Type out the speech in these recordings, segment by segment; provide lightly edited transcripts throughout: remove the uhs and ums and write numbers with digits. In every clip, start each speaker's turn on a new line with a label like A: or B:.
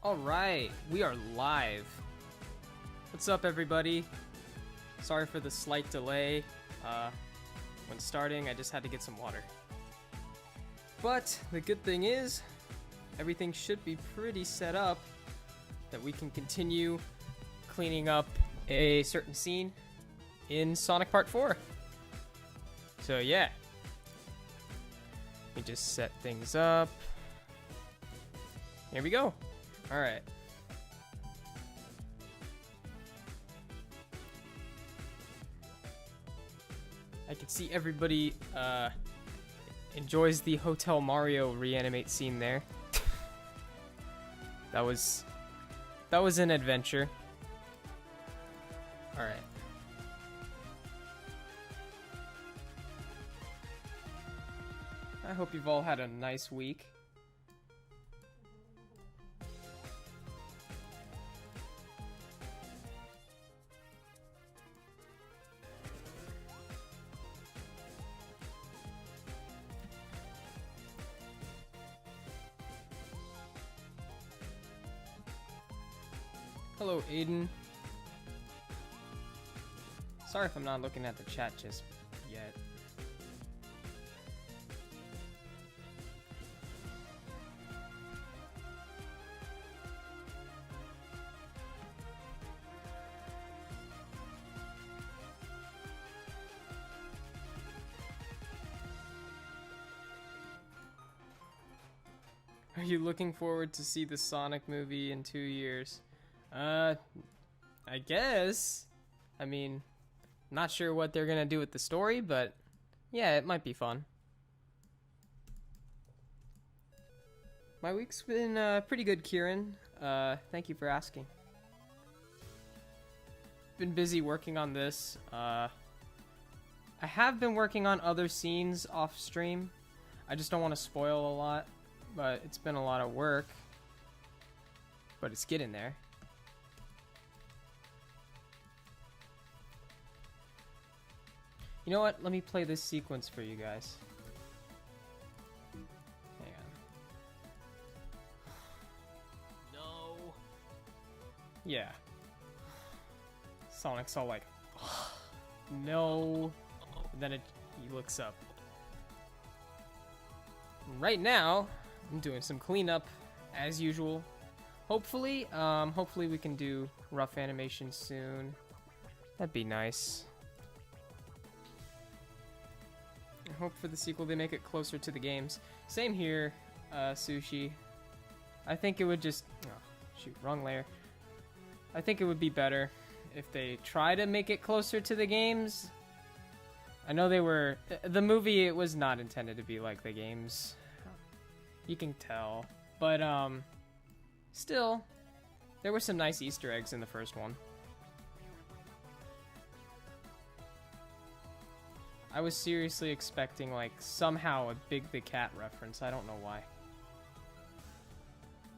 A: Alright, we are live. What's up, everybody? Sorry for the slight delay. When starting, I just had to get some water. But the good thing is, everything should be pretty set up that we can continue cleaning up a certain scene in Sonic Part 4. So yeah. We just set things up. Here we go. Alright. I can see everybody enjoys the Hotel Mario reanimate scene there. That was an adventure. Alright. I hope you've all had a nice week. Hello, Aiden. Sorry if I'm not looking at the chat just yet. Are you looking forward to see the Sonic movie in 2 years? I guess. I mean, not sure what they're gonna do with the story, but yeah, it might be fun. My week's been pretty good, Kieran. Thank you for asking. Been busy working on this. I have been working on other scenes off stream. I just don't want to spoil a lot, but it's been a lot of work. But it's getting there. You know what? Let me play this sequence for you guys. Hang on. No. Yeah. Sonic's all like, no. And then he looks up. Right now, I'm doing some cleanup as usual. Hopefully we can do rough animation soon. That'd be nice. I hope for the sequel they make it closer to the games. Same here, Sushi. I think it would just... Oh, shoot, wrong layer. I think it would be better if they try to make it closer to the games. I know they were... The movie, it was not intended to be like the games. You can tell. But, still, there were some nice Easter eggs in the first one. I was seriously expecting, like, somehow a Big the Cat reference. I don't know why.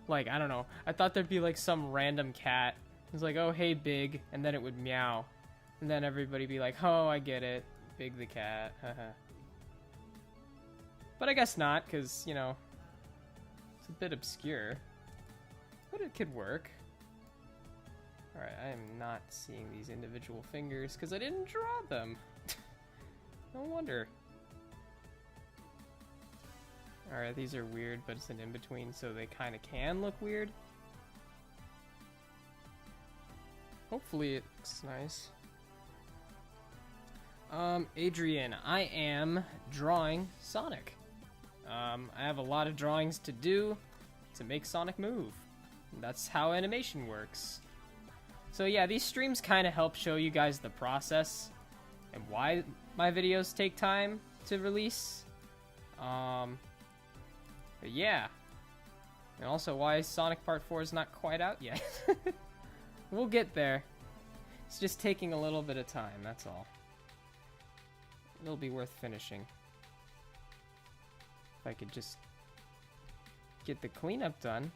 A: Like, I don't know. I thought there'd be, like, some random cat. It's like, oh, hey, Big. And then it would meow. And then everybody be like, oh, I get it. Big the Cat. But I guess not, because, you know, it's a bit obscure. But it could work. Alright, I am not seeing these individual fingers, because I didn't draw them. No wonder. Alright, these are weird, but it's an in-between, so they kind of can look weird. Hopefully it looks nice. Adrian, I am drawing Sonic. I have a lot of drawings to do to make Sonic move. That's how animation works. So yeah, these streams kind of help show you guys the process and why my videos take time to release. But yeah. And also why Sonic Part 4 is not quite out yet. We'll get there. It's just taking a little bit of time, that's all. It'll be worth finishing. If I could just get the cleanup done.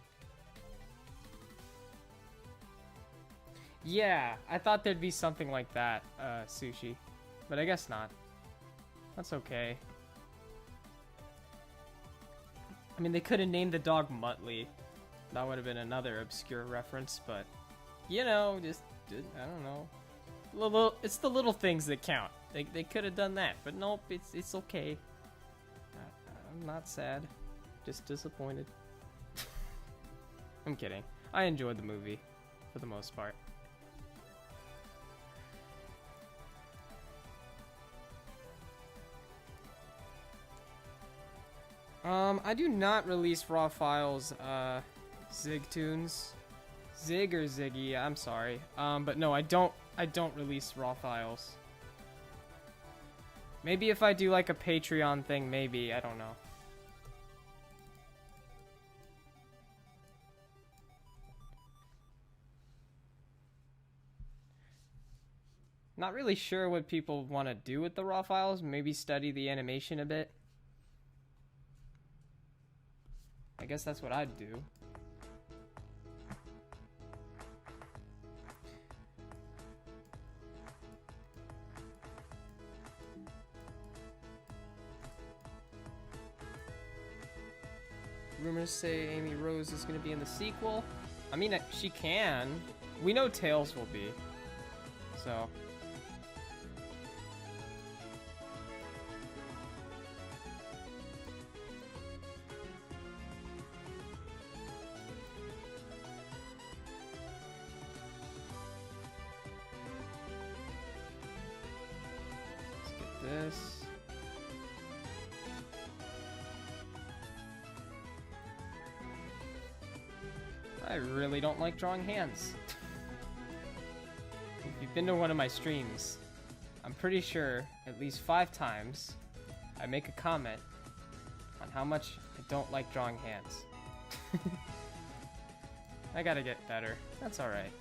A: Yeah, I thought there'd be something like that, Sushi. But I guess not. That's okay. I mean, they could have named the dog Muttley. That would have been another obscure reference, but you know, just I don't know. It's the little things that count. They could have done that, but nope. It's okay. I'm not sad, just disappointed. I'm kidding. I enjoyed the movie for the most part. I do not release raw files, Zigtoons. Zig or Ziggy, I'm sorry. But no, I don't release raw files. Maybe if I do like a Patreon thing, maybe, I don't know. Not really sure what people want to do with the raw files. Maybe study the animation a bit. I guess that's what I'd do. Rumors say Amy Rose is going to be in the sequel. I mean, she can. We know Tails will be. So. Let's get this. I really don't like drawing hands. If you've been to one of my streams, I'm pretty sure at least 5 times I make a comment on how much I don't like drawing hands. I gotta get better. That's alright.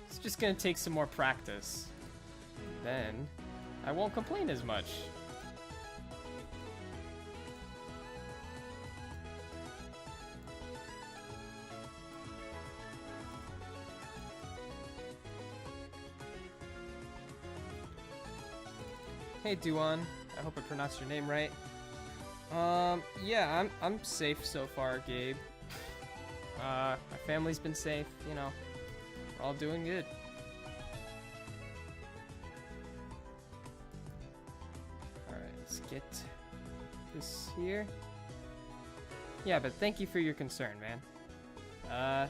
A: It's just gonna take some more practice. Then I won't complain as much. Hey Duan, I hope I pronounced your name right. Yeah, I'm safe so far, Gabe. My family's been safe, you know. We're all doing good. Alright, let's get this here. Yeah, but thank you for your concern, man.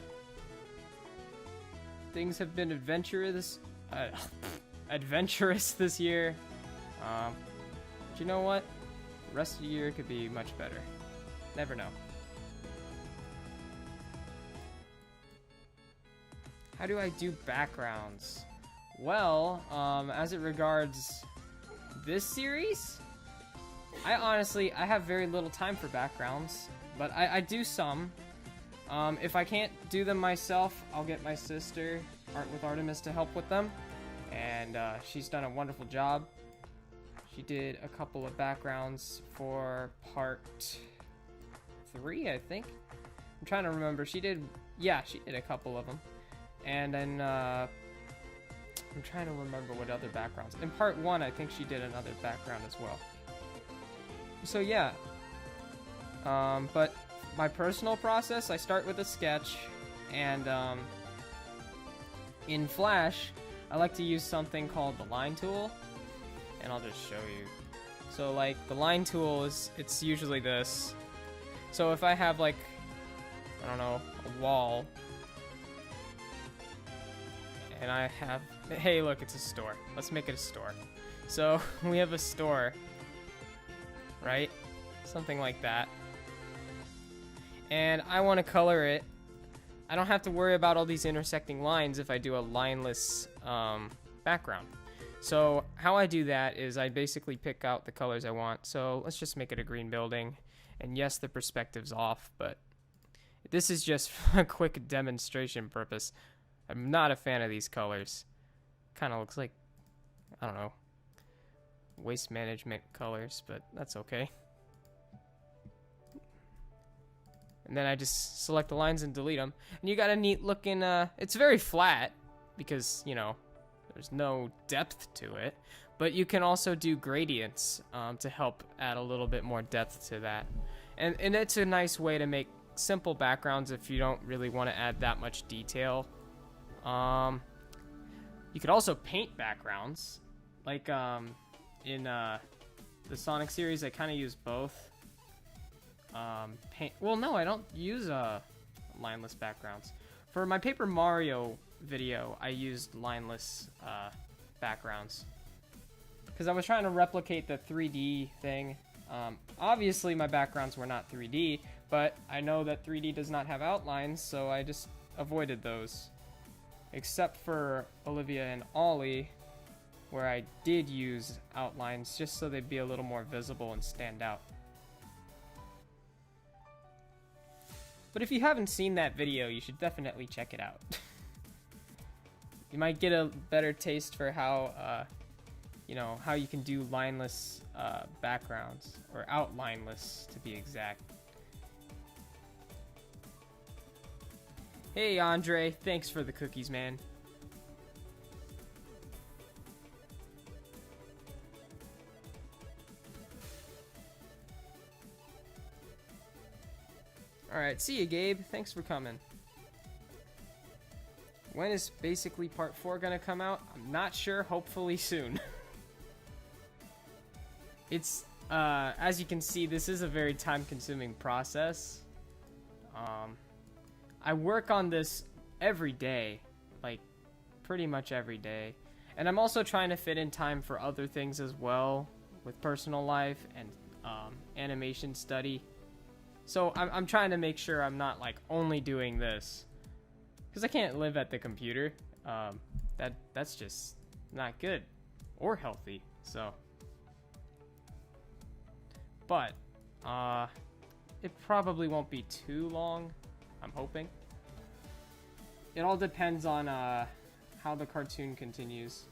A: Things have been adventurous this year. But you know what? The rest of the year could be much better. Never know. How do I do backgrounds? Well, as it regards this series, I have very little time for backgrounds, but I do some. If I can't do them myself, I'll get my sister, Art with Artemis, to help with them, and she's done a wonderful job. She did a couple of backgrounds for part 3, I think. I'm trying to remember. She did a couple of them. And then, I'm trying to remember what other backgrounds. In part 1, I think she did another background as well. So yeah. But my personal process, I start with a sketch. And, in Flash, I like to use something called the line tool. And I'll just show you. So like the line tool it's usually this. So if I have like, I don't know, a wall, and I have, hey look, it's a store. Let's make it a store. So we have a store, right? Something like that. And I want to color it. I don't have to worry about all these intersecting lines if I do a lineless background. So how I do that is I basically pick out the colors I want. So let's just make it a green building. And yes, the perspective's off, but this is just for a quick demonstration purpose. I'm not a fan of these colors. Kind of looks like, I don't know, waste management colors, but that's okay. And then I just select the lines and delete them. And you got a neat looking, it's very flat because, you know, there's no depth to it, but you can also do gradients to help add a little bit more depth to that. And it's a nice way to make simple backgrounds if you don't really want to add that much detail. You could also paint backgrounds. Like in the Sonic series, I kind of use both. Well, no, I don't use lineless backgrounds. For my Paper Mario video, I used lineless backgrounds because I was trying to replicate the 3D thing. Obviously, my backgrounds were not 3D, but I know that 3D does not have outlines, so I just avoided those. Except for Olivia and Ollie, where I did use outlines just so they'd be a little more visible and stand out. But if you haven't seen that video, you should definitely check it out. You might get a better taste for how, how you can do lineless backgrounds, or outlineless to be exact. Hey Andre, thanks for the cookies, man. Alright, see you, Gabe. Thanks for coming. When is basically part 4 gonna come out? I'm not sure. Hopefully soon. It's, as you can see, this is a very time-consuming process. I work on this every day, like pretty much every day. And I'm also trying to fit in time for other things as well, with personal life and animation study. So I'm trying to make sure I'm not like only doing this, because I can't live at the computer. That's just not good or healthy. So, but it probably won't be too long, I'm hoping. It all depends on how the cartoon continues.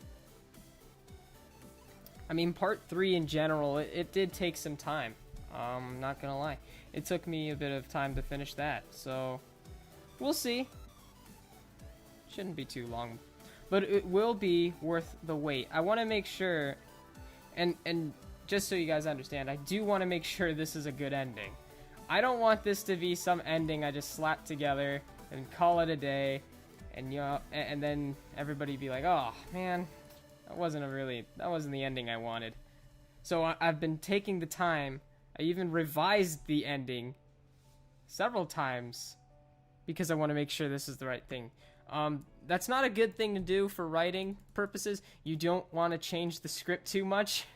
A: I mean, part 3 in general, it did take some time. I'm not gonna lie. It took me a bit of time to finish that, so we'll see. Shouldn't be too long, but it will be worth the wait. I want to make sure, and just so you guys understand, I do want to make sure this is a good ending. I don't want this to be some ending I just slap together and call it a day, and and then everybody be like, oh man, that wasn't the ending I wanted. So I've been taking the time. I even revised the ending several times because I want to make sure this is the right thing. That's not a good thing to do for writing purposes. You don't want to change the script too much.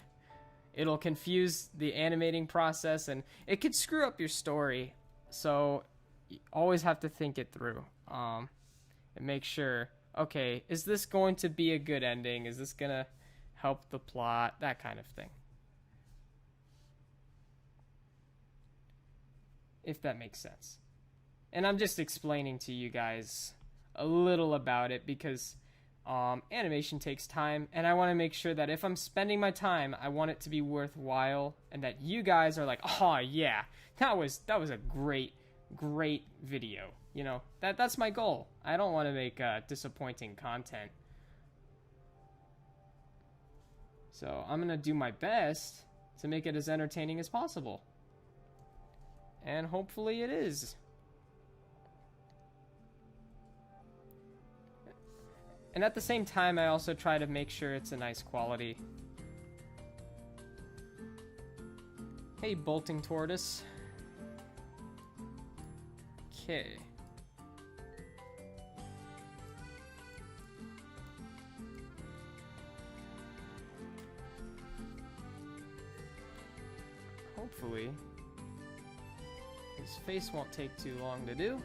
A: It'll confuse the animating process and it could screw up your story. So you always have to think it through and make sure, okay, is this going to be a good ending? Is this going to help the plot? That kind of thing. If that makes sense. And I'm just explaining to you guys a little about it because animation takes time, and I want to make sure that if I'm spending my time, I want it to be worthwhile, and that you guys are like, oh yeah, that was a great video. You know, that's my goal. I don't want to make disappointing content. So I'm gonna do my best to make it as entertaining as possible. And hopefully it is. And at the same time, I also try to make sure it's a nice quality. Hey, bolting tortoise. Okay. Hopefully his face won't take too long to do.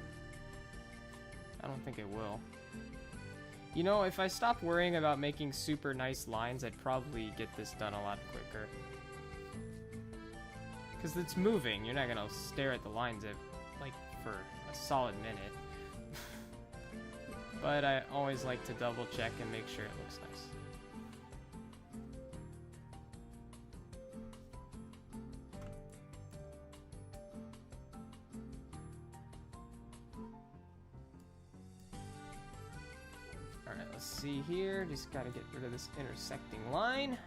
A: I don't think it will. You know, if I stopped worrying about making super nice lines, I'd probably get this done a lot quicker. Because it's moving, you're not gonna stare at the lines for a solid minute. But I always like to double check and make sure it looks nice. Alright, let's see here. Just gotta get rid of this intersecting line.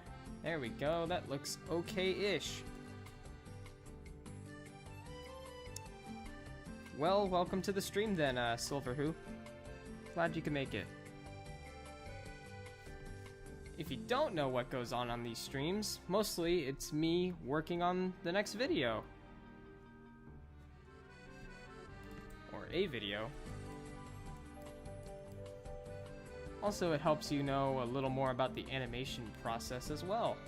A: There we go. That looks okay-ish. Well, welcome to the stream then, Silverwho. Glad you can make it. If you don't know what goes on these streams, mostly it's me working on the next video. Or a video. Also, it helps you know a little more about the animation process as well.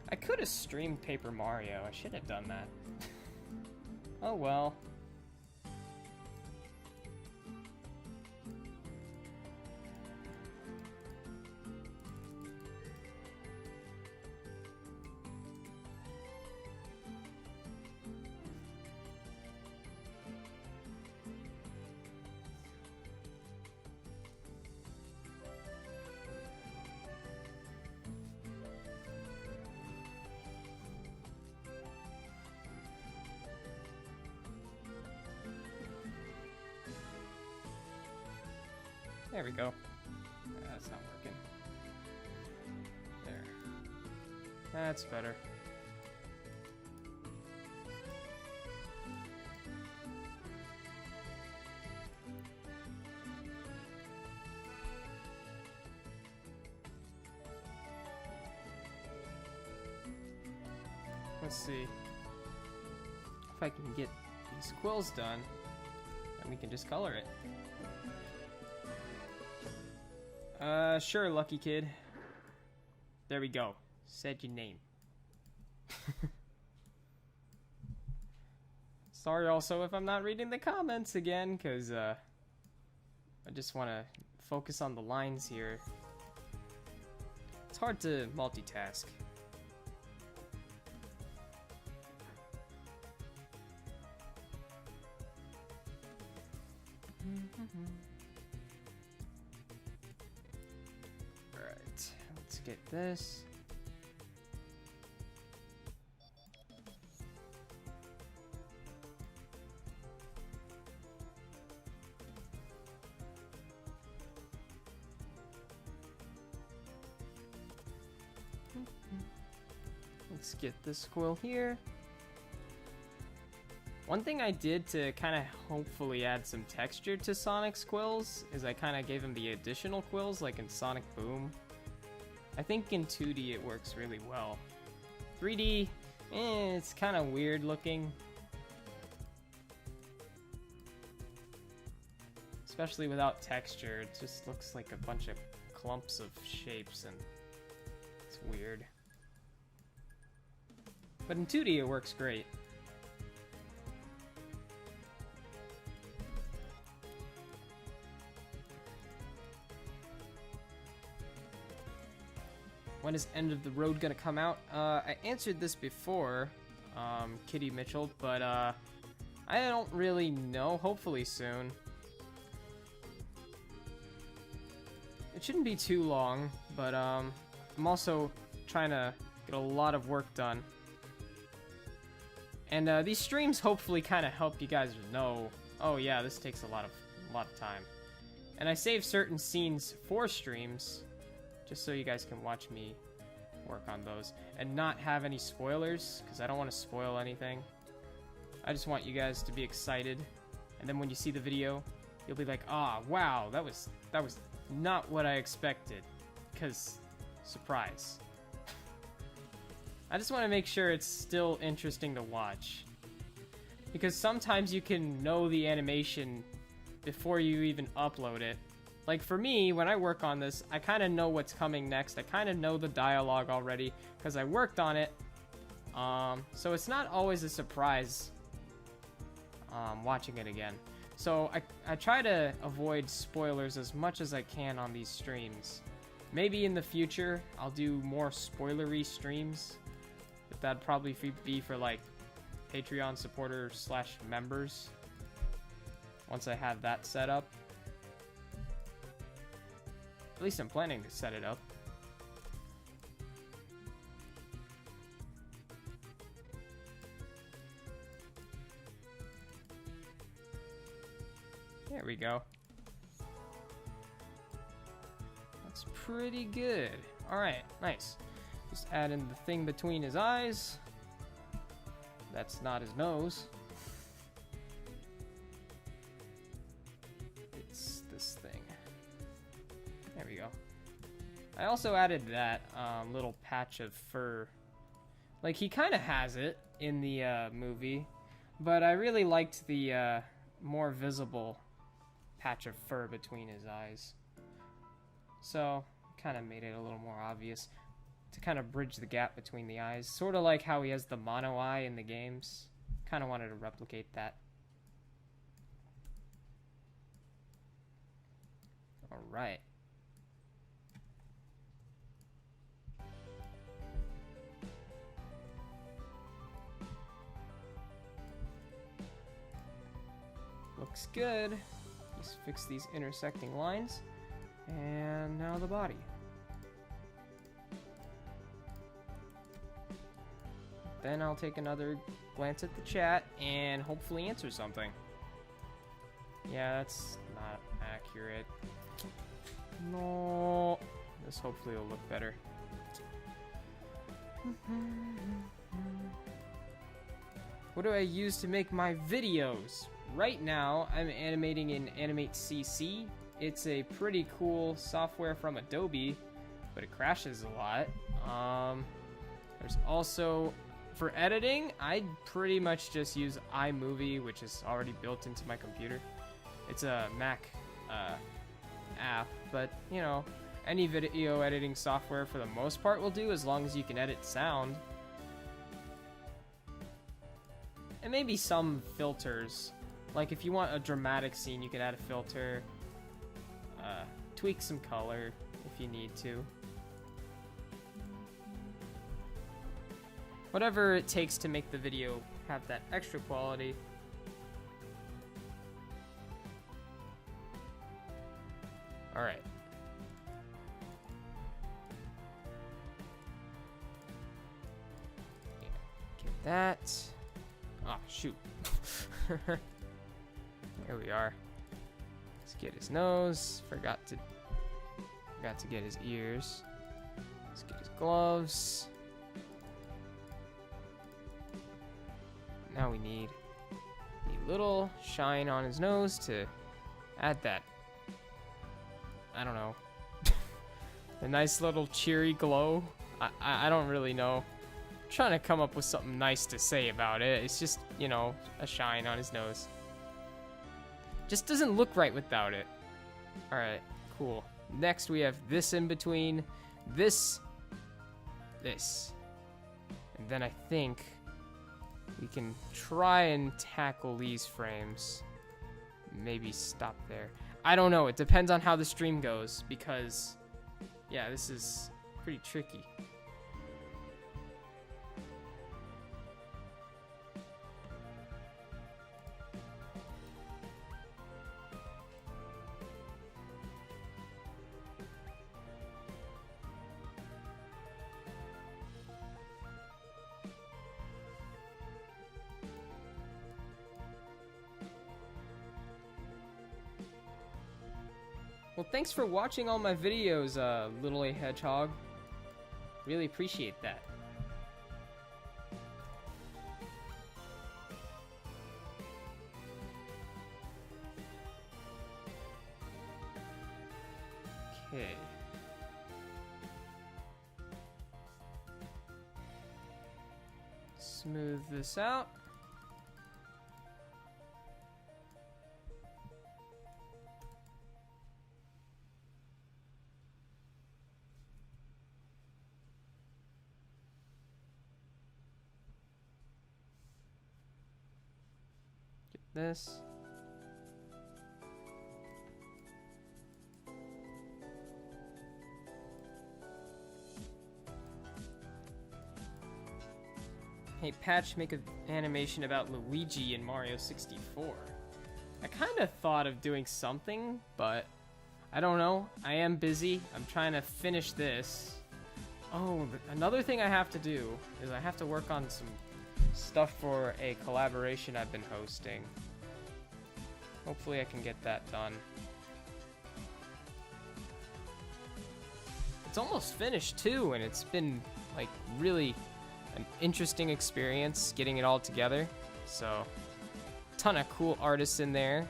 A: I could have streamed Paper Mario. I should have done that. Oh well. There we go. That's not working. There. That's better. Let's see if I can get these quills done, and we can just color it. Sure, lucky kid. There we go. Said your name. Sorry also if I'm not reading the comments again, because, I just want to focus on the lines here. It's hard to multitask. Alright, let's get this. Let's get this quill here. One thing I did to kind of hopefully add some texture to Sonic's quills is I kind of gave him the additional quills like in Sonic Boom. I think in 2D it works really well. 3D, it's kind of weird looking. Especially without texture, it just looks like a bunch of clumps of shapes and it's weird. But in 2D it works great. When is End of the Road gonna come out? I answered this before, Kitty Mitchell, but I don't really know. Hopefully soon. It shouldn't be too long, but I'm also trying to get a lot of work done. And these streams hopefully kind of help you guys know, oh yeah, this takes a lot of time. And I save certain scenes for streams, just so you guys can watch me work on those and not have any spoilers, because I don't want to spoil anything. I just want you guys to be excited, and then when you see the video, you'll be like, ah, wow, that was not what I expected, because surprise. I just want to make sure it's still interesting to watch, because sometimes you can know the animation before you even upload it. Like for me, when I work on this, I kind of know what's coming next. I kind of know the dialogue already because I worked on it. So it's not always a surprise watching it again. So I try to avoid spoilers as much as I can on these streams. Maybe in the future, I'll do more spoilery streams. But that'd probably be for like Patreon supporters / members. Once I have that set up. At least I'm planning to set it up. There we go. That's pretty good. Alright, nice. Just add in the thing between his eyes. That's not his nose. It's this thing. There we go. I also added that little patch of fur. Like, he kind of has it in the movie, but I really liked the more visible patch of fur between his eyes. So, kind of made it a little more obvious to kind of bridge the gap between the eyes. Sort of like how he has the mono eye in the games. Kind of wanted to replicate that. Alright. Looks good. Just fix these intersecting lines. And now the body. Then I'll take another glance at the chat and hopefully answer something. Yeah, that's not accurate. No. This hopefully will look better. What do I use to make my videos? Right now, I'm animating in Animate CC. It's a pretty cool software from Adobe, but it crashes a lot. There's also, for editing, I pretty much just use iMovie, which is already built into my computer. It's a Mac app, but you know, any video editing software for the most part will do as long as you can edit sound. And maybe some filters. Like if you want a dramatic scene, you can add a filter. Tweak some color if you need to. Whatever it takes to make the video have that extra quality. Alright. Get that. Ah, shoot. Here we are. Let's get his nose. Forgot to get his ears. Let's get his gloves. Now we need a little shine on his nose to add that, I don't know, a nice little cheery glow. I don't really know. I'm trying to come up with something nice to say about it. It's just, you know, a shine on his nose. Just doesn't look right without it. Alright, cool. Next we have this in between, this. And then I think we can try and tackle these frames. Maybe stop there. I don't know, it depends on how the stream goes, because, yeah, this is pretty tricky. Well, thanks for watching all my videos, Little A Hedgehog. Really appreciate that. Okay. Smooth this out. This. Hey, Patch, make an animation about Luigi in Mario 64. I kind of thought of doing something, but I don't know. I am busy. I'm trying to finish this. Oh, another thing I have to do is I have to work on some stuff for a collaboration I've been hosting. Hopefully I can get that done. It's almost finished too, and it's been like really an interesting experience getting it all together. So, ton of cool artists in there.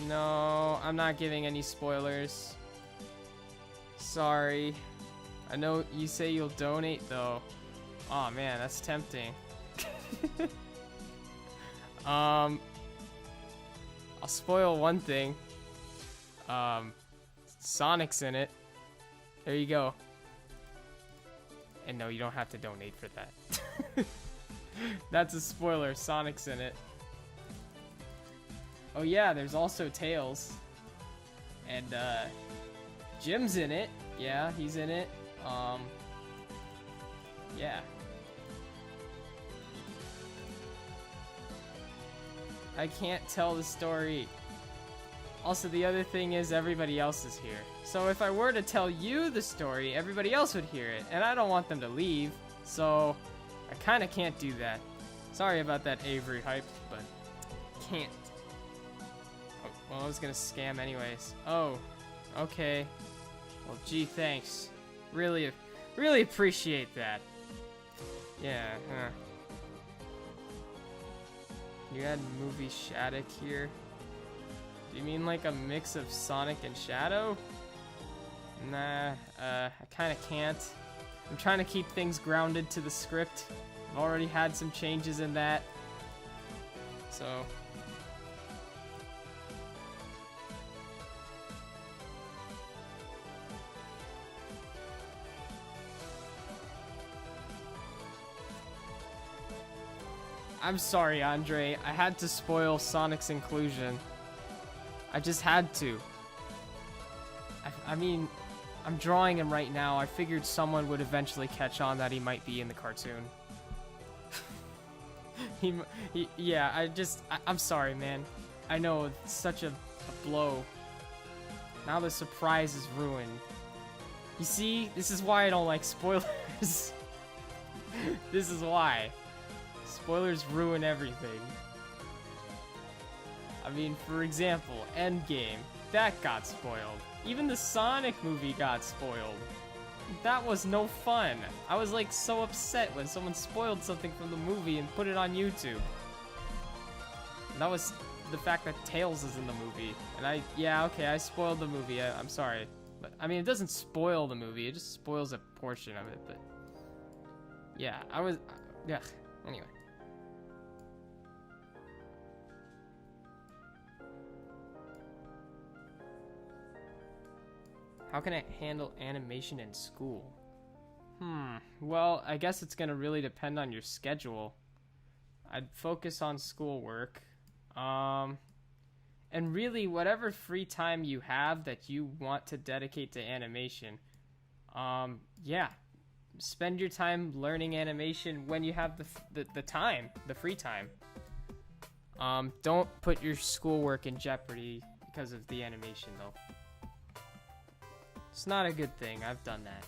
A: No, I'm not giving any spoilers. Sorry. I know you say you'll donate though. Oh man, that's tempting. I'll spoil one thing. Sonic's in it. There you go. And no, you don't have to donate for that. That's a spoiler. Sonic's in it. Oh yeah, there's also Tails. And Jim's in it. Yeah, he's in it. Yeah. I can't tell the story. Also, the other thing is everybody else is here. So if I were to tell you the story, everybody else would hear it, and I don't want them to leave, so I kind of can't do that. Sorry about that Avery hype, but can't. Oh, well, I was gonna scam anyways. Oh, okay. Well, gee, thanks. Really appreciate that. Yeah, huh. You had movie Shattuck here? Do you mean like a mix of Sonic and Shadow? Nah, I kinda can't. I'm trying to keep things grounded to the script. I've already had some changes in that. So... I'm sorry, Andre. I had to spoil Sonic's inclusion. I just had to. I mean, I'm drawing him right now. I figured someone would eventually catch on that he might be in the cartoon. Yeah, I'm sorry, man. I know, it's such a blow. Now the surprise is ruined. You see, this is why I don't like spoilers. This is why. Spoilers ruin everything. I mean, for example, Endgame. That got spoiled. Even the Sonic movie got spoiled. That was no fun. I was like so upset when someone spoiled something from the movie and put it on YouTube. And that was the fact that Tails is in the movie. And yeah, okay, I spoiled the movie. I'm sorry. But, I mean, it doesn't spoil the movie. It just spoils a portion of it, but... Yeah, yeah, anyway. How can I handle animation in school? Well, I guess it's gonna really depend on your schedule. I'd focus on schoolwork. And really, whatever free time you have that you want to dedicate to animation, yeah. Spend your time learning animation when you have the time, the free time. Don't put your schoolwork in jeopardy because of the animation, though. It's not a good thing. I've done that.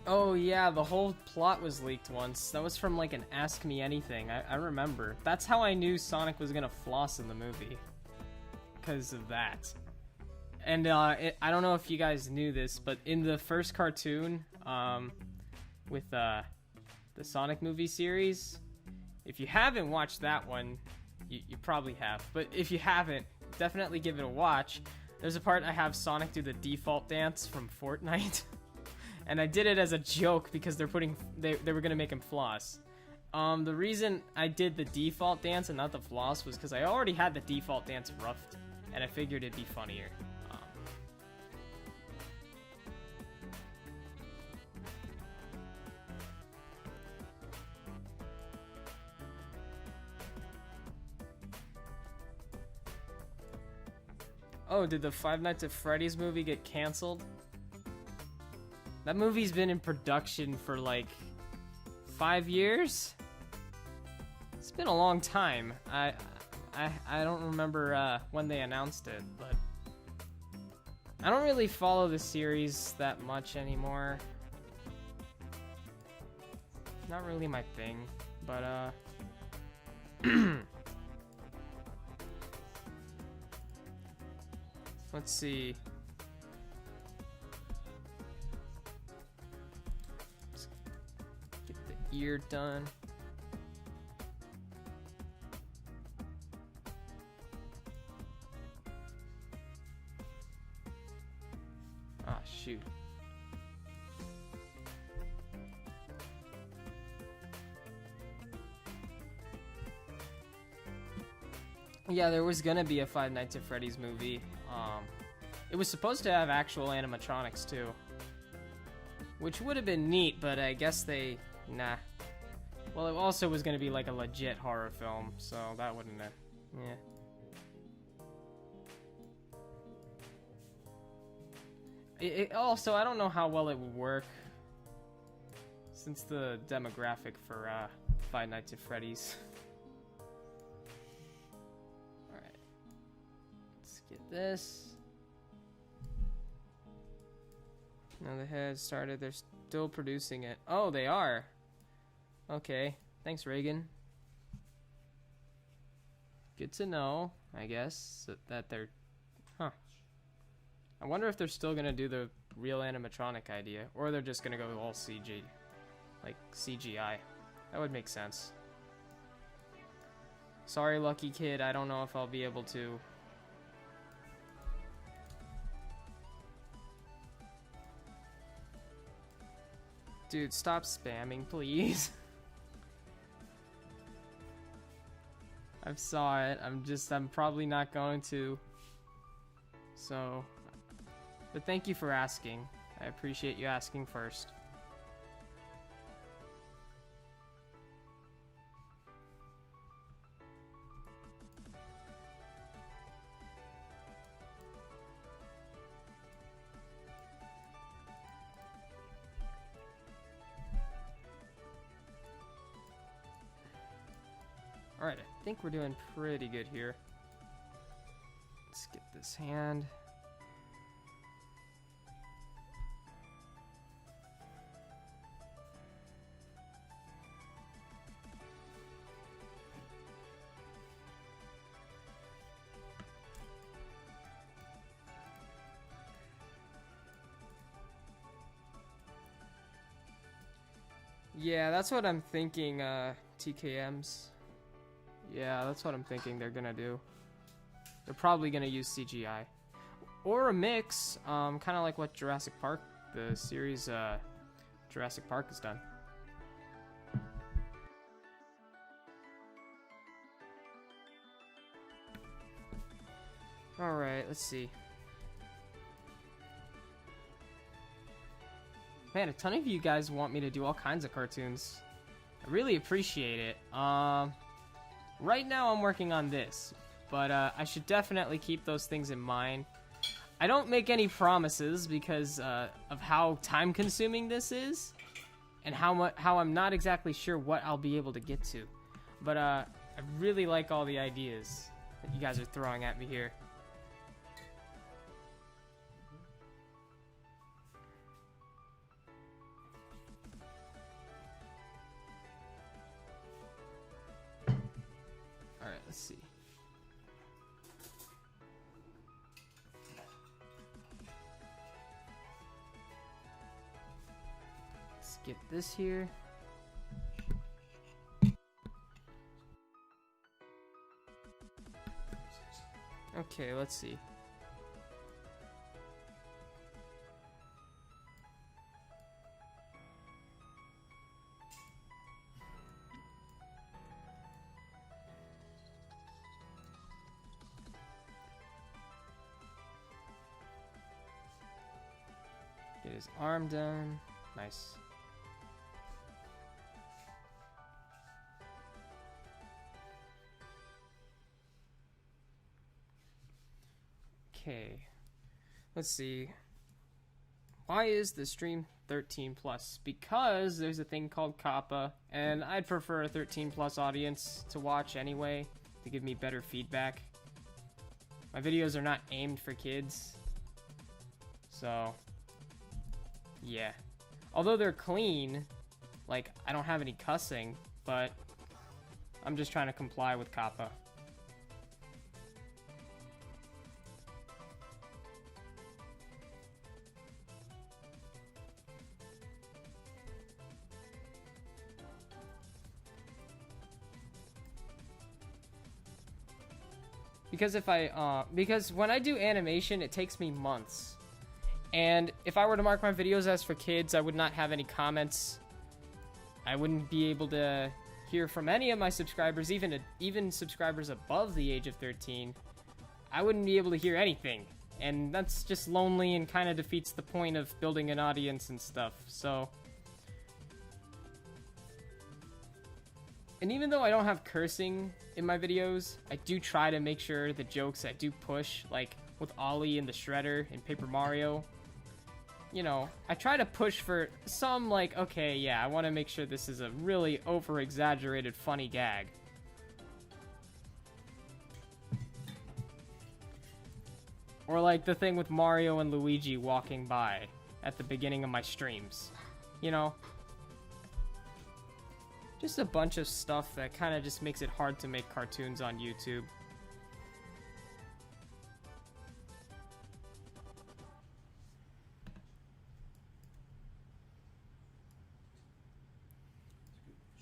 A: Oh yeah, the whole plot was leaked once. That was from like an Ask Me Anything. I remember. That's how I knew Sonic was gonna floss in the movie. Because of that. And I don't know if you guys knew this, but in the first cartoon, with the Sonic movie series, if you haven't watched that one, you probably have. But if you haven't, definitely give it a watch. There's a part I have Sonic do the default dance from Fortnite. And I did it as a joke because they were gonna make him floss. The reason I did the default dance and not the floss was because I already had the default dance roughed, and I figured it'd be funnier. Oh, did the Five Nights at Freddy's movie get canceled? That movie's been in production for like 5 years. It's been a long time. I don't remember when they announced it, but I don't really follow the series that much anymore. Not really my thing, but let's see. Let's get the ear done. Ah, shoot. Yeah, there was gonna be a Five Nights at Freddy's movie. It was supposed to have actual animatronics too, which would have been neat, but I guess they, nah. Well, it also was gonna be like a legit horror film, so that wouldn't have, yeah. Also, I don't know how well it would work, since the demographic for Five Nights at Freddy's. Alright. Let's get this. Now the head started, they're still producing it. Oh, they are? Okay. Thanks, Reagan. Good to know, I guess, that they're... Huh. I wonder if they're still gonna do the real animatronic idea, or they're just gonna go all CG. Like, CGI. That would make sense. Sorry, lucky kid, I don't know if I'll be able to... Dude, stop spamming, please. I saw it. I'm probably not going to. So, but thank you for asking. I appreciate you asking first. Alright, I think we're doing pretty good here. Let's get this hand. Yeah, that's what I'm thinking, TKMs. Yeah, that's what I'm thinking they're gonna do. They're probably gonna use CGI. Or a mix, kind of like what Jurassic Park, the series Jurassic Park has done. Alright, let's see. Man, a ton of you guys want me to do all kinds of cartoons. I really appreciate it. Right now I'm working on this, but I should definitely keep those things in mind. I don't make any promises because of how time-consuming this is, and how I'm not exactly sure what I'll be able to get to. But I really like all the ideas that you guys are throwing at me here. Alright, let's see. Let's get this here. Okay, let's see. Get his arm done. Nice. Okay. Let's see. Why is the stream 13 plus? Because there's a thing called COPPA, and I'd prefer a 13 plus audience to watch anyway, to give me better feedback. My videos are not aimed for kids, so yeah. Although they're clean, like I don't have any cussing, but I'm just trying to comply with COPPA. Because when I do animation, it takes me months. And if I were to mark my videos as for kids, I would not have any comments. I wouldn't be able to hear from any of my subscribers, even subscribers above the age of 13. I wouldn't be able to hear anything. And that's just lonely and kind of defeats the point of building an audience and stuff. So, and even though I don't have cursing in my videos, I do try to make sure the jokes I do push, like with Ollie and the Shredder in Paper Mario, you know, I try to push for some, like, okay, yeah, I want to make sure this is a really over-exaggerated funny gag. Or like the thing with Mario and Luigi walking by at the beginning of my streams, you know? Just a bunch of stuff that kind of just makes it hard to make cartoons on YouTube.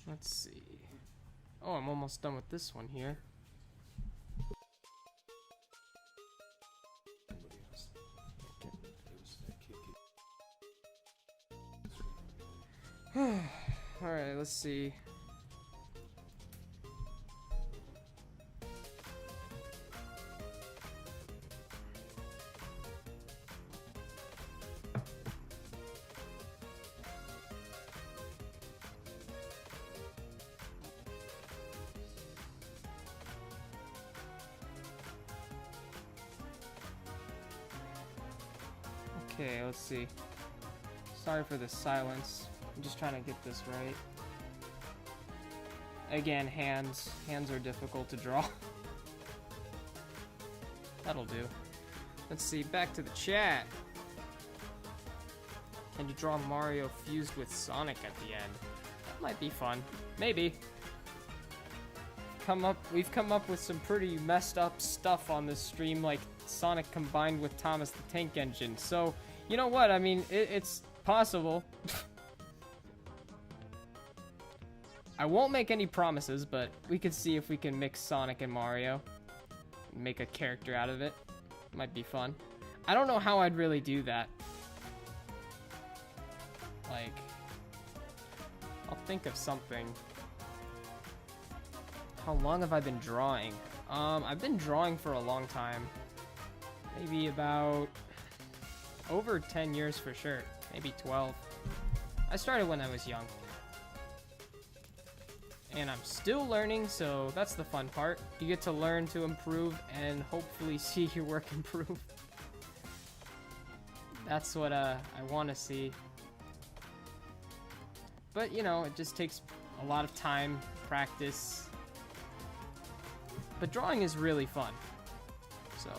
A: Let's see. Oh, I'm almost done with this one here. Alright, let's see. Okay, let's see. Sorry for the silence. I'm just trying to get this right. Again, hands. Hands are difficult to draw. That'll do. Let's see, back to the chat. Can you draw Mario fused with Sonic at the end? That might be fun. Maybe. We've come up with some pretty messed up stuff on this stream, like Sonic combined with Thomas the Tank Engine. So, you know what? I mean, it's possible. I won't make any promises, but we could see if we can mix Sonic and Mario. Make a character out of it. Might be fun. I don't know how I'd really do that. Like, I'll think of something. How long have I been drawing? I've been drawing for a long time. Maybe about over 10 years for sure. Maybe 12. I started when I was young. And I'm still learning, so that's the fun part. You get to learn to improve and hopefully see your work improve. That's what I want to see. But, you know, it just takes a lot of time, practice. But drawing is really fun. So.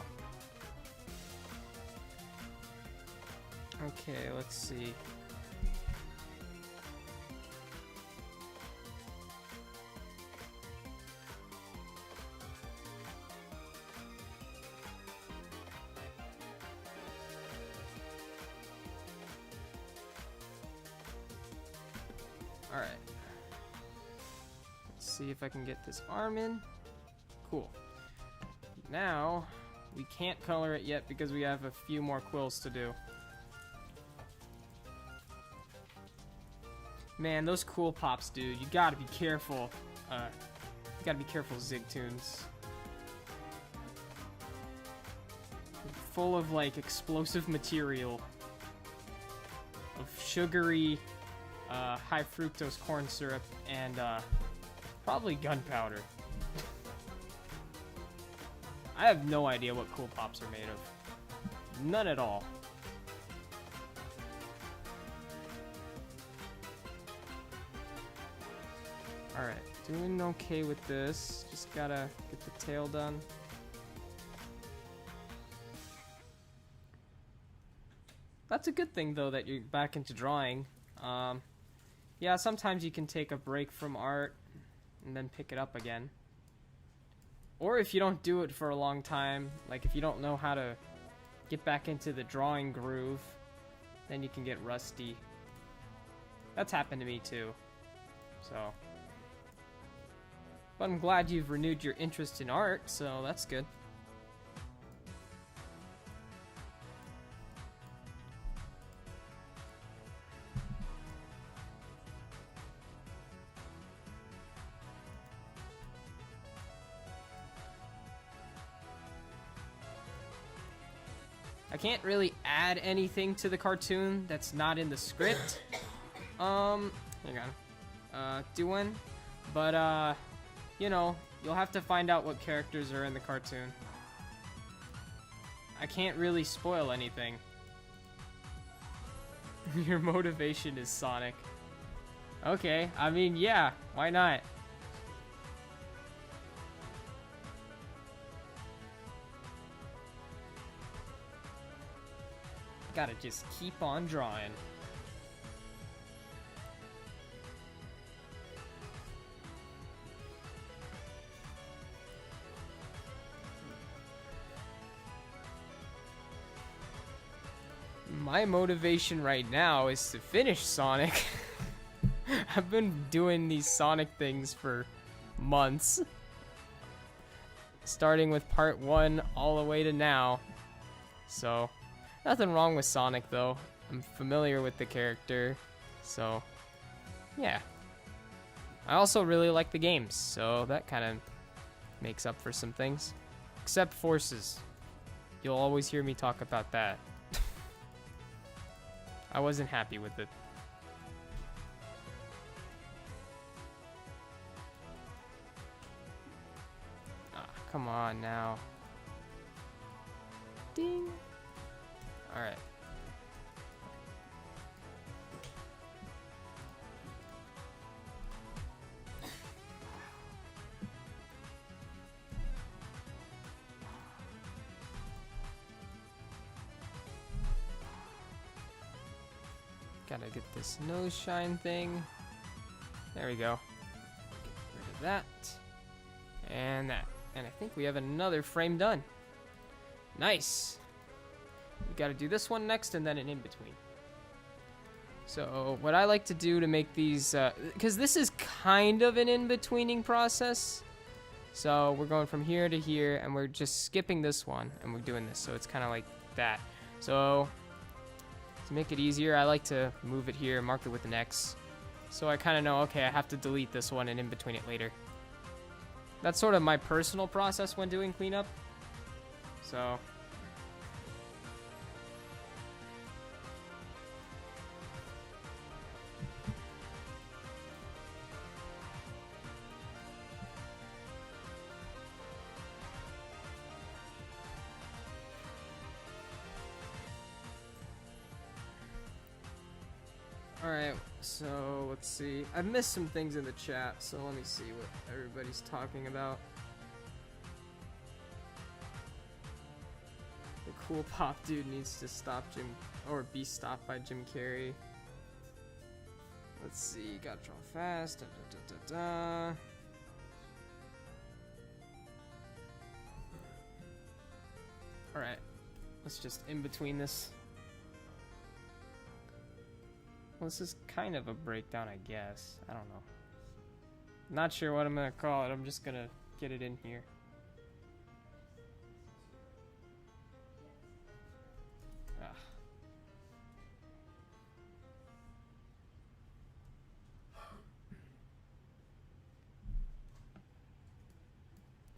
A: Okay, let's see. Alright. Let's see if I can get this arm in. Cool. Now, we can't color it yet because we have a few more quills to do. Man, those cool pops, dude. You gotta be careful. You gotta be careful, Zigtoons. Full of, like, explosive material. Of sugary, high fructose corn syrup, and, probably gunpowder. I have no idea what cool pops are made of. None at all. Alright, doing okay with this. Just gotta get the tail done. That's a good thing, though, that you're back into drawing. Yeah, sometimes you can take a break from art and then pick it up again. Or if you don't do it for a long time, like if you don't know how to get back into the drawing groove, then you can get rusty. That's happened to me too. So, but I'm glad you've renewed your interest in art, so that's good. I can't really add anything to the cartoon that's not in the script. Hang on. Doing. But, you know, you'll have to find out what characters are in the cartoon. I can't really spoil anything. Your motivation is Sonic. Okay, I mean, yeah, why not? Gotta just keep on drawing. My motivation right now is to finish Sonic. I've been doing these Sonic things for months. Starting with part 1 all the way to now. So, nothing wrong with Sonic though. I'm familiar with the character. So, yeah. I also really like the games, so that kind of makes up for some things. Except Forces. You'll always hear me talk about that. I wasn't happy with it. Ah, come on now. Ding. Alright. Gotta get this nose shine thing. There we go. Get rid of that. And that. And I think we have another frame done. Nice. We gotta do this one next and then an in-between. So what I like to do to make these, because this is kind of an in-betweening process. So we're going from here to here and we're just skipping this one and we're doing this. So it's kind of like that. So to make it easier, I like to move it here, mark it with an X. So I kind of know, okay, I have to delete this one and in between it later. That's sort of my personal process when doing cleanup. So alright, so let's see. I've missed some things in the chat, so let me see what everybody's talking about. The cool pop dude needs to stop Jim, or be stopped by Jim Carrey. Let's see, gotta draw fast. Da, da, da, da, da. Alright, let's just in between this. Well, this is kind of a breakdown, I guess. I don't know. Not sure what I'm gonna call it. I'm just gonna get it in here. Ah.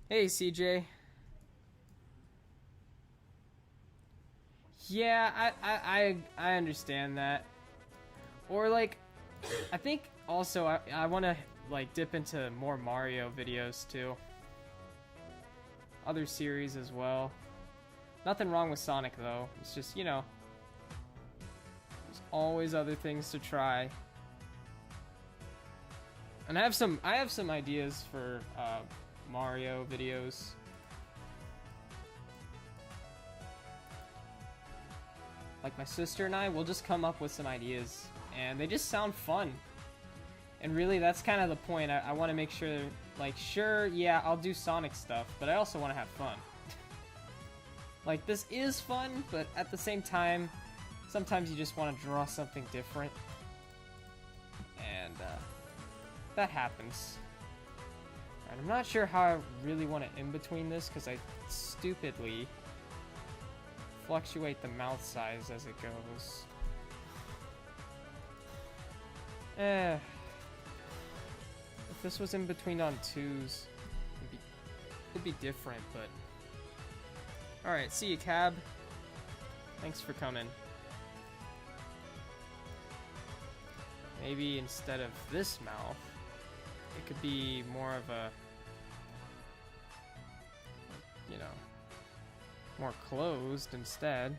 A: Hey, CJ. Yeah, I understand that. Or like, I think also I want to like dip into more Mario videos too. Other series as well. Nothing wrong with Sonic though. It's just, you know, there's always other things to try. And I have some ideas for Mario videos. Like my sister and I will just come up with some ideas, and they just sound fun. And really, that's kind of the point. I want to make sure, like, sure, yeah, I'll do Sonic stuff, but I also want to have fun. Like, this is fun, but at the same time, sometimes you just want to draw something different. And that happens. Alright, I'm not sure how I really want to in-between this, because I stupidly fluctuate the mouth size as it goes. If this was in between on 2s, it'd be different, but... Alright, see you, Cab. Thanks for coming. Maybe instead of this mouth, it could be more of a... you know... more closed instead.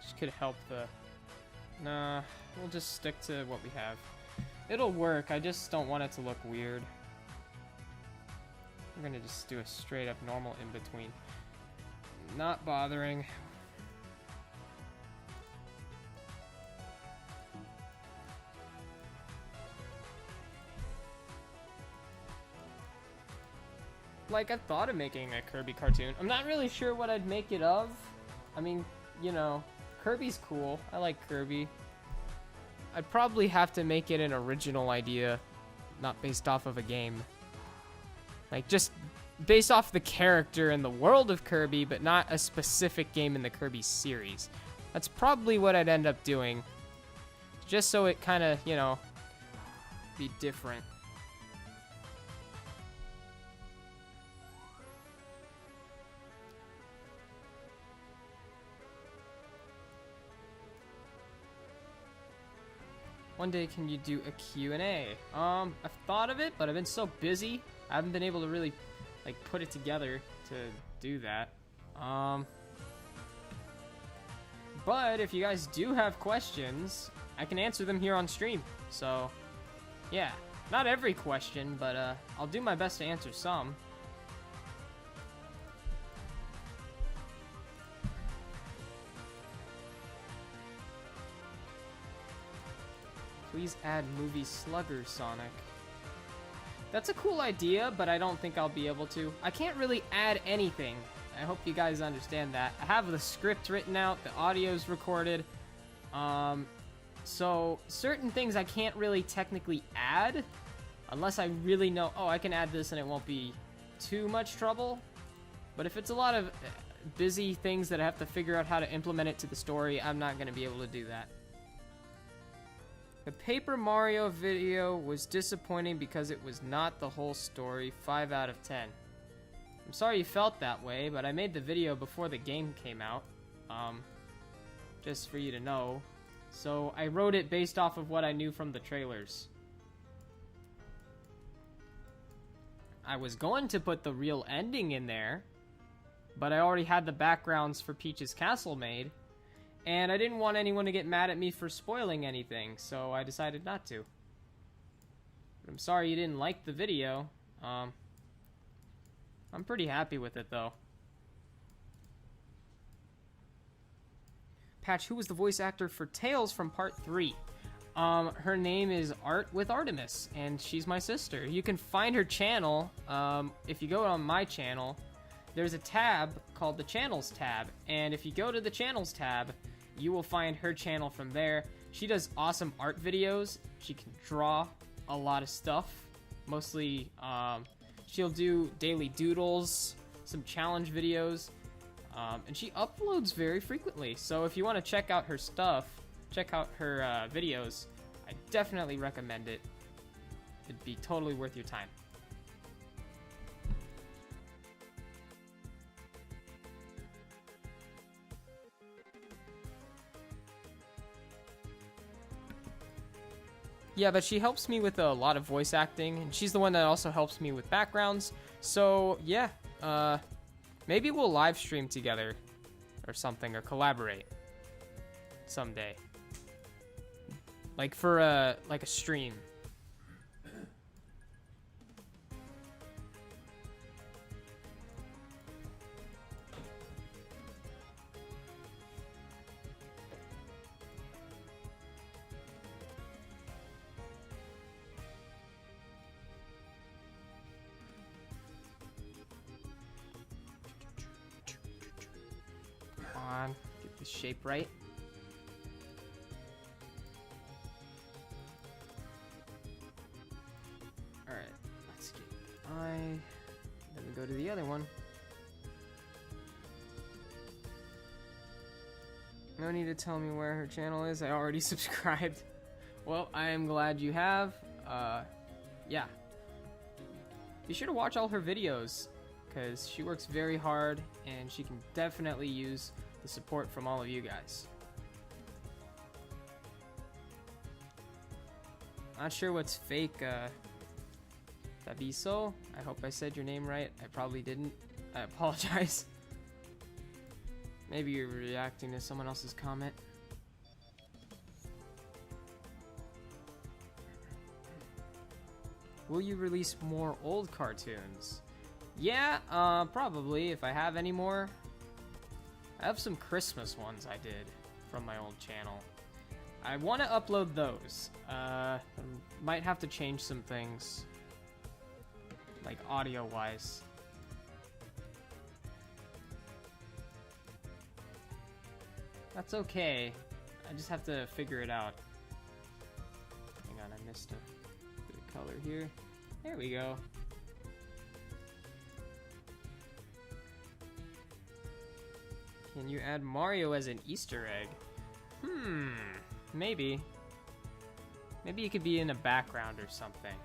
A: Just could help the... Nah, we'll just stick to what we have. It'll work, I just don't want it to look weird. I'm gonna just do a straight up normal in between. Not bothering. Like, I thought of making a Kirby cartoon. I'm not really sure what I'd make it of. I mean, you know, Kirby's cool. I like Kirby. I'd probably have to make it an original idea, not based off of a game. Like, just based off the character and the world of Kirby, but not a specific game in the Kirby series. That's probably what I'd end up doing. Just so it kind of, you know, be different. One day, can you do a Q&A? I've thought of it, but I've been so busy, I haven't been able to really, like, put it together to do that. But if you guys do have questions, I can answer them here on stream. So, yeah. Not every question, but I'll do my best to answer some. Please add movie Slugger Sonic. That's a cool idea, but I don't think I'll be able to. I can't really add anything. I hope you guys understand that. I have the script written out, the audio's recorded. So certain things I can't really technically add unless I really know, oh, I can add this and it won't be too much trouble. But if it's a lot of busy things that I have to figure out how to implement it to the story, I'm not going to be able to do that. The Paper Mario video was disappointing because it was not the whole story. 5 out of 10. I'm sorry you felt that way, but I made the video before the game came out. Just for you to know. So I wrote it based off of what I knew from the trailers. I was going to put the real ending in there, but I already had the backgrounds for Peach's Castle made. And I didn't want anyone to get mad at me for spoiling anything, so I decided not to. But I'm sorry you didn't like the video. I'm pretty happy with it, though. Patch, who was the voice actor for Tails from Part 3? Her name is Art with Artemis, and she's my sister. You can find her channel, if you go on my channel, there's a tab called the Channels tab, and if you go to the Channels tab, you will find her channel from there. She does awesome art videos. She can draw a lot of stuff. Mostly, she'll do daily doodles, some challenge videos, and she uploads very frequently. So if you want to check out her stuff, check out her videos, I definitely recommend it. It'd be totally worth your time. Yeah, but she helps me with a lot of voice acting, and she's the one that also helps me with backgrounds. So, yeah, maybe we'll live stream together or something, or collaborate someday. like for a stream. Come on, get the shape right. Alright, let's get the eye. Then we go to the other one. No need to tell me where her channel is. I already subscribed. Well, I am glad you have. Yeah. Be sure to watch all her videos, because she works very hard, and she can definitely use the support from all of you guys. Not sure what's fake, Tabiso. I hope I said your name right. I probably didn't. I apologize. Maybe you're reacting to someone else's comment. Will you release more old cartoons? Yeah, probably, if I have any more. I have some Christmas ones I did from my old channel. I want to upload those. Might have to change some things, like audio-wise. That's okay. I just have to figure it out. Hang on, I missed a bit of color here. There we go. Can you add Mario as an Easter egg? Maybe. Maybe it could be in a background or something.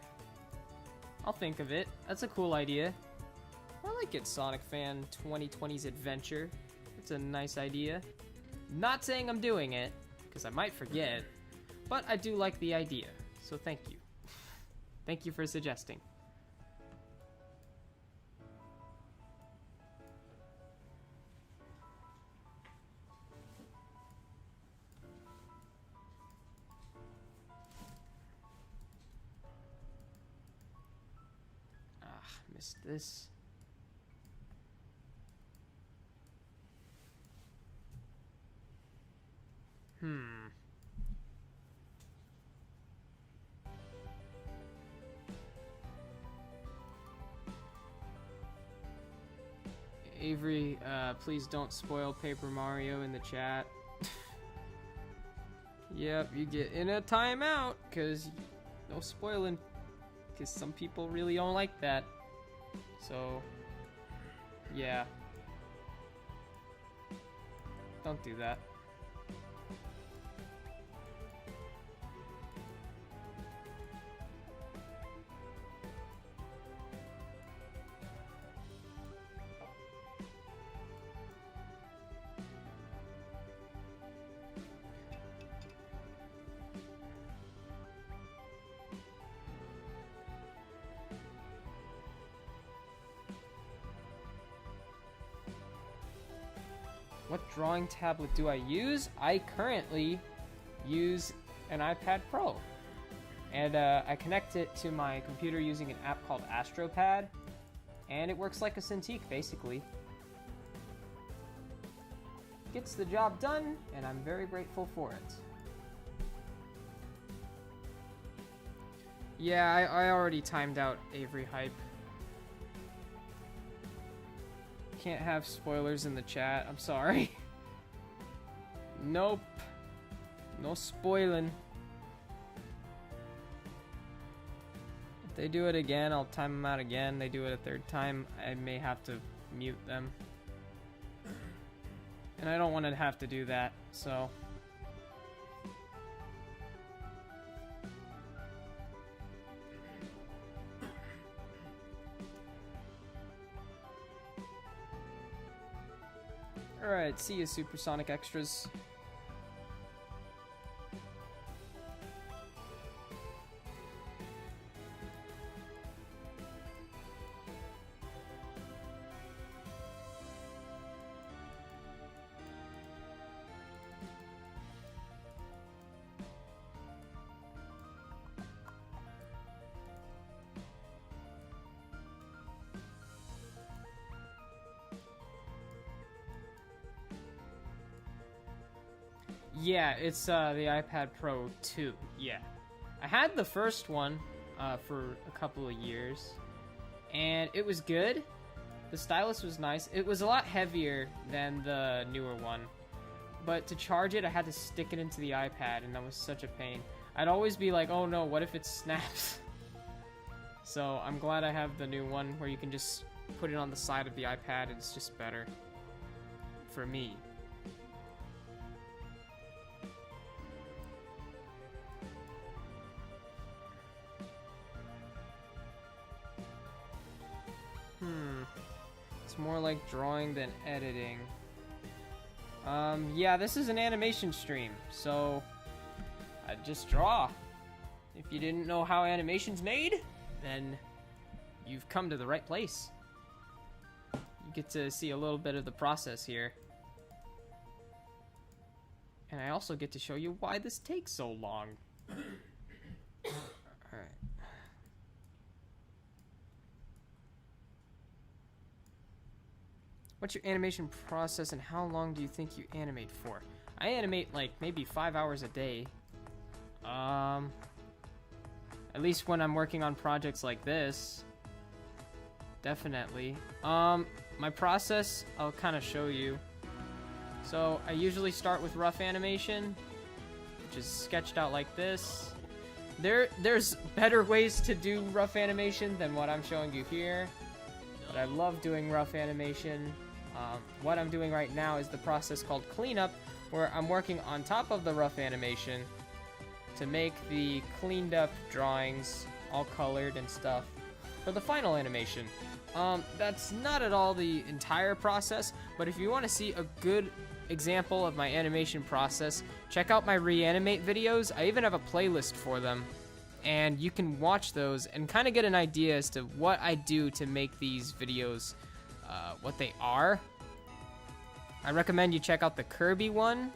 A: I'll think of it. That's a cool idea. I like it, Sonic Fan 2020's Adventure. It's a nice idea. Not saying I'm doing it, because I might forget, but I do like the idea, so thank you. Thank you for suggesting. Missed this. Avery, please don't spoil Paper Mario in the chat. Yep, you get in a timeout, cause no spoiling, cause some people really don't like that. So, yeah. Don't do that. What drawing tablet do I use? I currently use an iPad Pro. And I connect it to my computer using an app called AstroPad. And it works like a Cintiq, basically. Gets the job done, and I'm very grateful for it. Yeah, I already timed out Avery Hype. Can't have spoilers in the chat. I'm sorry. Nope. No spoiling. If they do it again, I'll time them out again. They do it a third time, I may have to mute them. And I don't want to have to do that, so... Alright, see you, Supersonic Extras. Yeah, it's the iPad Pro 2. Yeah. I had the first one for a couple of years, and it was good. The stylus was nice. It was a lot heavier than the newer one, but to charge it, I had to stick it into the iPad, and that was such a pain. I'd always be like, oh no, what if it snaps? So I'm glad I have the new one where you can just put it on the side of the iPad. It's just better for me. It's more like drawing than editing. Yeah, this is an animation stream, so I just draw. If you didn't know how animation's made, then you've come to the right place. You get to see a little bit of the process here. And I also get to show you why this takes so long. Alright. What's your animation process and how long do you think you animate for? I animate like maybe 5 hours a day. At least when I'm working on projects like this. Definitely. My process, I'll kind of show you. So I usually start with rough animation, which is sketched out like this. There's better ways to do rough animation than what I'm showing you here, but I love doing rough animation. What I'm doing right now is the process called cleanup, where I'm working on top of the rough animation to make the cleaned up drawings all colored and stuff for the final animation. That's not at all the entire process, but if you want to see a good example of my animation process, check out my reanimate videos. I even have a playlist for them, and you can watch those and kind of get an idea as to what I do to make these videos what they are. I recommend you check out the Kirby one,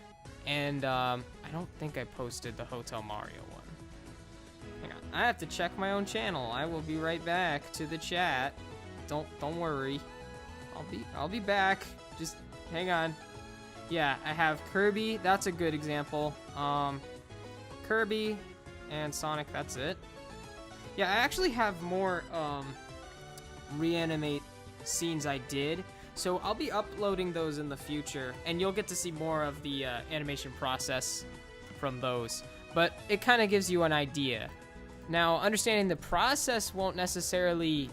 A: and I don't think I posted the Hotel Mario one. Hang on, I have to check my own channel. I will be right back to the chat. Don't worry. I'll be back. Just hang on. Yeah, I have Kirby. That's a good example. Kirby and Sonic. That's it. Yeah, I actually have more reanimate scenes I did, so I'll be uploading those in the future, and you'll get to see more of the animation process from those. But it kind of gives you an idea. Now, understanding the process won't necessarily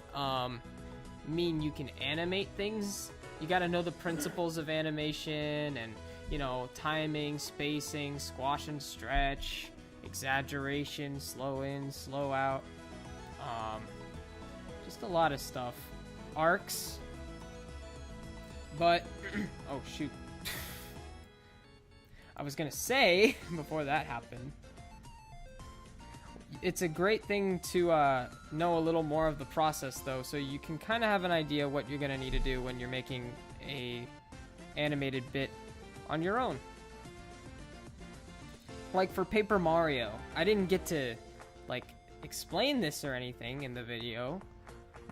A: mean you can animate things. You got to know the principles of animation and, you know, timing, spacing, squash and stretch, exaggeration, slow in, slow out, just a lot of stuff. Arcs. But oh shoot. I was gonna say before that happened, it's a great thing to know a little more of the process though, so you can kind of have an idea what you're gonna need to do when you're making a animated bit on your own. Like for Paper Mario, I didn't get to like explain this or anything in the video,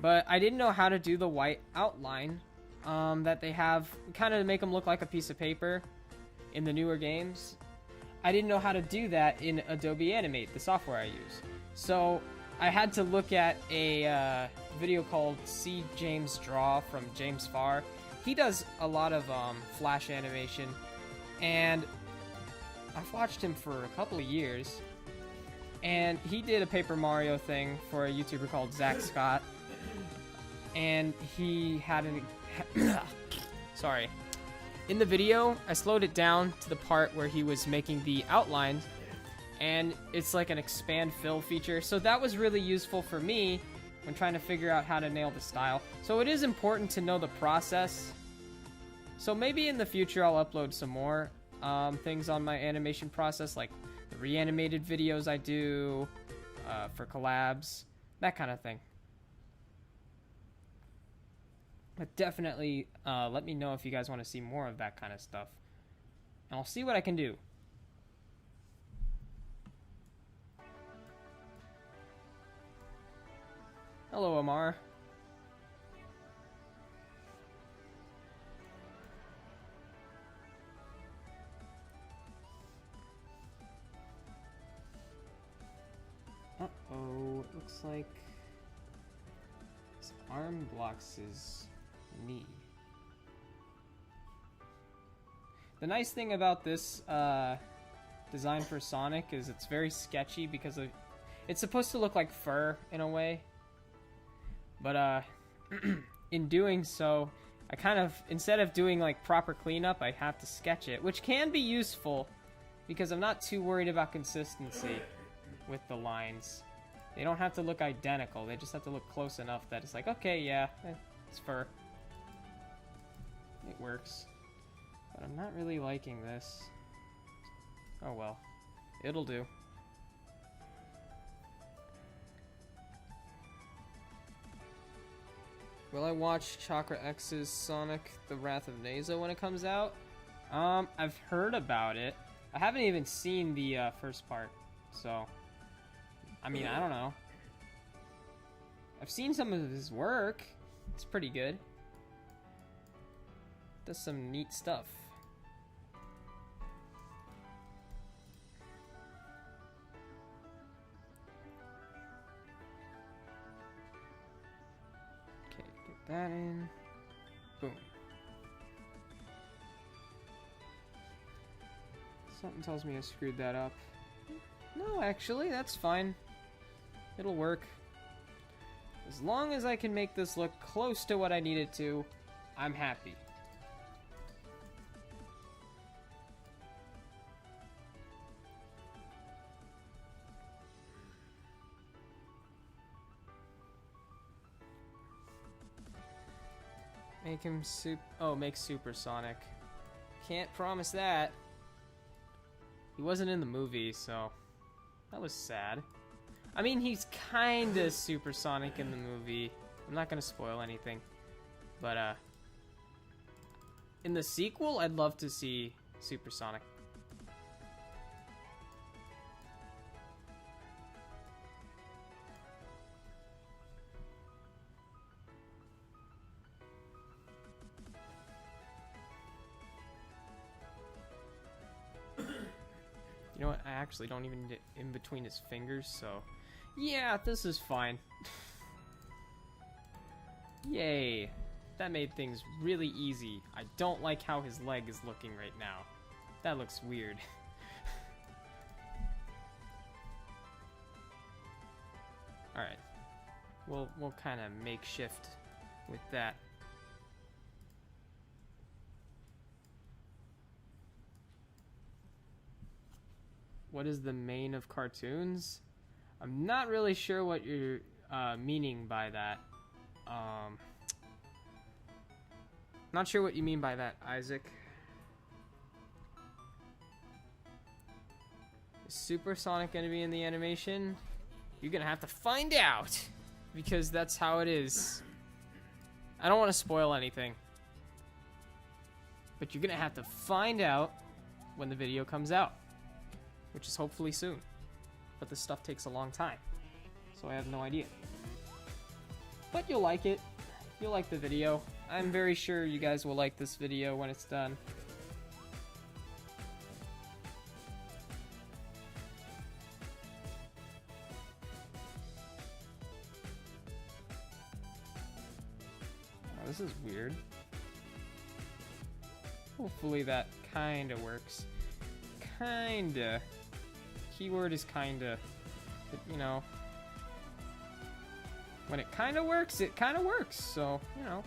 A: but I didn't know how to do the white outline that they have, kind of to make them look like a piece of paper in the newer games. I didn't know how to do that in Adobe Animate, the software I use. So I had to look at a video called See James Draw from James Farr. He does a lot of flash animation, and I've watched him for a couple of years, and he did a Paper Mario thing for a YouTuber called Zach Scott, and he had an sorry. In the video, I slowed it down to the part where he was making the outlines, and it's like an expand fill feature, so that was really useful for me when trying to figure out how to nail the style. So it is important to know the process. So maybe in the future I'll upload some more things on my animation process, like the reanimated videos I do for collabs, that kind of thing. But definitely let me know if you guys want to see more of that kind of stuff, and I'll see what I can do. Hello, Amar. looks like his arm blocks his knee. The nice thing about this design for Sonic is it's very sketchy because of it's supposed to look like fur in a way, but in doing so, I kind of, instead of doing like proper cleanup, I have to sketch it, which can be useful because I'm not too worried about consistency with the lines. They don't have to look identical, they just have to look close enough that it's like, okay, yeah, it's fur. It works. But I'm not really liking this. Oh well, it'll do. Will I watch Chakra X's Sonic the Wrath of Nazo when it comes out? I've heard about it. I haven't even seen the first part, so I mean, I don't know. I've seen some of his work. It's pretty good. Does some neat stuff. Okay, get that in. Boom. Something tells me I screwed that up. No, actually, that's fine. It'll work. As long as I can make this look close to what I need it to, I'm happy. Make him make Supersonic. Can't promise that. He wasn't in the movie, so that was sad. I mean, he's kinda Supersonic in the movie. I'm not gonna spoil anything. But, in the sequel, I'd love to see Supersonic. You know what? I actually don't even get in between his fingers, so yeah, this is fine. Yay. That made things really easy. I don't like how his leg is looking right now. That looks weird. Alright. We'll kind of makeshift with that. What is the main of cartoons? I'm not really sure what you're meaning by that. Not sure what you mean by that, Isaac. Is Supersonic gonna be in the animation? You're gonna have to find out, because that's how it is. I don't want to spoil anything, but you're gonna have to find out when the video comes out, which is hopefully soon. But this stuff takes a long time, so I have no idea. But you'll like it. You'll like the video. I'm very sure you guys will like this video when it's done. Oh, this is weird. Hopefully that kinda works. Kinda. Keyword is kinda. But, you know, when it kinda works, it kinda works. So, you know,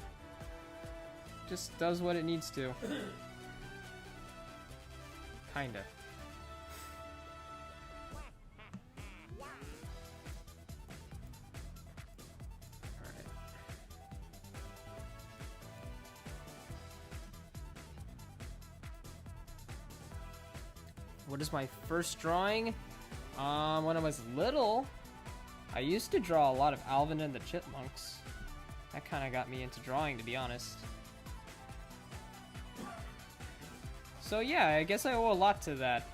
A: just does what it needs to. Kinda. Alright. What is my first drawing? When I was little, I used to draw a lot of Alvin and the Chipmunks. That kind of got me into drawing, to be honest. So yeah, I guess I owe a lot to that.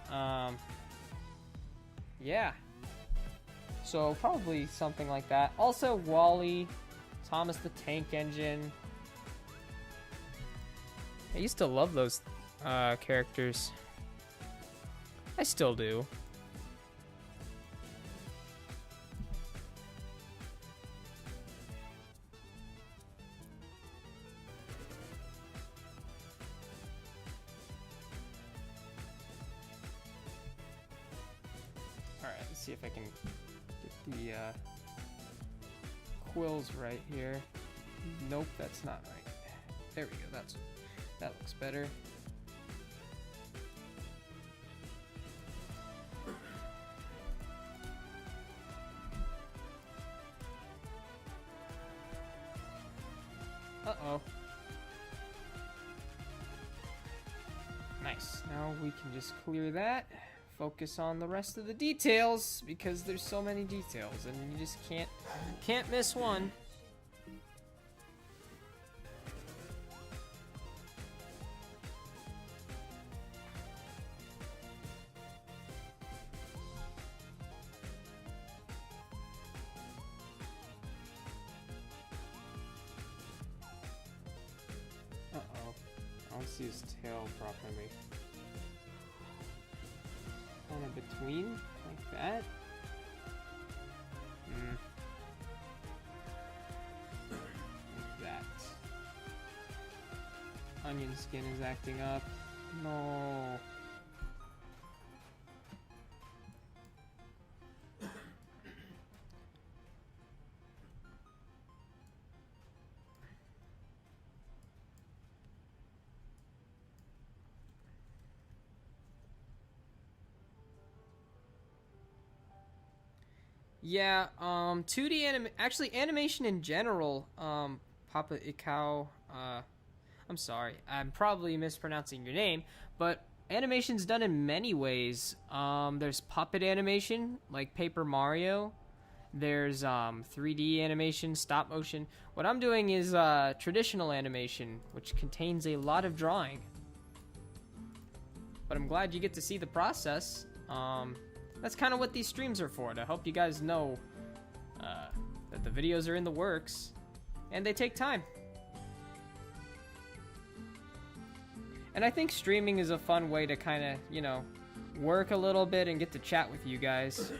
A: Yeah. So probably something like that. Also, Wally, Thomas the Tank Engine. I used to love those characters. I still do. see if I can get the quills right here. Nope, that's not right. There we go. That looks better. Uh-oh. Nice. Now we can just clear that. Focus on the rest of the details because there's so many details and you just can't miss one. Uh-oh. I don't see his tail properly. Kind of between, like that. Like that. Onion skin is acting up. No. Yeah, 2D actually animation in general, Papa Ikao, I'm sorry, I'm probably mispronouncing your name, but animation's done in many ways. There's puppet animation, like Paper Mario. There's 3D animation, stop motion. What I'm doing is traditional animation, which contains a lot of drawing. But I'm glad you get to see the process. That's kind of what these streams are for, to help you guys know that the videos are in the works, and they take time. And I think streaming is a fun way to kind of, you know, work a little bit and get to chat with you guys.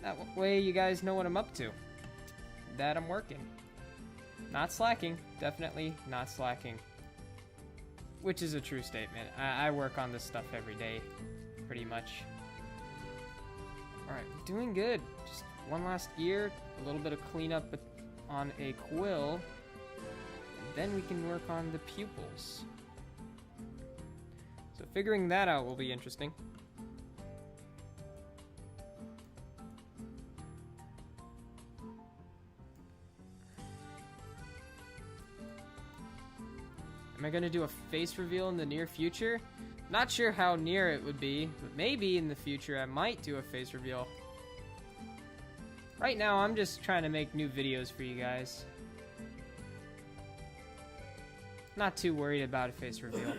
A: That way you guys know what I'm up to, that I'm working. Not slacking, definitely not slacking. Which is a true statement. I work on this stuff every day. Pretty much. Alright, doing good. Just one last ear, a little bit of cleanup on a quill, and then we can work on the pupils. So figuring that out will be interesting. Am I going to do a face reveal in the near future? Not sure how near it would be, but maybe in the future I might do a face reveal. Right now I'm just trying to make new videos for you guys. Not too worried about a face reveal.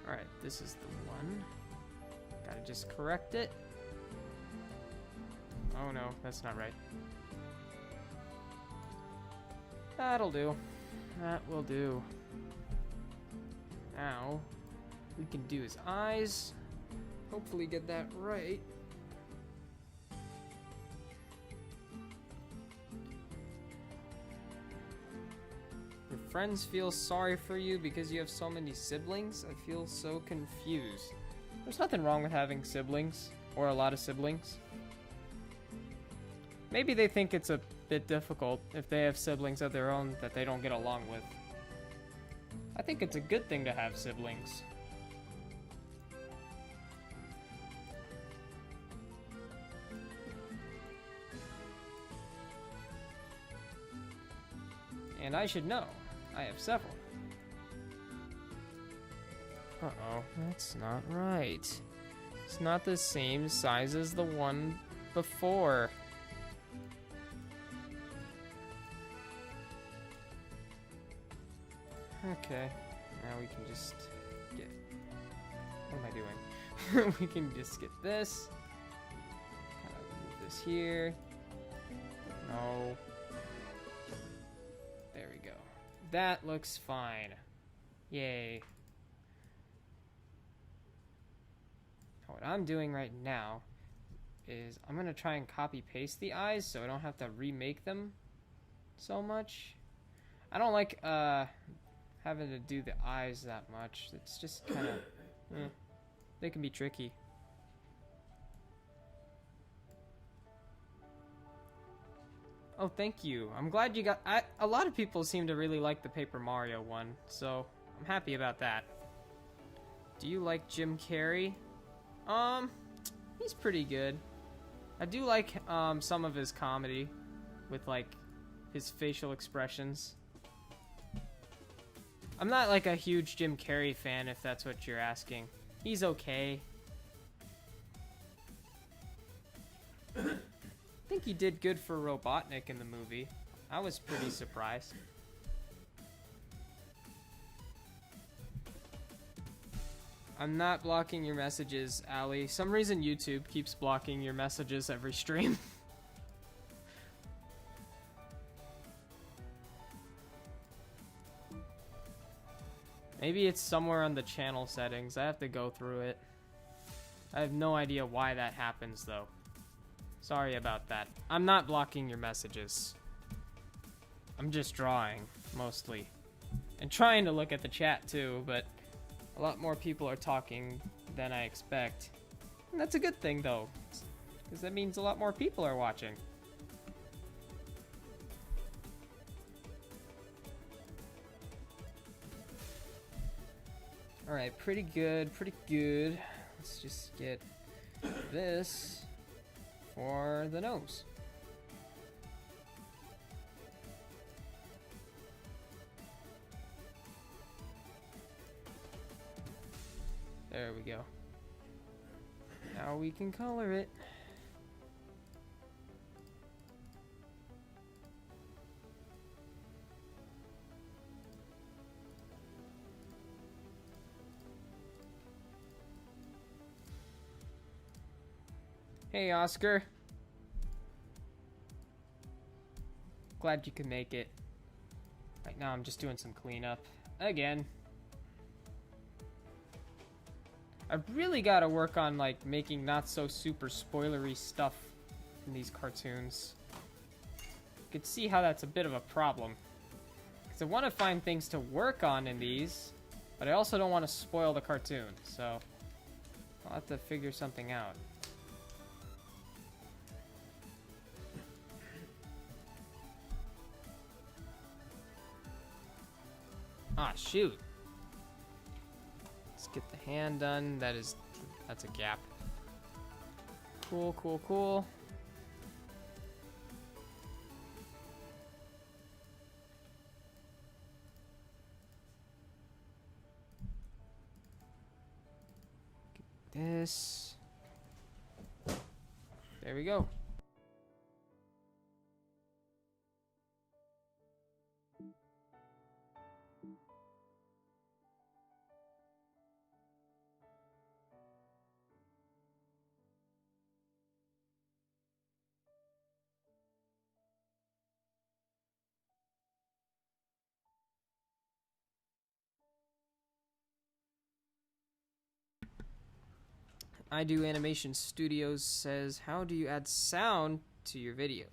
A: Alright, this is the one. Gotta just correct it. Oh no, that's not right. That'll do. That will do. Now, we can do his eyes. Hopefully get that right. Your friends feel sorry for you because you have so many siblings? I feel so confused. There's nothing wrong with having siblings, or a lot of siblings. Maybe they think it's a bit difficult if they have siblings of their own that they don't get along with. I think it's a good thing to have siblings. And I should know. I have several. Uh-oh, that's not right. It's not the same size as the one before. Okay, now we can just get... What am I doing? We can just get this. Kind of move this here. No. There we go. That looks fine. Yay. What I'm doing right now is I'm going to try and copy paste the eyes so I don't have to remake them so much. I don't like having to do the eyes that much. It's just kind of they can be tricky. Oh, thank you. I'm glad you got... a lot of people seem to really like the Paper Mario one, so I'm happy about that. Do you like Jim Carrey? He's pretty good. I do like some of his comedy with like his facial expressions. I'm not like a huge Jim Carrey fan, if that's what you're asking. He's okay. I think he did good for Robotnik in the movie. I was pretty surprised. I'm not blocking your messages, Ali. Some reason YouTube keeps blocking your messages every stream. Maybe it's somewhere on the channel settings. I have to go through it. I have no idea why that happens, though. Sorry about that. I'm not blocking your messages. I'm just drawing, mostly. And trying to look at the chat, too, but a lot more people are talking than I expect. And that's a good thing, though, because that means a lot more people are watching. Alright, pretty good, pretty good. Let's just get this for the nose. There we go. Now we can color it. Hey, Oscar. Glad you could make it. Right now I'm just doing some cleanup. Again. I've really got to work on like making not so super spoilery stuff in these cartoons. You can see how that's a bit of a problem. Because I want to find things to work on in these, but I also don't want to spoil the cartoon. So I'll have to figure something out. Ah, shoot. Let's get the hand done. That's a gap. Cool, cool, cool. Get this. There we go. I Do Animation Studios says, how do you add sound to your videos?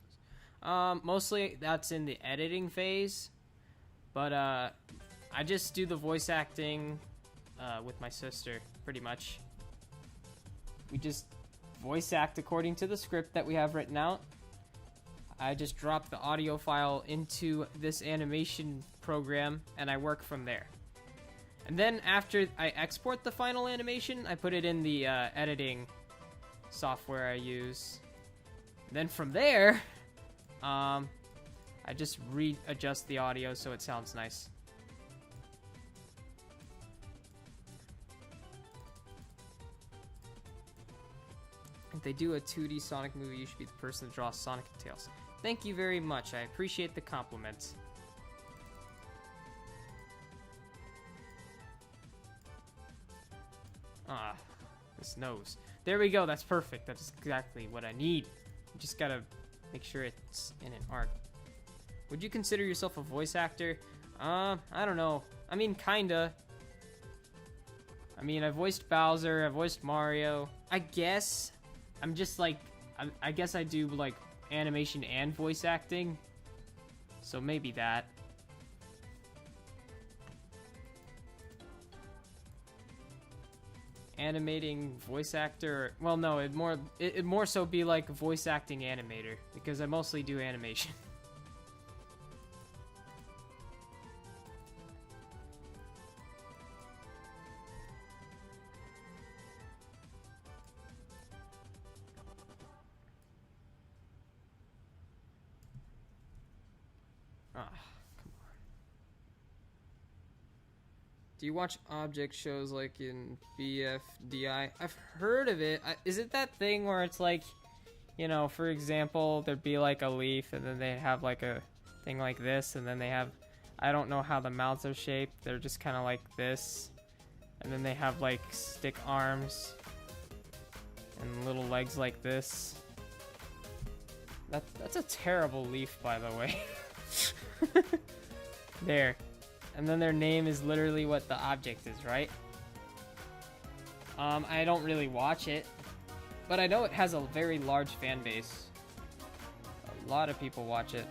A: Mostly that's in the editing phase, but I just do the voice acting with my sister, pretty much. We just voice act according to the script that we have written out. I just drop the audio file into this animation program, and I work from there. And then after I export the final animation, I put it in the editing software I use. And then from there, I just readjust the audio so it sounds nice. If they do a 2D Sonic movie, you should be the person to draw Sonic and Tails. Thank you very much. I appreciate the compliment. Ah, this nose. There we go. That's perfect. That's exactly what I need. You just gotta make sure it's in an arc. Would you consider yourself a voice actor? I don't know. I mean, kinda. I mean, I voiced Bowser. I voiced Mario. I guess. I'm just like... I guess I do, like, animation and voice acting. So maybe that. animating voice actor. Well, no, it'd more so be like voice acting animator because I mostly do animation. Ah, come on. Do you watch object shows like in BFDI? I've heard of it. Is it that thing where it's like, you know, for example, there'd be like a leaf and then they have like a thing like this and then they have, I don't know how the mouths are shaped. They're just kind of like this. And then they have like stick arms and little legs like this. That's a terrible leaf, by the way. There. And then their name is literally what the object is, right? I don't really watch it, but I know it has a very large fan base. A lot of people watch it.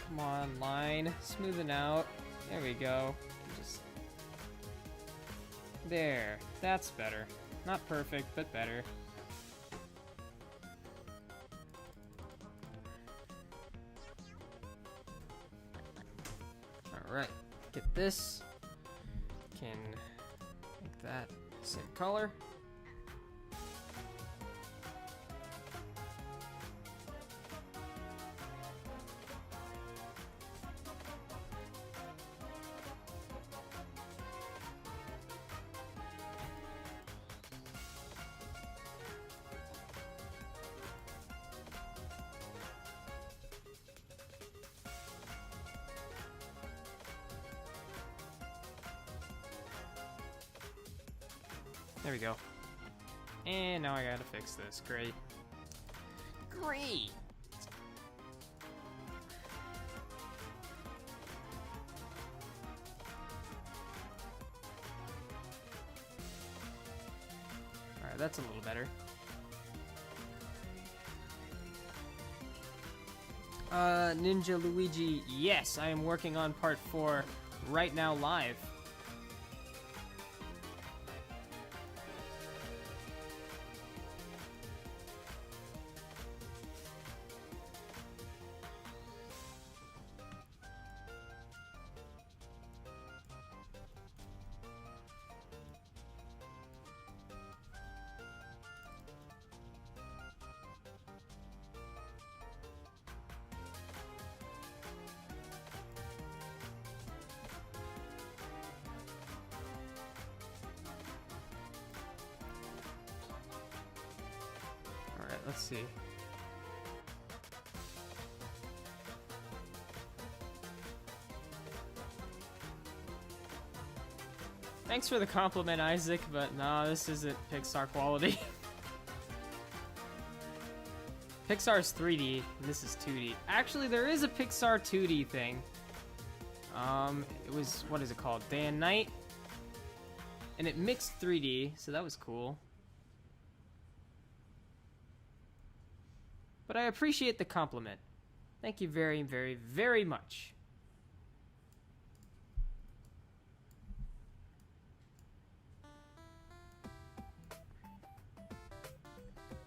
A: Come on, line. Smoothing out. There we go. Just... There. That's better. Not perfect, but better. Alright. Get this. Can make that same color. There we go. And now I gotta fix this. Great. Great! Alright, that's a little better. Ninja Luigi, yes, I am working on part 4 right now live. Let's see. Thanks for the compliment, Isaac, but nah, this isn't Pixar quality. Pixar's 3D, and this is 2D. Actually, there is a Pixar 2D thing. It was, what is it called? Day and Night? And it mixed 3D, so that was cool. But I appreciate the compliment. Thank you very, very, very much.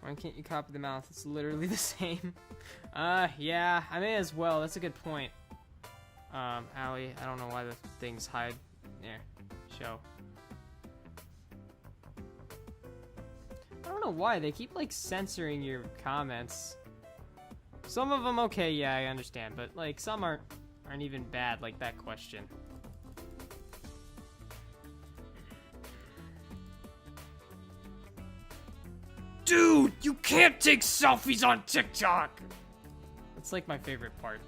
A: Why can't you copy the mouth? It's literally the same. Yeah, I may as well. That's a good point. Allie, I don't know why the things hide. There, show. I don't know why. They keep, like, censoring your comments. Some of them, okay, yeah, I understand, but like some aren't even bad, like that question. Dude, you can't take selfies on TikTok! That's like my favorite part.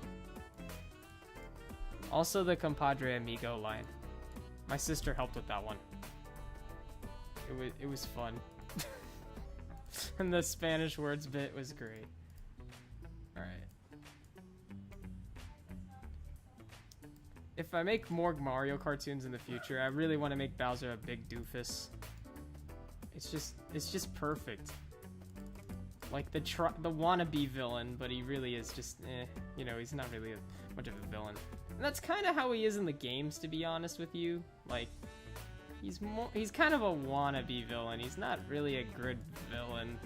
A: Also the compadre amigo line. My sister helped with that one. It was fun. And the Spanish words bit was great. Alright. if I make more Mario cartoons in the future, I really want to make Bowser a big doofus. It's just perfect. Like the wannabe villain, but he really is just, you know, he's not really much of a villain. And that's kind of how he is in the games, to be honest with you. Like, he's kind of a wannabe villain. He's not really a good villain.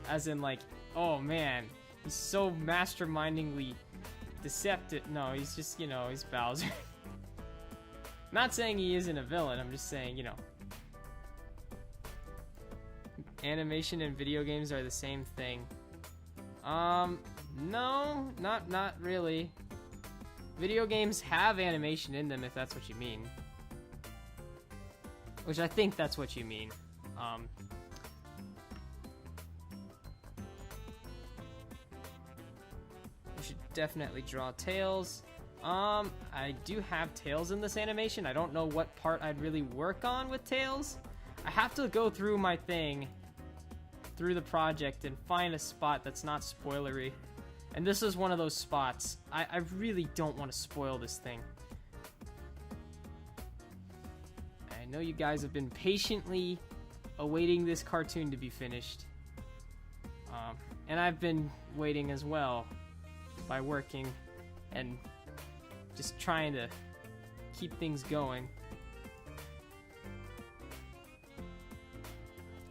A: As in, like, oh man, he's so mastermindingly deceptive. No, he's just, you know, he's Bowser. Not saying he isn't a villain, I'm just saying, you know. Animation and video games are the same thing. No, not really. Video games have animation in them, if that's what you mean. Which I think that's what you mean. You should definitely draw Tails. I do have Tails in this animation. I don't know what part I'd really work on with Tails. I have to go through my thing, through the project, and find a spot that's not spoilery. And this is one of those spots. I really don't want to spoil this thing. I know you guys have been patiently awaiting this cartoon to be finished. And I've been waiting as well by working and just trying to keep things going.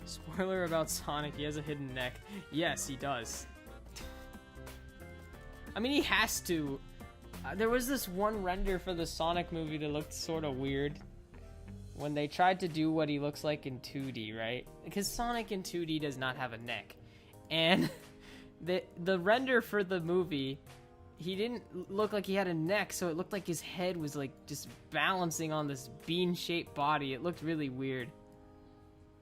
A: Spoiler about Sonic, he has a hidden neck. Yes, he does. I mean, he has to. There was this one render for the Sonic movie that looked sort of weird when they tried to do what he looks like in 2D, right? Because Sonic in 2D does not have a neck. And the render for the movie, he didn't look like he had a neck, so it looked like his head was like just balancing on this bean-shaped body. It looked really weird.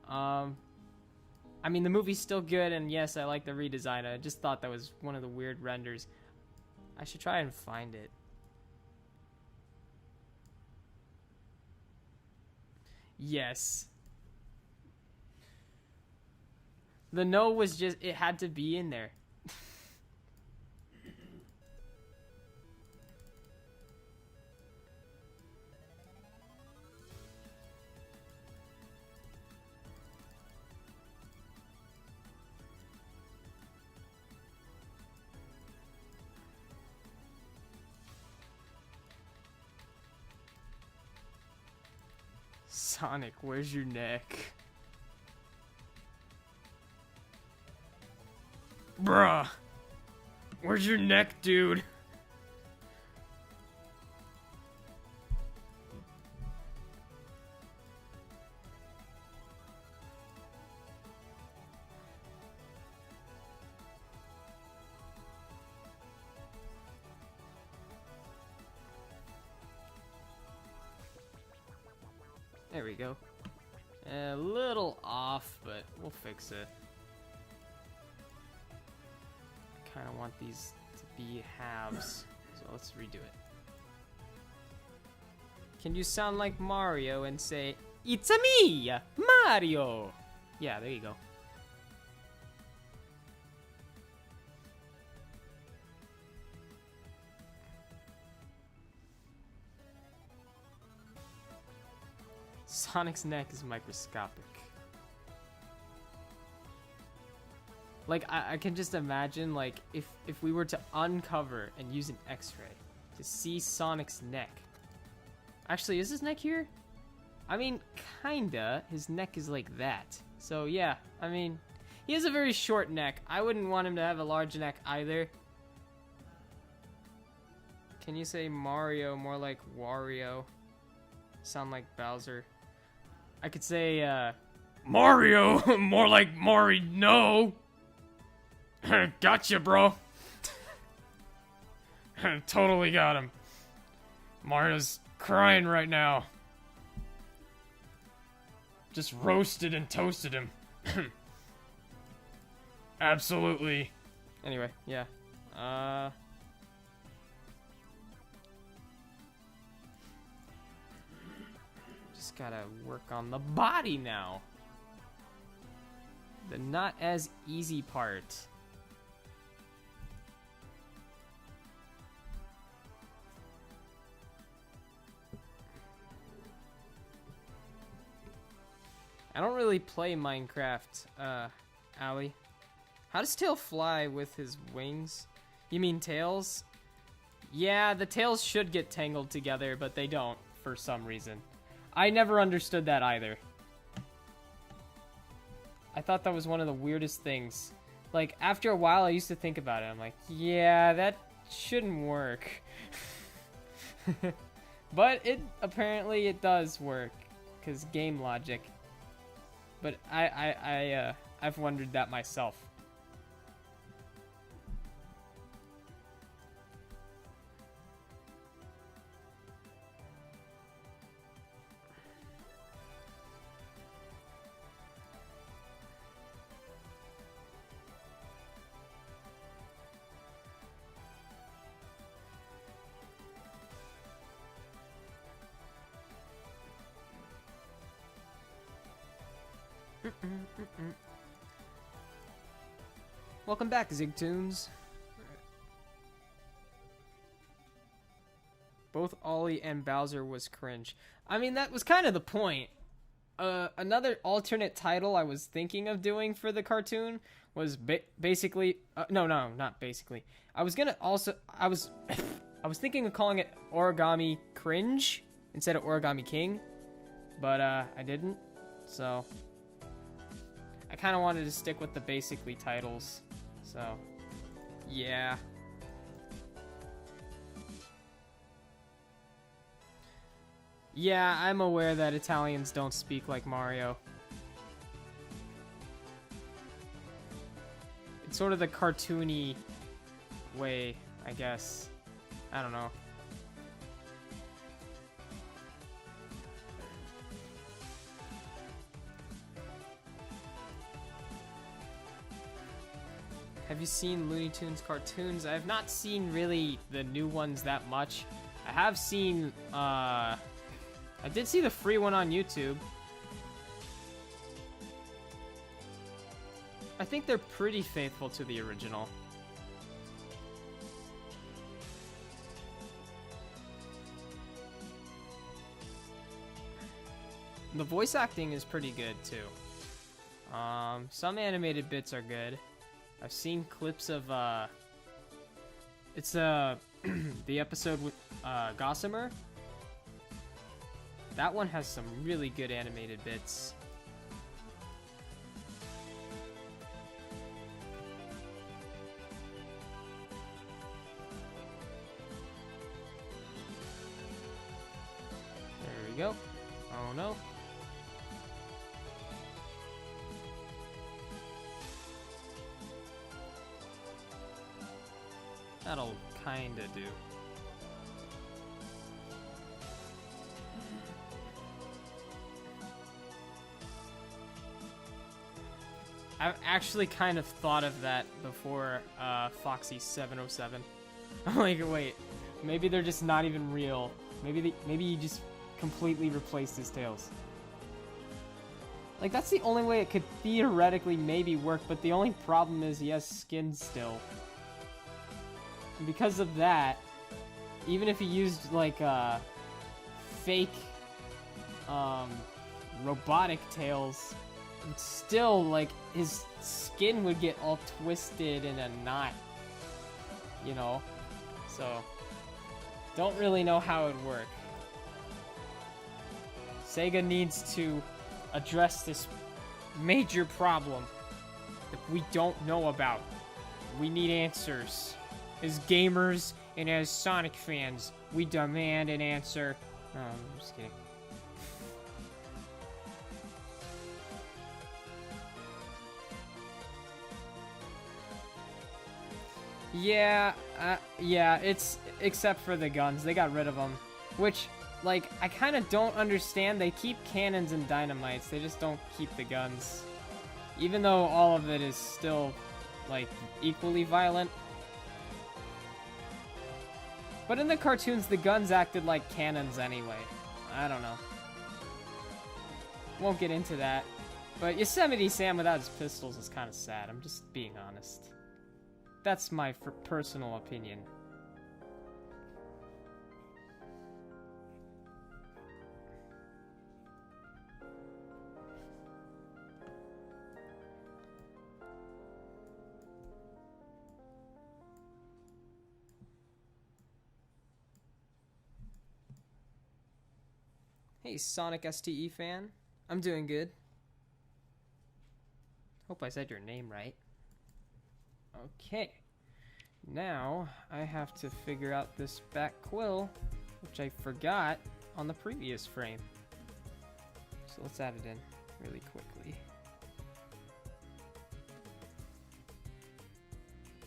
A: I mean, the movie's still good, and yes, I like the redesign. I just thought that was one of the weird renders. I should try and find it. Yes. The no was just, it had to be in there. Sonic, where's your neck? Bruh! Where's your neck, dude? There we go. A little off, but we'll fix it. I kind of want these to be halves, so let's redo it. Can you sound like Mario and say, "It's a me, Mario"? Yeah, there you go. Sonic's neck is microscopic. Like, I can just imagine, like, if we were to uncover and use an X-ray to see Sonic's neck. Actually, is his neck here? I mean, kinda. His neck is like that. So, yeah, I mean, he has a very short neck. I wouldn't want him to have a large neck either. Can you say Mario more like Wario? Sound like Bowser. I could say, Mario more like Mari, no. Gotcha, bro. Totally got him. Mario's crying right now. Just roasted and toasted him. Absolutely. Anyway, yeah. Just gotta work on the body now. The not as easy part. I don't really play Minecraft, Allie. How does Tail fly with his wings? You mean tails? Yeah, the tails should get tangled together, but they don't for some reason. I never understood that either. I thought that was one of the weirdest things. Like, after a while, I used to think about it. I'm like, yeah, that shouldn't work. But apparently it does work, because game logic. But I've wondered that myself. Welcome back, Zigtoons. Both Ollie and Bowser was cringe. I mean, that was kind of the point. Another alternate title I was thinking of doing for the cartoon was basically... no, not basically. I was gonna also... I was thinking of calling it Origami Cringe instead of Origami King. But, I didn't. So... I kind of wanted to stick with the basically titles. So, yeah. Yeah, I'm aware that Italians don't speak like Mario. It's sort of the cartoony way, I guess. I don't know. Have you seen Looney Tunes cartoons? I have not seen really the new ones that much. I have seen, I did see the free one on YouTube. I think they're pretty faithful to the original. The voice acting is pretty good too. Some animated bits are good. I've seen clips of, it's, the episode with, Gossamer. That one has some really good animated bits. There we go. Oh no. That'll kinda do. I've actually kind of thought of that before Foxy 707. I'm like, wait, maybe they're just not even real. Maybe you just completely replaced his tails. Like, that's the only way it could theoretically maybe work, but the only problem is he has skin still. And because of that, even if he used, like, fake, robotic tails, it's still, like, his skin would get all twisted in a knot, you know? So, don't really know how it would work. Sega needs to address this major problem that we don't know about. We need answers. As gamers and as Sonic fans, we demand an answer. Oh, I'm just kidding. Yeah, it's except for the guns. They got rid of them. Which, like, I kind of don't understand. They keep cannons and dynamites. They just don't keep the guns. Even though all of it is still, like, equally violent. But in the cartoons, the guns acted like cannons anyway. I don't know. Won't get into that. But Yosemite Sam without his pistols is kind of sad. I'm just being honest. That's my personal opinion. Hey, Sonic STE fan. I'm doing good. Hope I said your name right. Okay. Now, I have to figure out this back quill, which I forgot on the previous frame. So let's add it in really quickly.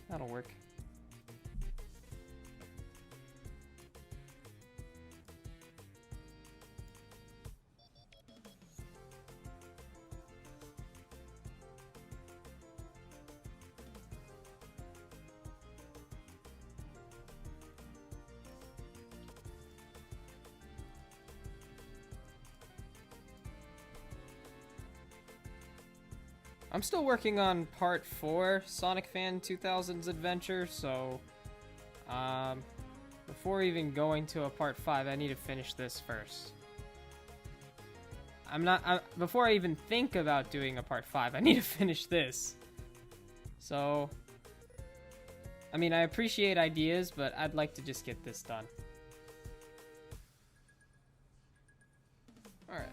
A: That'll work. I'm still working on part 4, Sonic Fan 2000's adventure, so before even going to a part 5, I need to finish this first. Before I even think about doing a part 5, I need to finish this. So, I mean, I appreciate ideas, but I'd like to just get this done. Alright.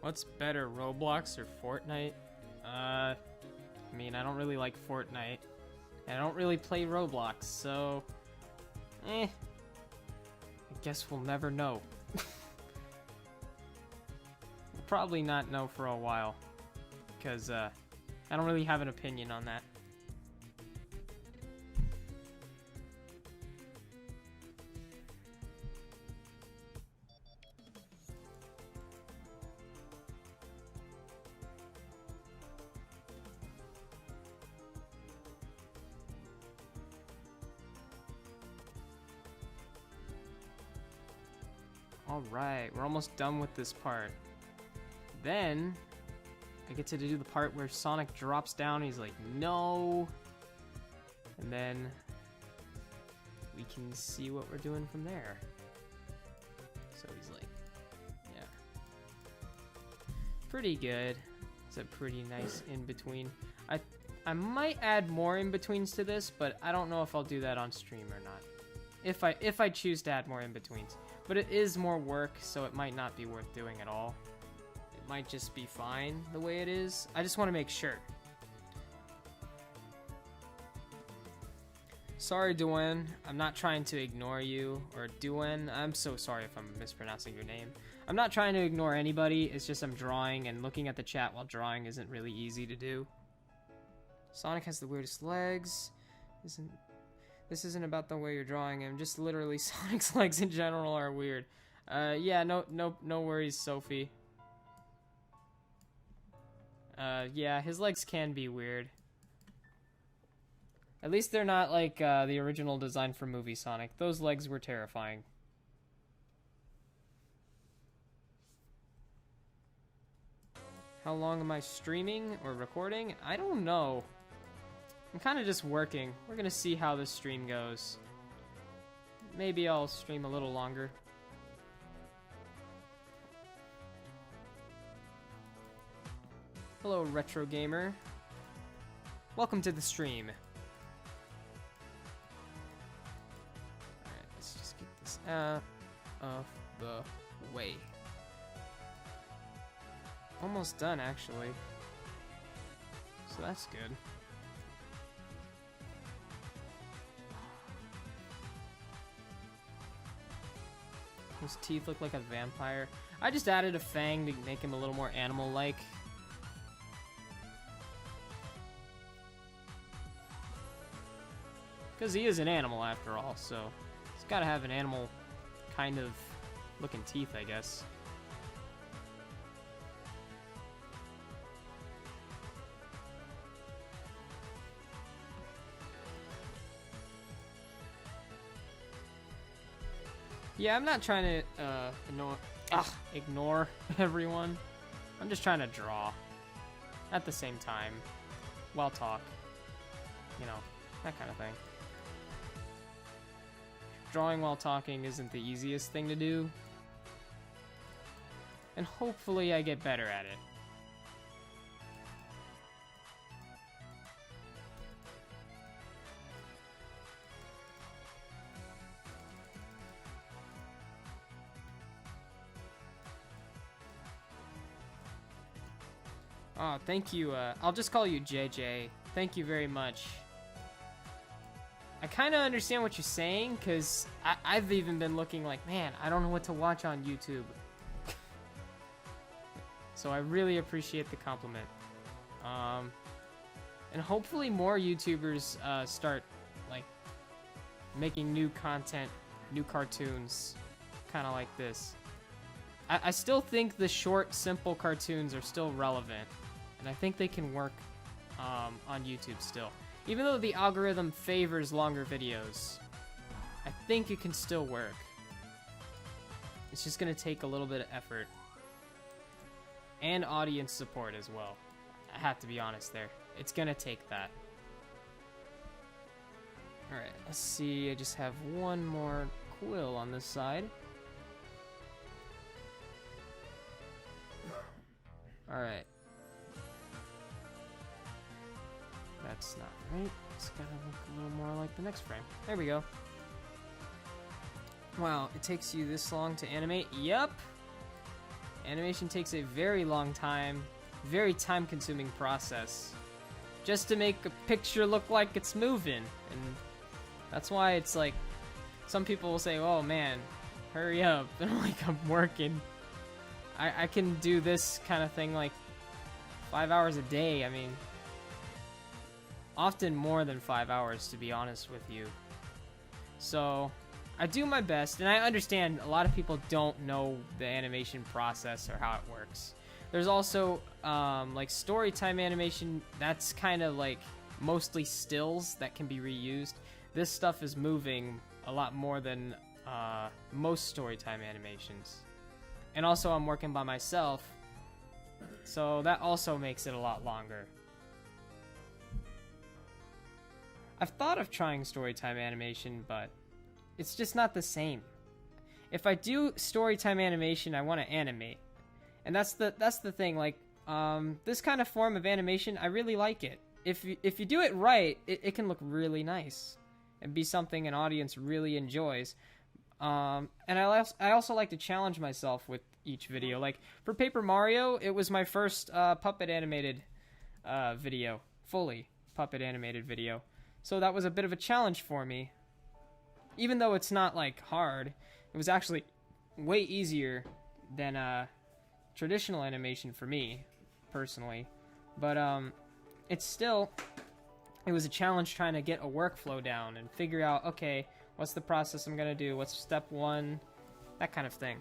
A: What's better, Roblox or Fortnite? I mean, I don't really like Fortnite. And I don't really play Roblox, so... I guess we'll never know. We'll probably not know for a while. Because, I don't really have an opinion on that. Alright, we're almost done with this part. Then, I get to do the part where Sonic drops down, he's like, no! And then, we can see what we're doing from there. So he's like, yeah. Pretty good. It's a pretty nice in-between. I might add more in-betweens to this, but I don't know if I'll do that on stream or not. If I choose to add more in-betweens. But it is more work, so it might not be worth doing at all. It might just be fine the way it is. I just want to make sure. Sorry, Duen. I'm not trying to ignore you. Or Duen. I'm so sorry if I'm mispronouncing your name. I'm not trying to ignore anybody. It's just I'm drawing, and looking at the chat while drawing isn't really easy to do. Sonic has the weirdest legs. This isn't about the way you're drawing him. Just literally Sonic's legs in general are weird. Yeah, no worries, Sophie. Yeah, his legs can be weird. At least they're not like the original design for movie Sonic. Those legs were terrifying. How long am I streaming or recording? I don't know. I'm kind of just working. We're gonna see how this stream goes. Maybe I'll stream a little longer. Hello, Retro Gamer. Welcome to the stream. Alright, let's just get this out of the way. Almost done, actually. So that's good. His teeth look like a vampire. I just added a fang to make him a little more animal-like. Because he is an animal after all, so he's got to have an animal kind of looking teeth, I guess. Yeah, I'm not trying to ignore everyone. I'm just trying to draw at the same time while talk. You know, that kind of thing. Drawing while talking isn't the easiest thing to do. And hopefully I get better at it. Oh, thank you. I'll just call you JJ. Thank you very much. I kind of understand what you're saying, because I've even been looking like, man, I don't know what to watch on YouTube. So I really appreciate the compliment. And hopefully more YouTubers start, like, making new content, new cartoons, kind of like this. I still think the short, simple cartoons are still relevant. And I think they can work on YouTube still. Even though the algorithm favors longer videos, I think it can still work. It's just going to take a little bit of effort. And audience support as well. I have to be honest there. It's going to take that. Alright, let's see. I just have one more quill on this side. Alright. That's not right. It's gotta look a little more like the next frame. There we go. Wow, it takes you this long to animate? Yep! Animation takes a very long time, very time-consuming process, just to make a picture look like it's moving. And that's why it's like, some people will say, oh man, hurry up. And I'm like, I'm working. I can do this kind of thing like 5 hours a day. I mean, often more than 5 hours, to be honest with you. So I do my best, and I understand a lot of people don't know the animation process or how it works. There's also like story time animation. That's kind of like mostly stills that can be reused. This stuff is moving a lot more than most story time animations. And also I'm working by myself, so that also makes it a lot longer. I've thought of trying storytime animation, but it's just not the same. If I do storytime animation, I want to animate. And that's the thing, like, this kind of form of animation, I really like it. If you do it right, it can look really nice and be something an audience really enjoys. And I also like to challenge myself with each video. Like, for Paper Mario, it was my first puppet animated video. Fully puppet animated video. So that was a bit of a challenge for me. Even though it's not, like, hard, it was actually way easier than traditional animation for me, personally. But it was a challenge trying to get a workflow down and figure out, okay, what's the process I'm gonna do? What's step one? That kind of thing.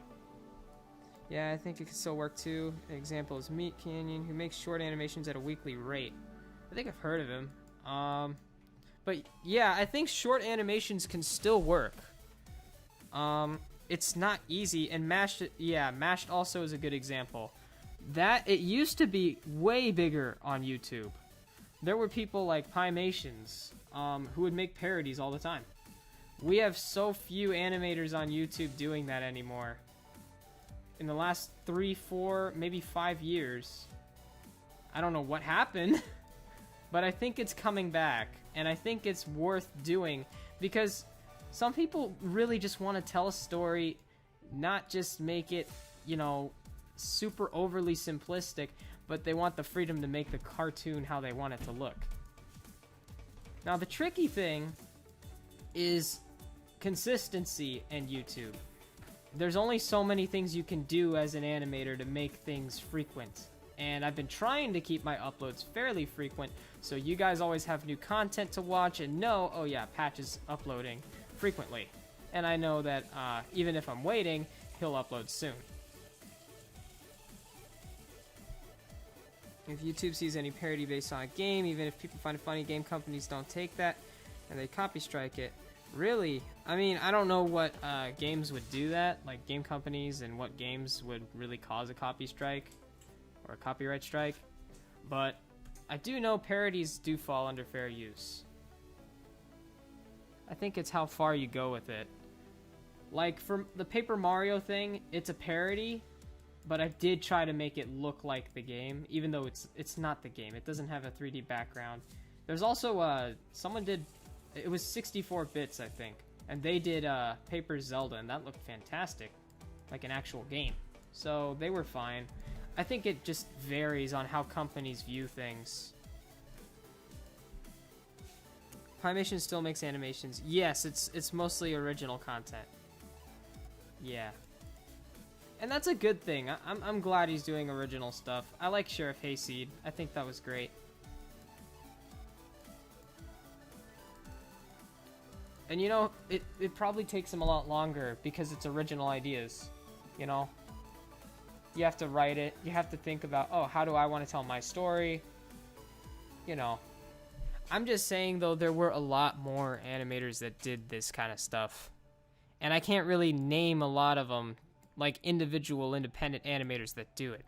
A: Yeah, I think it can still work too. An example is Meat Canyon, who makes short animations at a weekly rate. I think I've heard of him. But yeah, I think short animations can still work. It's not easy, and Mashed also is a good example. It used to be way bigger on YouTube. There were people like Pymations, who would make parodies all the time. We have so few animators on YouTube doing that anymore. In the last 3, 4, maybe 5 years. I don't know what happened, but I think it's coming back, and I think it's worth doing, because some people really just want to tell a story, not just make it, you know, super overly simplistic, but they want the freedom to make the cartoon how they want it to look. Now, the tricky thing is consistency in YouTube. There's only so many things you can do as an animator to make things frequent. And I've been trying to keep my uploads fairly frequent, so you guys always have new content to watch and know, oh yeah, Patch is uploading frequently. And I know that even if I'm waiting, he'll upload soon. If YouTube sees any parody based on a game, even if people find it funny, game companies don't take that and they copy strike it. Really? I mean, I don't know what games would do that, like game companies, and what games would really cause a copy strike or a copyright strike. But I do know parodies do fall under fair use. I think it's how far you go with it. Like for the Paper Mario thing, it's a parody, but I did try to make it look like the game, even though it's not the game. It doesn't have a 3D background. There's also someone did, it was 64 bits, I think, and they did Paper Zelda, and that looked fantastic, like an actual game. So they were fine. I think it just varies on how companies view things. Primation still makes animations. Yes, it's mostly original content. Yeah. And that's a good thing. I'm glad he's doing original stuff. I like Sheriff Hayseed. I think that was great. And you know, it probably takes him a lot longer because it's original ideas, you know? You have to write it. You have to think about, oh, how do I want to tell my story? You know. I'm just saying, though, there were a lot more animators that did this kind of stuff. And I can't really name a lot of them, like individual independent animators that do it.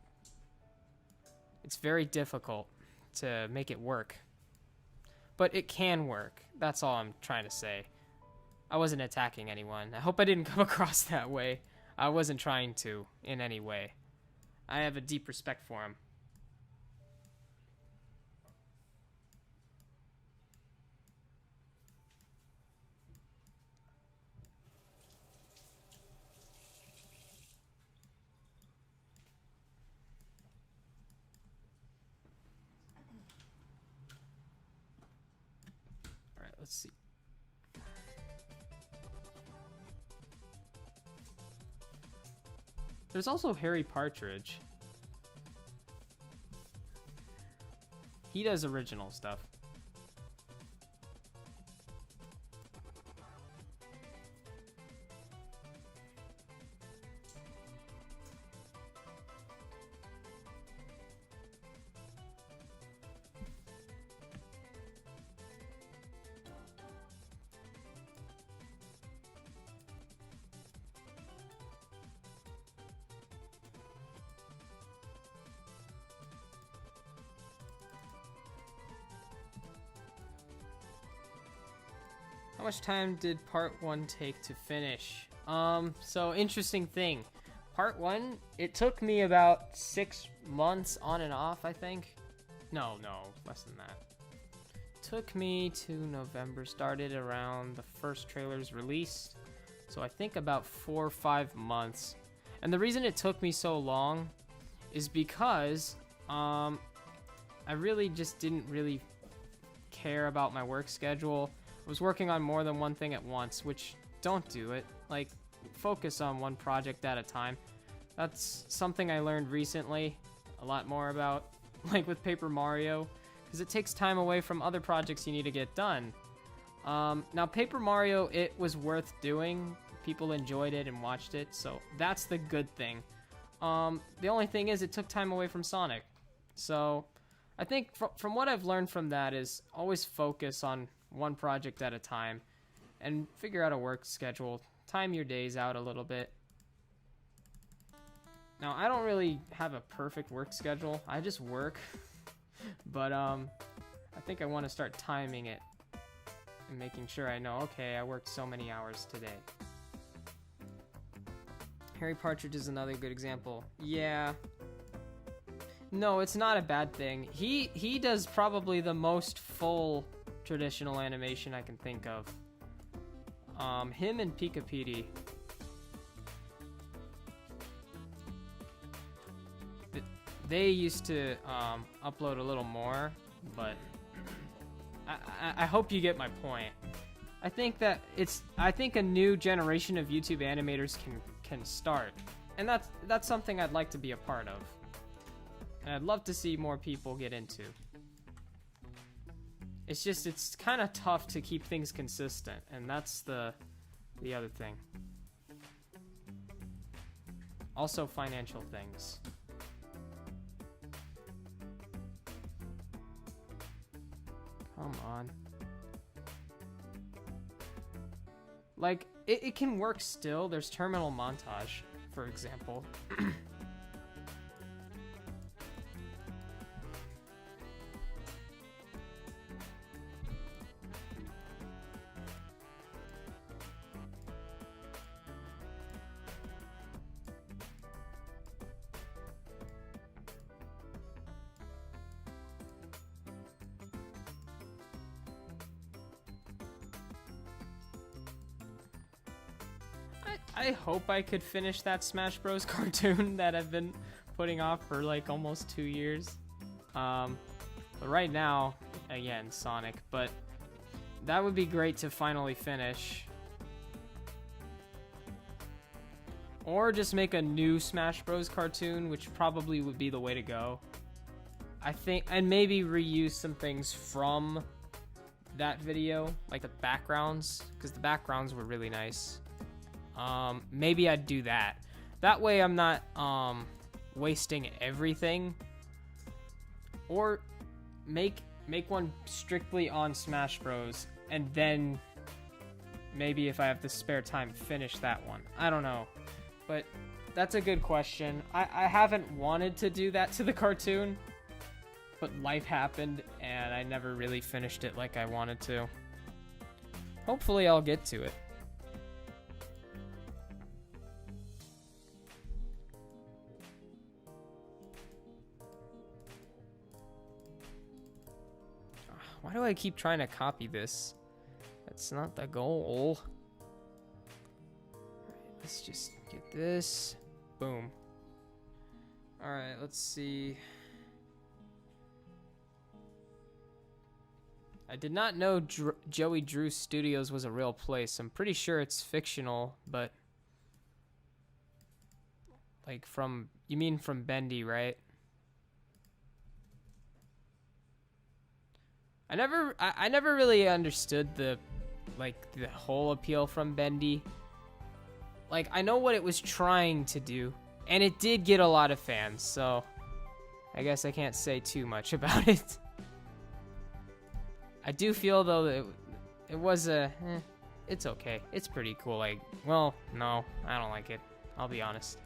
A: It's very difficult to make it work. But it can work. That's all I'm trying to say. I wasn't attacking anyone. I hope I didn't come across that way. I wasn't trying to in any way. I have a deep respect for him. All right, let's see. There's also Harry Partridge. He does original stuff. How much time did part 1 take to finish? So interesting thing. Part 1, it took me about 6 months on and off, I think. No, less than that. Took me to November, started around the first trailer's release. So I think about 4 or 5 months. And the reason it took me so long is because I really just didn't really care about my work schedule. I was working on more than one thing at once, which don't do it. Like, focus on one project at a time. That's something I learned recently a lot more about, like with Paper Mario, because it takes time away from other projects you need to get done. Now, Paper Mario, it was worth doing. People enjoyed it and watched it, so that's the good thing. The only thing is it took time away from Sonic. So I think from what I've learned from that is always focus on one project at a time and figure out a work schedule. Time your days out a little bit. Now, I don't really have a perfect work schedule. I just work. But I think I want to start timing it and making sure I know, okay, I worked so many hours today. Harry Partridge is another good example. Yeah. No, it's not a bad thing. He does probably the most full traditional animation I can think of. Him and Pika Petey. They used to upload a little more, but I hope you get my point. I think that I think a new generation of YouTube animators can start, and that's something I'd like to be a part of, and I'd love to see more people get into. It's just, it's kind of tough to keep things consistent, and that's the other thing. Also, financial things. Come on. Like, it can work still. There's terminal montage, for example. I hope I could finish that Smash Bros. Cartoon that I've been putting off for like almost 2 years. But right now, again, Sonic. But that would be great to finally finish. Or just make a new Smash Bros. Cartoon, which probably would be the way to go. I think, and maybe reuse some things from that video, like the backgrounds, because the backgrounds were really nice. Maybe I'd do that. That way I'm not, wasting everything. Or make one strictly on Smash Bros. And then maybe if I have the spare time, finish that one. I don't know. But that's a good question. I haven't wanted to do that to the cartoon, but life happened and I never really finished it like I wanted to. Hopefully I'll get to it. Why do I keep trying to copy this? That's not the goal. Alright, let's just get this. Boom. Alright, let's see. I did not know Joey Drew Studios was a real place. I'm pretty sure it's fictional, but... Like from... You mean from Bendy, right? I never really understood the whole appeal from Bendy. Like, I know what it was trying to do, and it did get a lot of fans, so I guess I can't say too much about it. I do feel though that it was it's okay. It's pretty cool. Like, well, no, I don't like it. I'll be honest.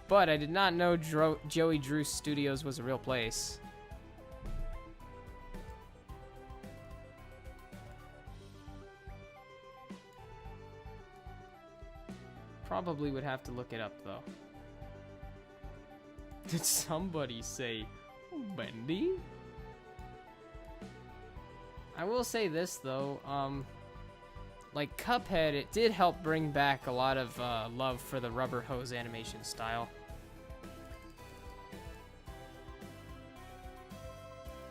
A: But I did not know Joey Drew Studios was a real place. Probably would have to look it up, though. Did somebody say Bendy? I will say this, though. Like Cuphead, it did help bring back a lot of love for the rubber hose animation style.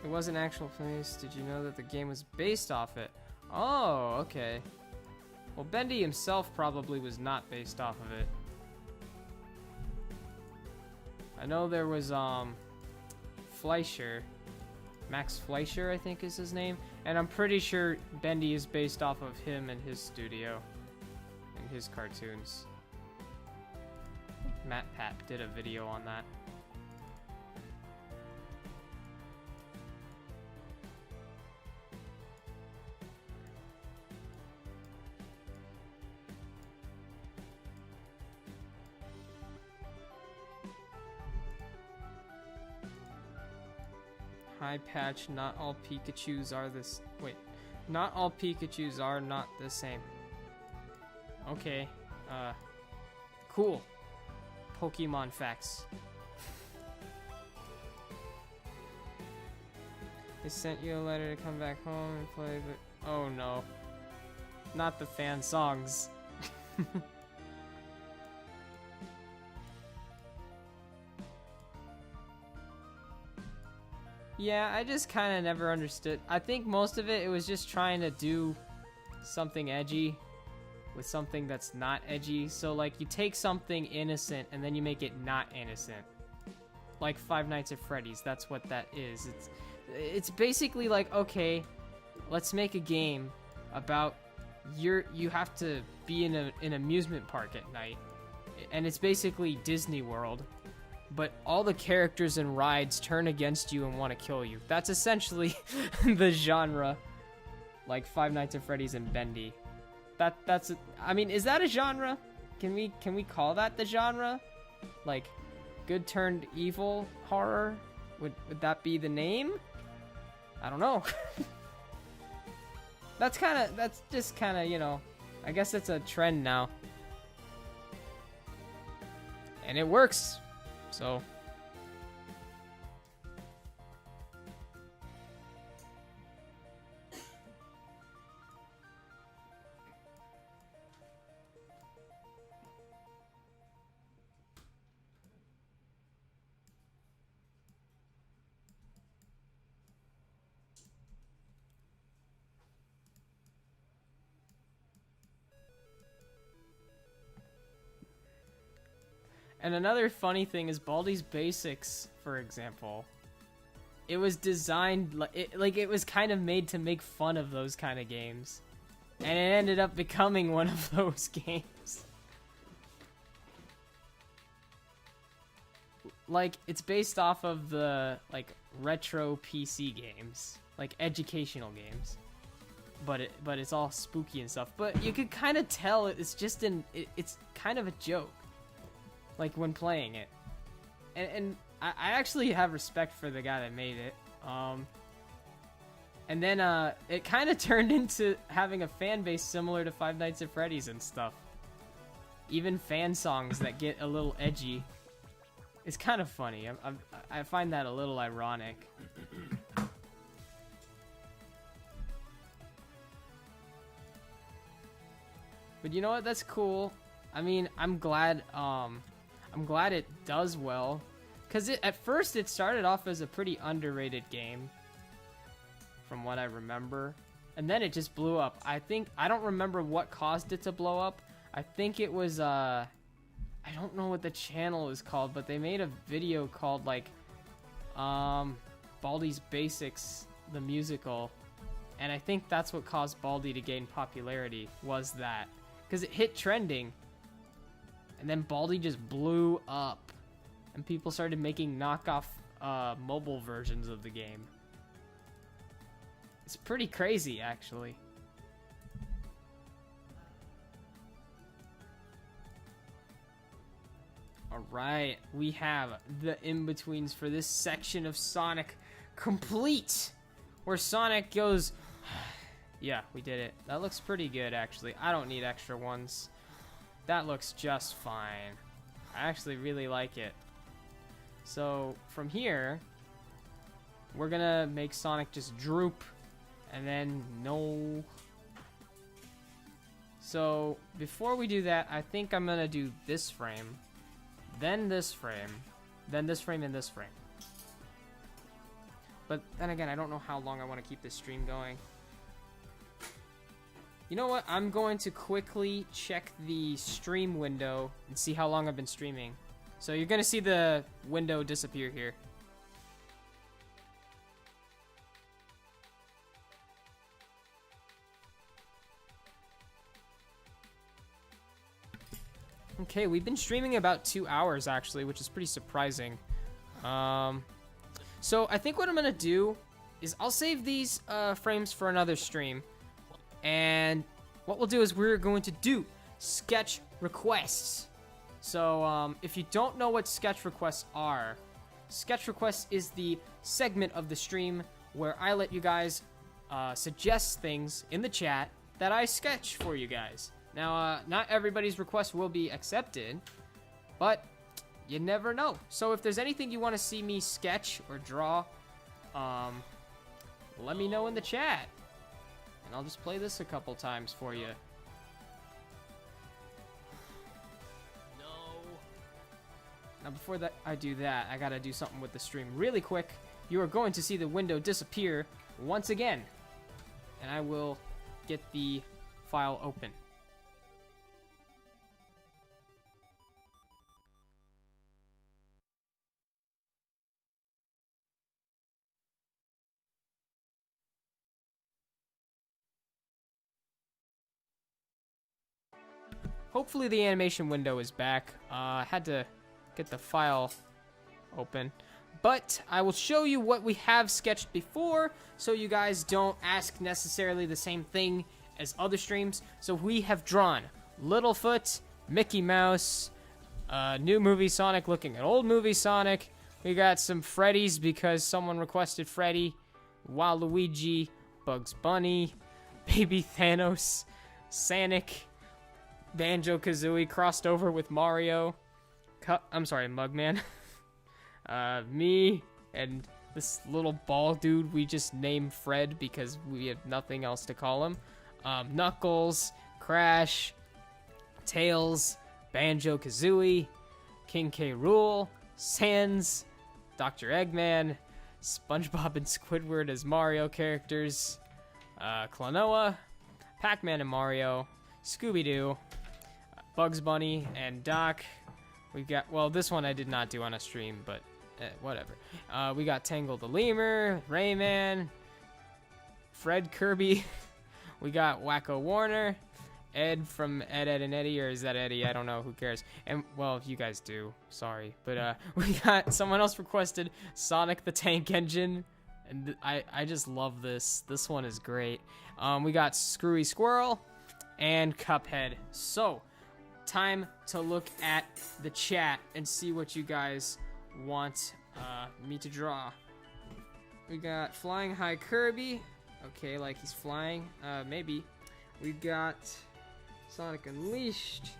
A: It was an actual place. Did you know that the game was based off it? Oh, okay. Well, Bendy himself probably was not based off of it. I know there was, Fleischer. Max Fleischer, I think is his name. And I'm pretty sure Bendy is based off of him and his studio. And his cartoons. Matt Pat did a video on that. Hi Patch, not all Pikachus are this. Wait, not all Pikachus are not the same. Okay, cool. Pokemon facts. They sent you a letter to come back home and play, but oh no, not the fan songs. Yeah, I just kind of never understood. I think most of it was just trying to do something edgy with something that's not edgy. So, like, you take something innocent and then you make it not innocent. Like Five Nights at Freddy's, that's what that is. It's basically like, okay, let's make a game about you have to be in an amusement park at night. And it's basically Disney World. but all the characters and rides turn against you and want to kill you. That's essentially the genre, like Five Nights at Freddy's and Bendy. I mean, is that a genre? Can we call that the genre? Like, good turned evil horror? Would that be the name? I don't know. That's just kind of, you know, I guess it's a trend now. And it works. So and another funny thing is Baldi's Basics, for example. It was designed like it was kind of made to make fun of those kind of games. And it ended up becoming one of those games. Like, it's based off of the like retro PC games, like educational games. But it's all spooky and stuff. But you could kind of tell it's just it's kind of a joke. Like, when playing it. And I actually have respect for the guy that made it. And then it kind of turned into having a fan base similar to Five Nights at Freddy's and stuff. Even fan songs that get a little edgy. It's kind of funny. I find that a little ironic. But you know what? That's cool. I mean, I'm glad it does well, because at first it started off as a pretty underrated game, from what I remember, and then it just blew up. I don't remember what caused it to blow up. I think it was I don't know what the channel is called, but they made a video called like Baldi's Basics, the musical, and I think that's what caused Baldi to gain popularity, was that, because it hit trending. And then Baldi just blew up. And people started making knockoff mobile versions of the game. It's pretty crazy, actually. Alright, we have the in-betweens for this section of Sonic complete. Where Sonic goes... Yeah, we did it. That looks pretty good, actually. I don't need extra ones. That looks just fine. I actually really like it. So from here, we're gonna make Sonic just droop, and then no. So before we do that, I think I'm gonna do this frame, then this frame, then this frame, and this frame. But then again, I don't know how long I want to keep this stream going. You know what? I'm going to quickly check the stream window and see how long I've been streaming. So you're going to see the window disappear here. Okay, we've been streaming about 2 hours actually, which is pretty surprising. So I think what I'm going to do is I'll save these frames for another stream. And what we'll do is we're going to do sketch requests. So if you don't know what sketch requests are, sketch requests is the segment of the stream where I let you guys suggest things in the chat that I sketch for you guys. Now, not everybody's request will be accepted, but you never know. So if there's anything you want to see me sketch or draw, let me know in the chat. And I'll just play this a couple times for you. No. Now before that, I do that, I gotta do something with the stream really quick. You are going to see the window disappear once again. And I will get the file open. Hopefully the animation window is back. I had to get the file open. But I will show you what we have sketched before, so you guys don't ask necessarily the same thing as other streams. So we have drawn Littlefoot, Mickey Mouse, new movie Sonic looking at old movie Sonic. We got some Freddies because someone requested Freddy, Waluigi, Bugs Bunny, Baby Thanos, Sonic, Banjo-Kazooie crossed over with Mario. I'm sorry, Mugman. Me and this little ball dude we just named Fred because we have nothing else to call him. Knuckles, Crash, Tails, Banjo-Kazooie, King K. Rool, Sans, Dr. Eggman, SpongeBob and Squidward as Mario characters, Klonoa, Pac-Man and Mario, Scooby-Doo, Bugs Bunny, and Doc. We got, well, this one I did not do on a stream, but whatever. We got Tangle the Lemur, Rayman, Fred Kirby. We got Wacko Warner, Ed from Ed, Ed, and Eddie, or is that Eddie? I don't know. Who cares? And, well, if you guys do, sorry. But we got, someone else requested Sonic the Tank Engine, and I just love this. This one is great. We got Screwy Squirrel and Cuphead. So, time to look at the chat and see what you guys want me to draw. We got Flying High Kirby. Okay, like he's flying. Maybe. We got Sonic Unleashed.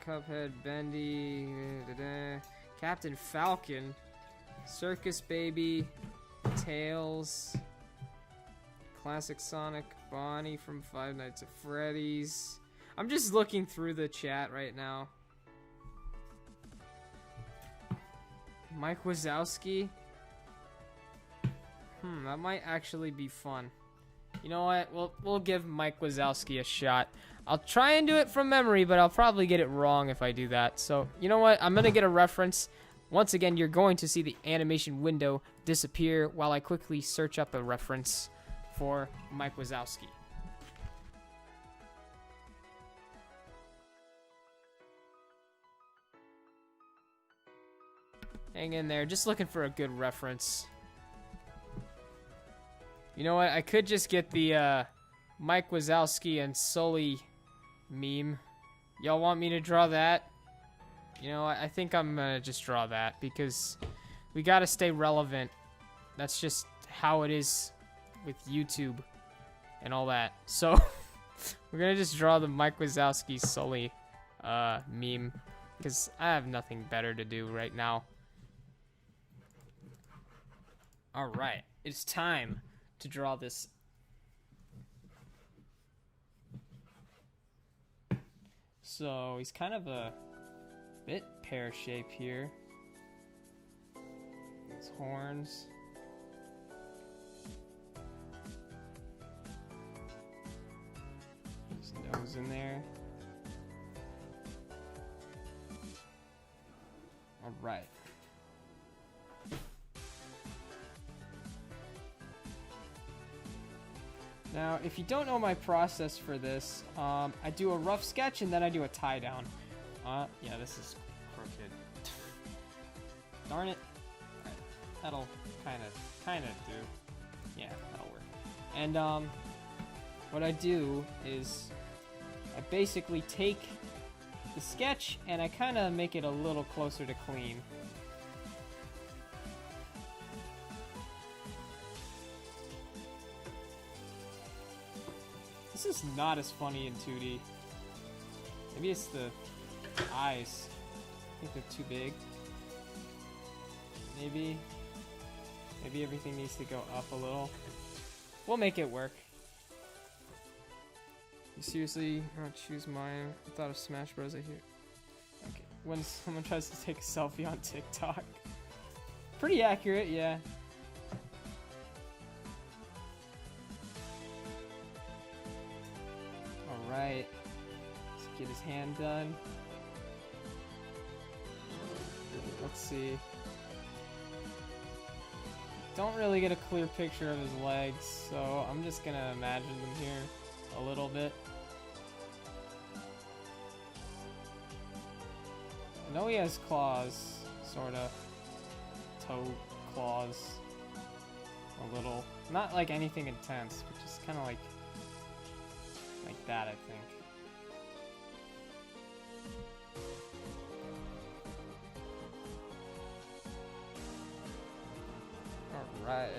A: Cuphead, Bendy, Captain Falcon, Circus Baby, Tails, Classic Sonic, Bonnie from Five Nights at Freddy's. I'm just looking through the chat right now. Mike Wazowski. That might actually be fun. You know what? We'll give Mike Wazowski a shot. I'll try and do it from memory, but I'll probably get it wrong if I do that. So, you know what? I'm going to get a reference. Once again, you're going to see the animation window disappear while I quickly search up a reference for Mike Wazowski. Hang in there, just looking for a good reference. You know what, I could just get the Mike Wazowski and Sully meme. Y'all want me to draw that? You know, I think I'm gonna just draw that because we gotta stay relevant. That's just how it is with YouTube and all that. So we're gonna just draw the Mike Wazowski Sully meme because I have nothing better to do right now. All right, it's time to draw this. So he's kind of a bit pear-shaped here. His horns. His nose in there. All right. Now, if you don't know my process for this, I do a rough sketch and then I do a tie down. Yeah, this is crooked. Darn it. Right. That'll kind of do. Yeah, that'll work. And what I do is I basically take the sketch and I kind of make it a little closer to clean. This is not as funny in 2D. Maybe it's the eyes. I think they're too big. Maybe everything needs to go up a little. We'll make it work. You seriously not choose mine? I thought of Smash Bros. I hear. Okay. When someone tries to take a selfie on TikTok. Pretty accurate, yeah. Alright. Let's get his hand done. Let's see. Don't really get a clear picture of his legs, so I'm just gonna imagine them here a little bit. I know he has claws, sorta. Toe claws. A little. Not like anything intense, but just kind of like that, I think. Alright.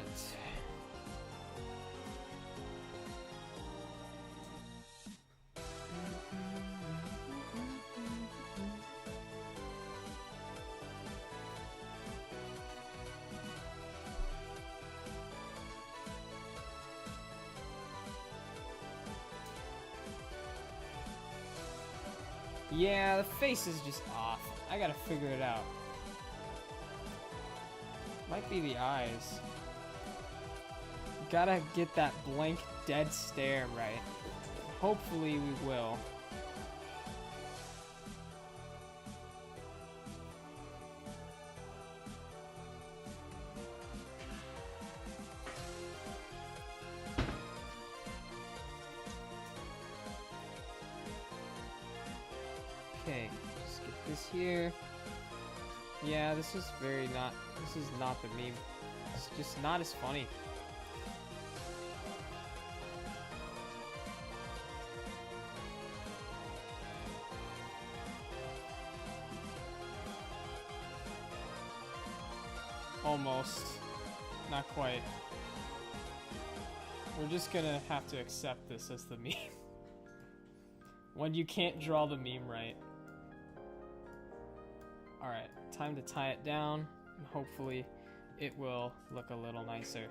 A: Yeah, the face is just off. I gotta figure it out. Might be the eyes. Gotta get that blank, dead stare right. Hopefully we will. Okay, just get this here. Yeah, this is not the meme. It's just not as funny. Almost. Not quite. We're just gonna have to accept this as the meme. When you can't draw the meme right. Alright, time to tie it down, and hopefully it will look a little nicer.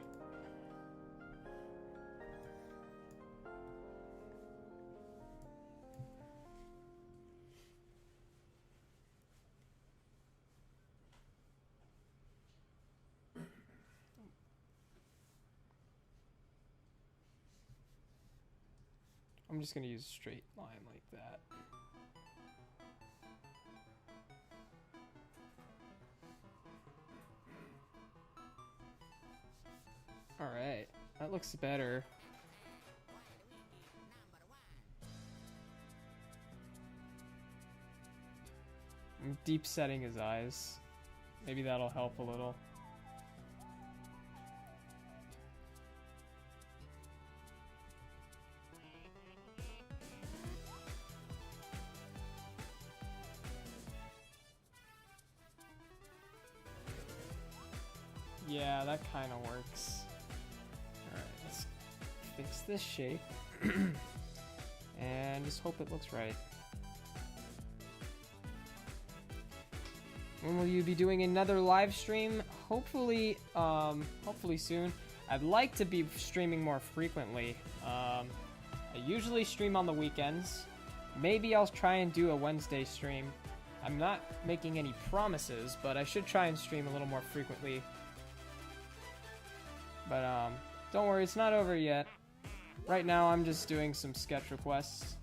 A: I'm just gonna use a straight line like that. Alright, that looks better. I'm deep setting his eyes. Maybe that'll help a little. Yeah, that kind of works. Alright, let's fix this shape. And just hope it looks right. When will you be doing another live stream? Hopefully, hopefully soon. I'd like to be streaming more frequently. I usually stream on the weekends. Maybe I'll try and do a Wednesday stream. I'm not making any promises, but I should try and stream a little more frequently. But don't worry, it's not over yet. Right now I'm just doing some sketch requests.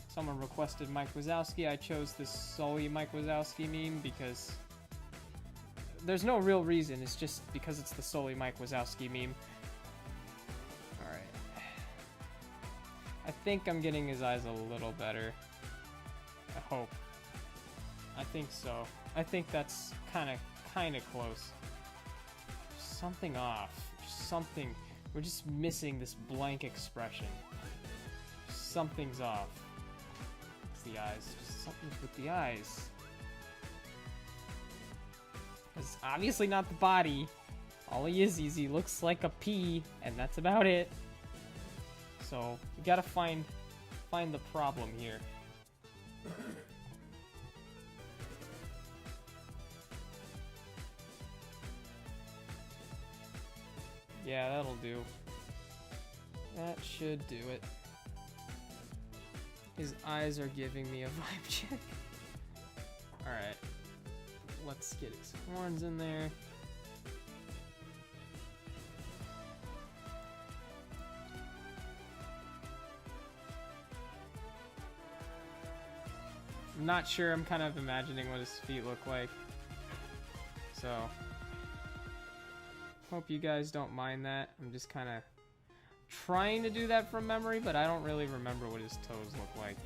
A: Someone requested Mike Wazowski. I chose this solely Mike Wazowski meme because there's no real reason. It's just because it's the solely Mike Wazowski meme. Alright. I think I'm getting his eyes a little better. I hope. I think so. I think that's kind of close. Something off. Something. We're just missing this blank expression. Something's off. It's the eyes. Just something's with the eyes. It's obviously not the body. All he is he looks like a pea, and that's about it. So we gotta find the problem here. Yeah, that'll do. That should do it. His eyes are giving me a vibe check. Alright. Let's get his horns in there. I'm not sure, I'm kind of imagining what his feet look like. So, hope you guys don't mind that. I'm just kind of trying to do that from memory, but I don't really remember what his toes look like.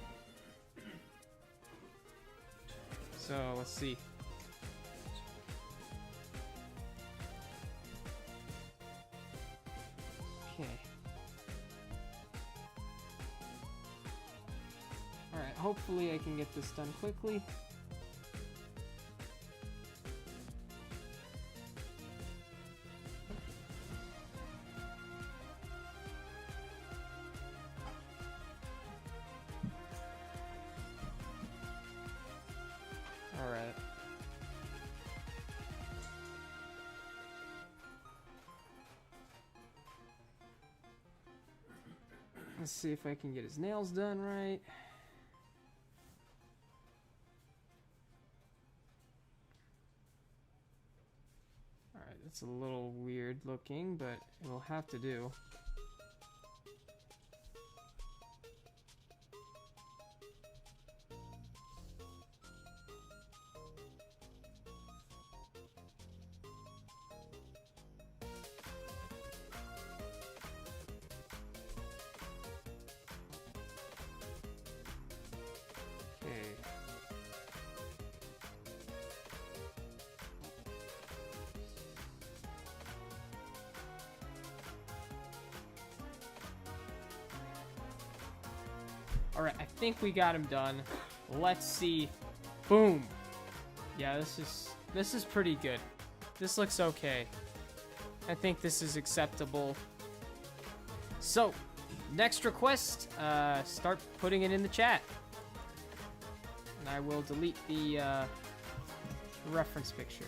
A: So let's see. Okay. Alright, hopefully I can get this done quickly. Alright. Let's see if I can get his nails done right. Alright, it's a little weird looking, but it'll have to do. Okay. Alright, I think we got him done. Let's see. Boom. Yeah, this is pretty good. This looks okay. I think this is acceptable. So, next request, start putting it in the chat. And I will delete the reference picture.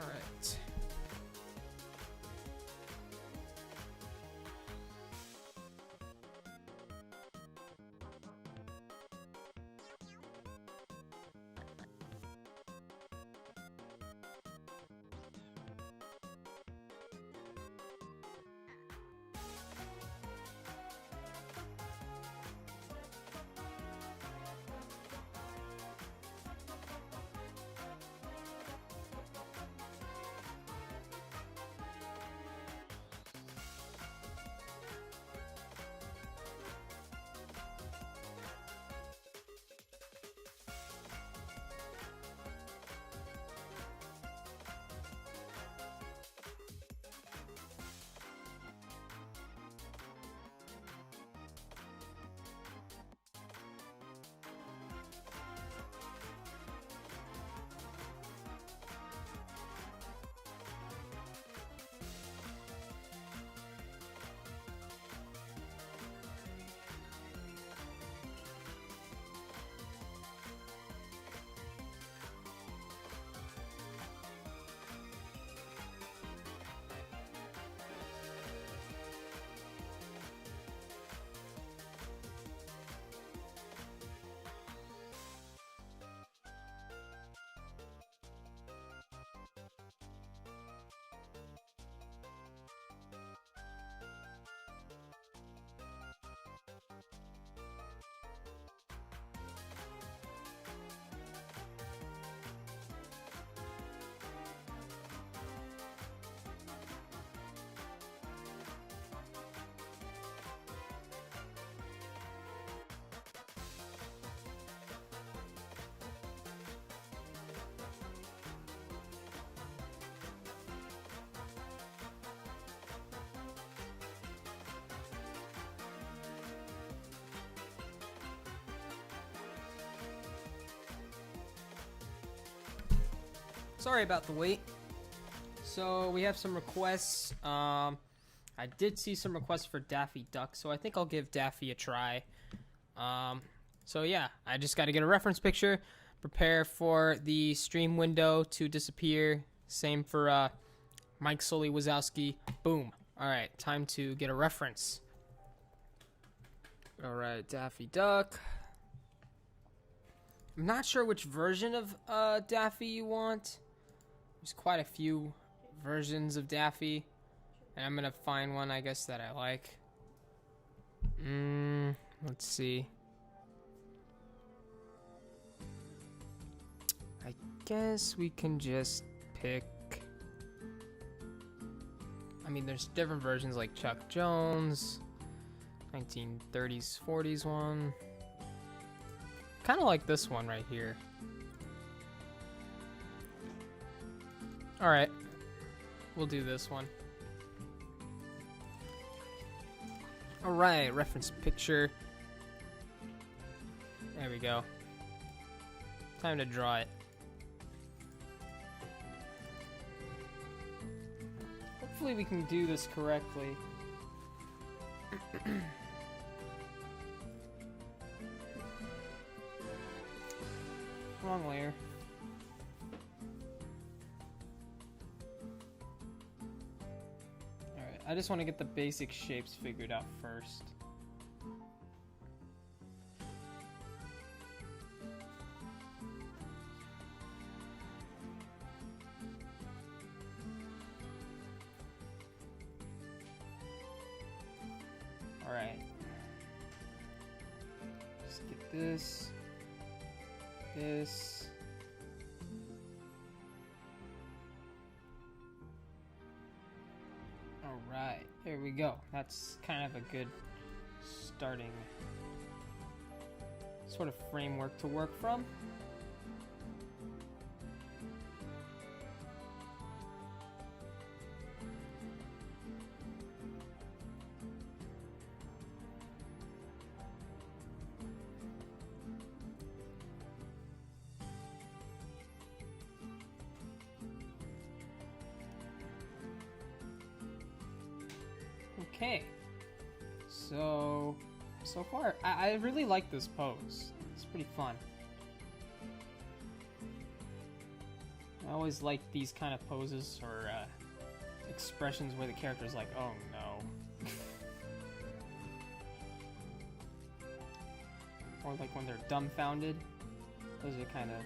A: Alright. Sorry about the wait. So we have some requests. I did see some requests for Daffy Duck, so I think I'll give Daffy a try. So yeah, I just got to get a reference picture, prepare for the stream window to disappear. Same for Mike Sully Wazowski. Boom. All right, time to get a reference. All right, Daffy Duck. I'm not sure which version of Daffy you want. There's quite a few versions of Daffy, and I'm gonna find one, I guess, that I like. Let's see. I guess we can just pick. I mean, there's different versions like Chuck Jones, 1930s, 40s one. Kind of like this one right here. Alright. We'll do this one. Alright, reference picture. There we go. Time to draw it. Hopefully we can do this correctly. Wrong layer. Alright, I just want to get the basic shapes figured out first. Alright. Just get this. This. Alright, there we go. That's kind of a good starting sort of framework to work from. Okay, so far, I really like this pose. It's pretty fun. I always like these kind of poses or expressions where the character's like, oh no. Or like when they're dumbfounded. Those are kind of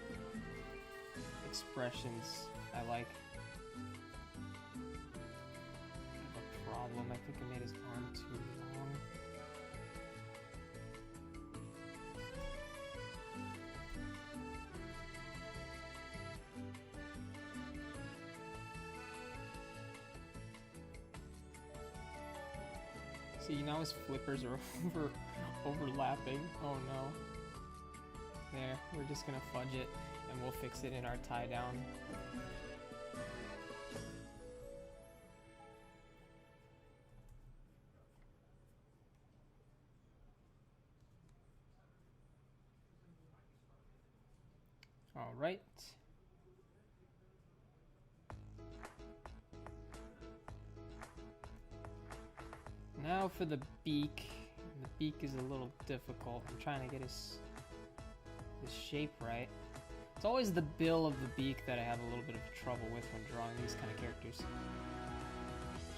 A: expressions I like. I think I made his arm too long. See, now his flippers are overlapping. Oh no. There, we're just gonna fudge it and we'll fix it in our tie down. All right. Now for the beak. The beak is a little difficult. I'm trying to get his shape right. It's always the bill of the beak that I have a little bit of trouble with when drawing these kind of characters.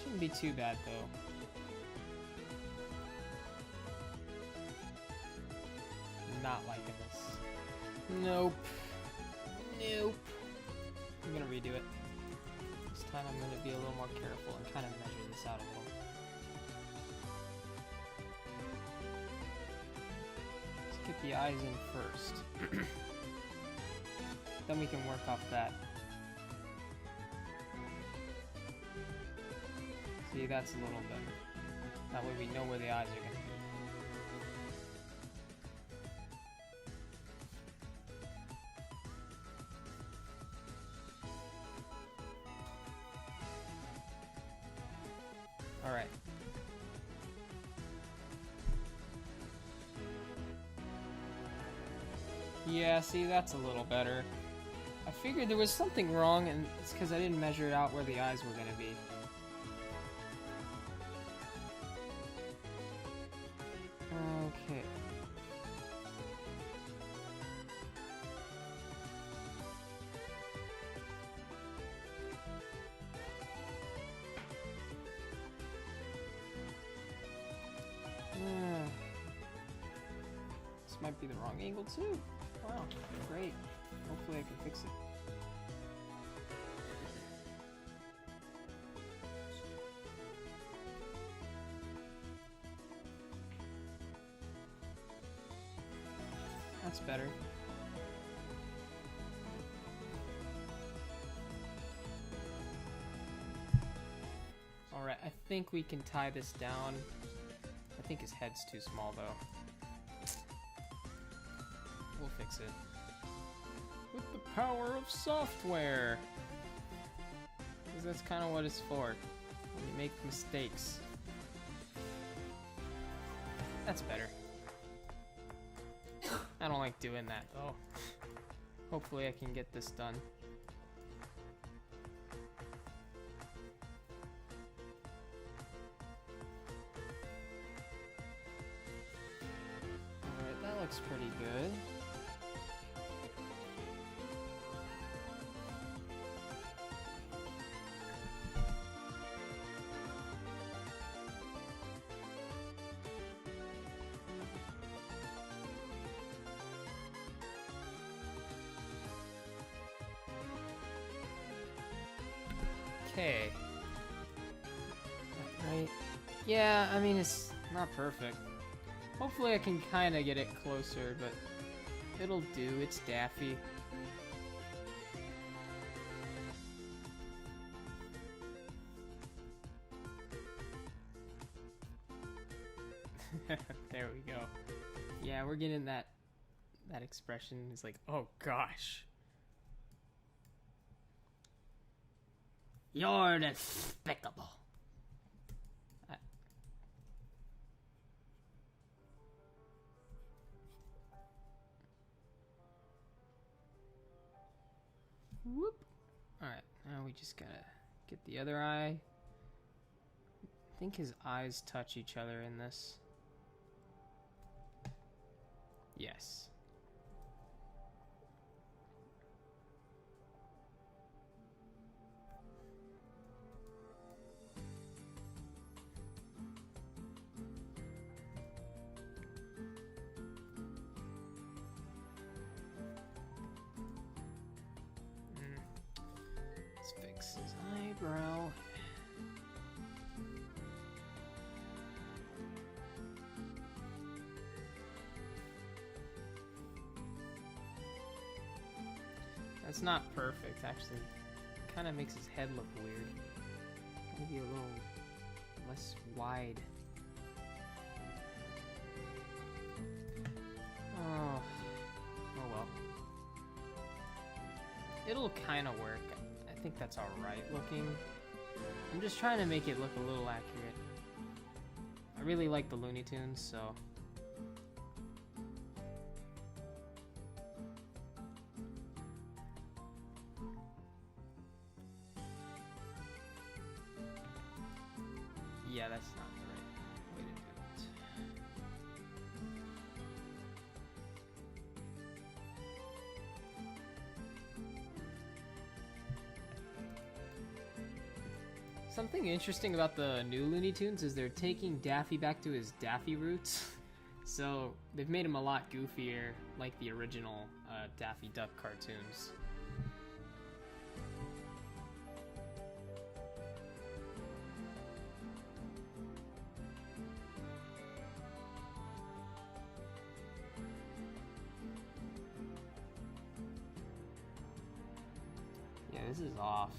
A: Shouldn't be too bad though. Not liking this. Nope. Nope. I'm gonna redo it. This time I'm gonna be a little more careful and kind of measure this out a little. Let's get the eyes in first. Then we can work off that. See, that's a little better. That way we know where the eyes are gonna be. Alright. Yeah, see, that's a little better. I figured there was something wrong, and it's because I didn't measure out where the eyes were going to be. Okay. This might be the wrong angle too. Wow, great. Hopefully I can fix it. That's better. Alright, I think we can tie this down. I think his head's too small though. We'll fix it. With the power of software! Because that's kind of what it's for. When you make mistakes. That's better. I don't like doing that though. Hopefully I can get this done. Alright, that looks pretty good. Okay. Right. Yeah, I mean, it's not perfect. Hopefully I can kind of get it closer, but it'll do. It's Daffy. There we go. Yeah, we're getting that expression. It's like, oh gosh. You're despicable. Whoop. Alright, now we just gotta get the other eye. I think his eyes touch each other in this. Yes. Let's fix his eyebrow. That's not perfect, actually. Kind of makes his head look weird. Maybe a little less wide. Oh well. It'll kind of work. I think that's alright looking. I'm just trying to make it look a little accurate. I really like the Looney Tunes, so... Yeah, that's not the right way to do it. Something interesting about the new Looney Tunes is they're taking Daffy back to his Daffy roots. So they've made him a lot goofier, like the original Daffy Duck cartoons. Yeah, this is off.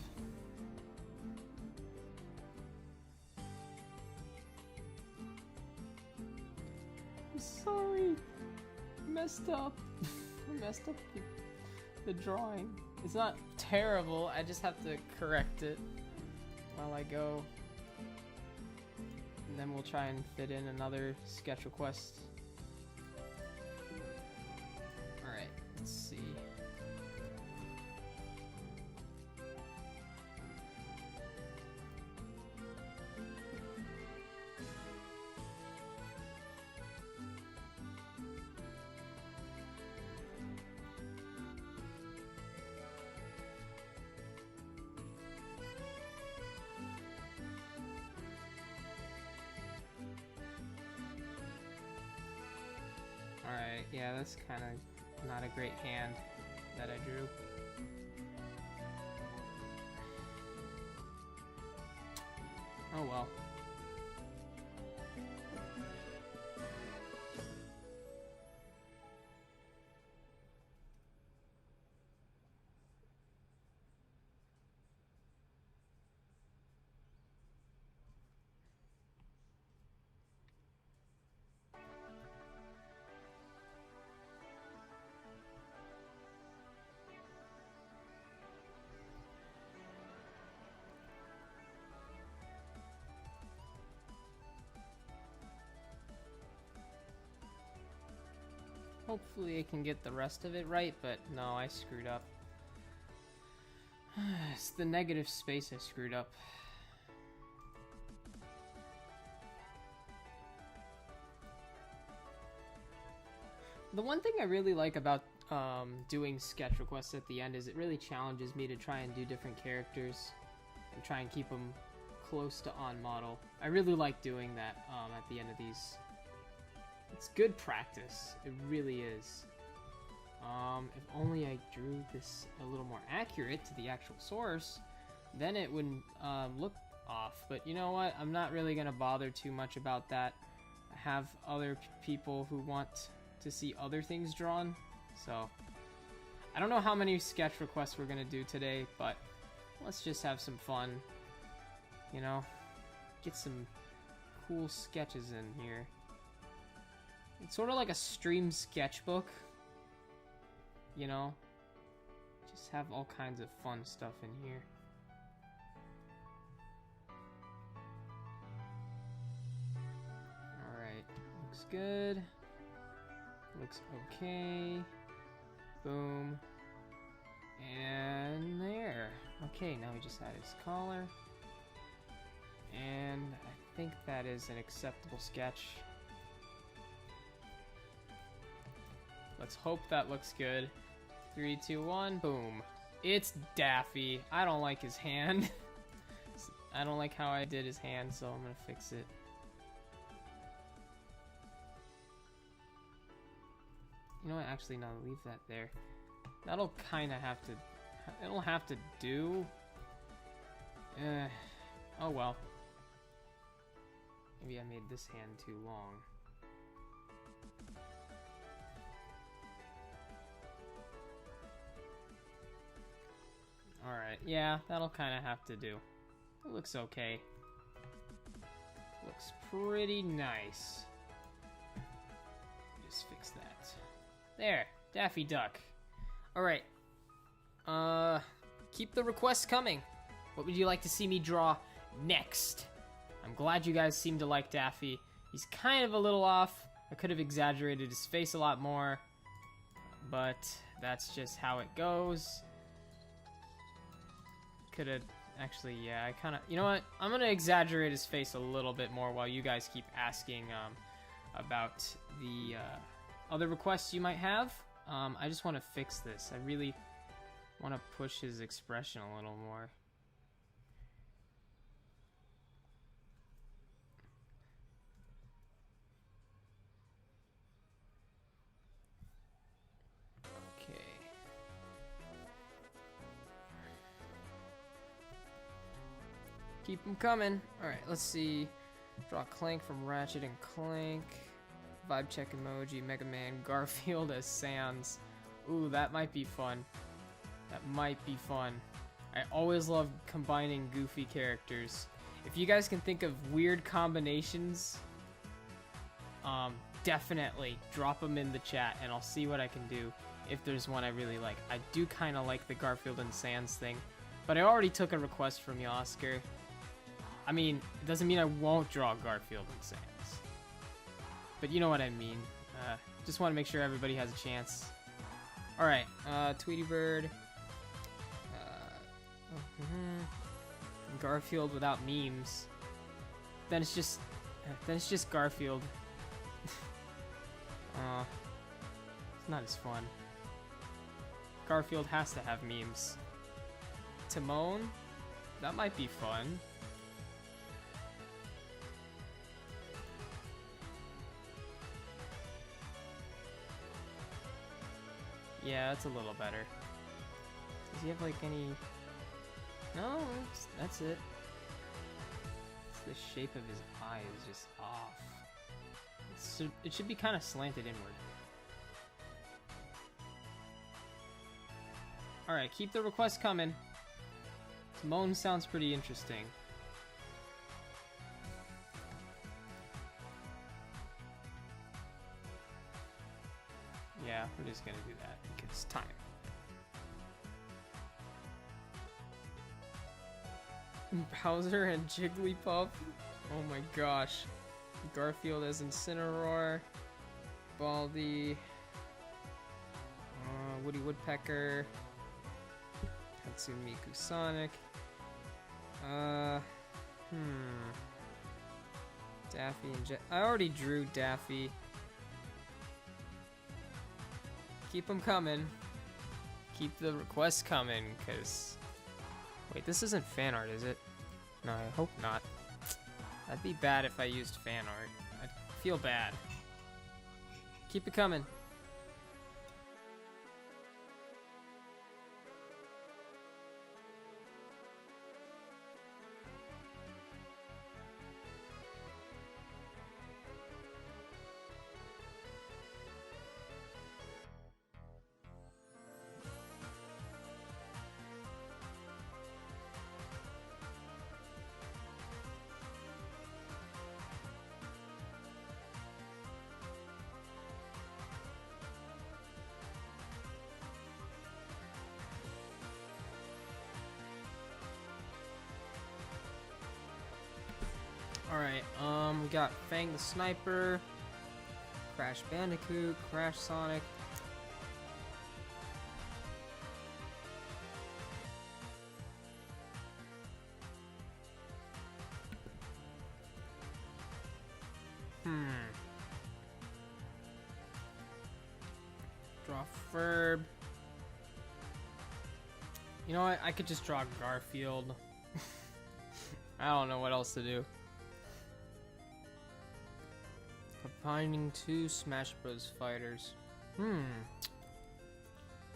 A: I'm sorry. I messed up. I messed up the drawing. It's not terrible. I just have to correct it while I go. And then we'll try and fit in another sketch request. Alright, let's see. Alright, yeah, that's kind of not a great hand that I drew. Oh well. Hopefully I can get the rest of it right, but no, I screwed up. It's the negative space I screwed up. The one thing I really like about doing sketch requests at the end is it really challenges me to try and do different characters and try and keep them close to on model. I really like doing that at the end of these. It's good practice. It really is. If only I drew this a little more accurate to the actual source, then it wouldn't look off. But you know what? I'm not really going to bother too much about that. I have other people who want to see other things drawn, so I don't know how many sketch requests we're gonna do today, but let's just have some fun, you know, get some cool sketches in here. It's sort of like a stream sketchbook, you know, just have all kinds of fun stuff in here. Alright, looks good. Looks okay. Boom. And there. Okay, now we just add his collar. And I think that is an acceptable sketch. Let's hope that looks good. 3, 2, 1, boom. It's Daffy. I don't like his hand. I don't like how I did his hand, so I'm gonna fix it. You know what, actually, no, leave that there. That'll kind of have to... It'll have to do. Oh well. Maybe I made this hand too long. Alright, yeah, that'll kind of have to do. It looks okay. Looks pretty nice. Just fix that. There, Daffy Duck. Alright. Keep the requests coming. What would you like to see me draw next? I'm glad you guys seem to like Daffy. He's kind of a little off. I could have exaggerated his face a lot more, but that's just how it goes. Could have... Actually, yeah, I kind of... You know what? I'm going to exaggerate his face a little bit more while you guys keep asking about the other requests you might have. I just want to fix this. I really want to push his expression a little more. Okay. Keep them coming. Alright, let's see. Draw Clank from Ratchet and Clank. Vibe check emoji, Mega Man, Garfield as Sans. Ooh, that might be fun. That might be fun. I always love combining goofy characters. If you guys can think of weird combinations, definitely drop them in the chat and I'll see what I can do if there's one I really like. I do kind of like the Garfield and Sans thing, but I already took a request from you, Oscar. I mean, it doesn't mean I won't draw Garfield and Sans. But you know what I mean. Just want to make sure everybody has a chance. Alright, Tweety Bird. Garfield without memes. Then it's just Garfield. It's not as fun. Garfield has to have memes. Timon? That might be fun. Yeah, that's a little better. Does he have like any... No, that's it. It's the shape of his eye is just off. It should be kind of slanted inward. Alright, keep the requests coming. Timon sounds pretty interesting. Yeah, we're just gonna do that because it's time. Bowser and Jigglypuff? Oh my gosh. Garfield as Incineroar. Baldi. Woody Woodpecker. Hatsumiku Sonic. Daffy and Jet. I already drew Daffy. Keep them coming. Keep the requests coming, because... Wait, this isn't fan art, is it? No, I hope not. That'd be bad if I used fan art. I'd feel bad. Keep it coming. Alright, we got Fang the Sniper, Crash Bandicoot, Crash Sonic. Draw Ferb. You know what? I could just draw Garfield. I don't know what else to do. Combining two Smash Bros. Fighters. You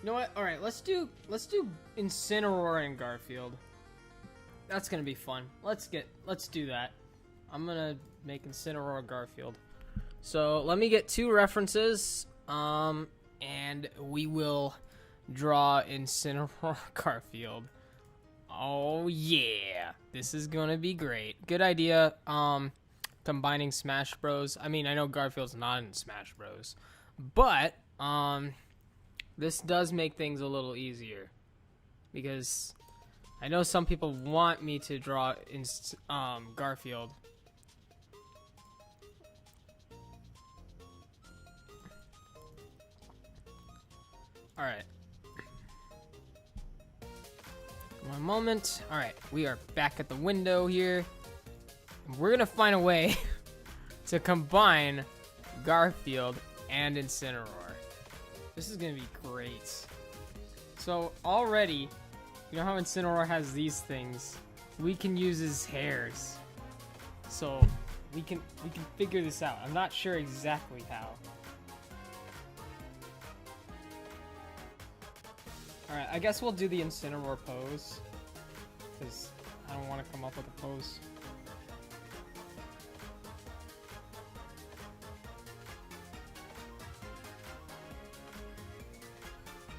A: know what? All right, let's do Incineroar and Garfield. That's gonna be fun. Let's do that. I'm gonna make Incineroar Garfield. So let me get two references, and we will draw Incineroar Garfield. Oh yeah, this is gonna be great. Good idea. Combining Smash Bros. I mean, I know Garfield's not in Smash Bros. But, this does make things a little easier. Because I know some people want me to draw in, Garfield. Alright. One moment. Alright, we are back at the window here. We're gonna find a way to combine Garfield and Incineroar. This is gonna be great. So already, you know how Incineroar has these things? We can use his hairs. So we can figure this out. I'm not sure exactly how. Alright, I guess we'll do the Incineroar pose. Because I don't want to come up with a pose.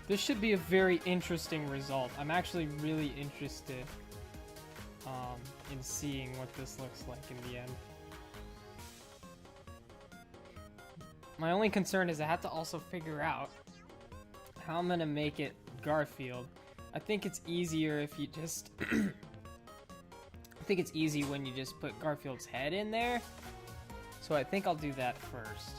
A: This should be a very interesting result. I'm actually really interested in seeing what this looks like in the end. My only concern is I have to also figure out how I'm gonna make it Garfield. I think it's easier if you just... I think it's easy when you just put Garfield's head in there. So I think I'll do that first.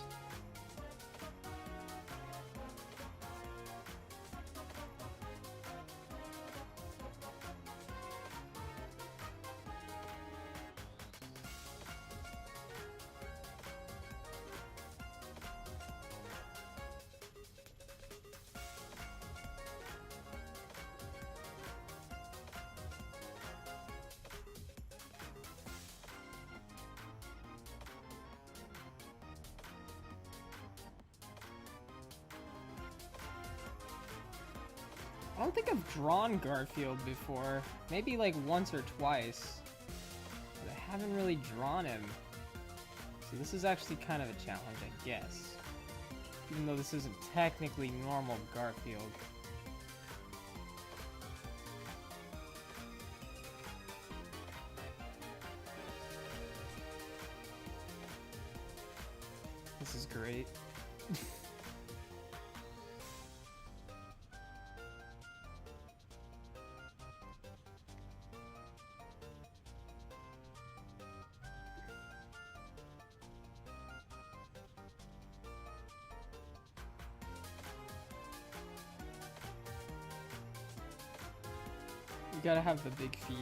A: I don't think I've drawn Garfield before. Maybe like once or twice. But I haven't really drawn him. So this is actually kind of a challenge, I guess. Even though this isn't technically normal Garfield. This is great. gotta have the big feet.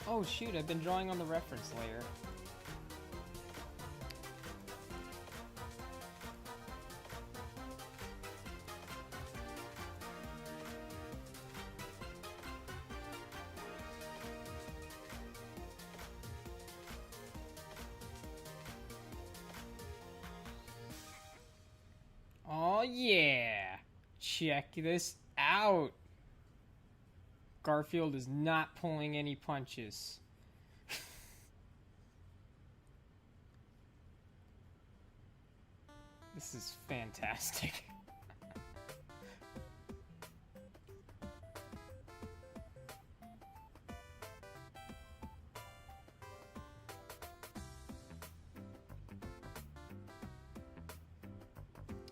A: Oh shoot, I've been drawing on the reference layer. Oh yeah! Check this out! Garfield is not pulling any punches. This is fantastic.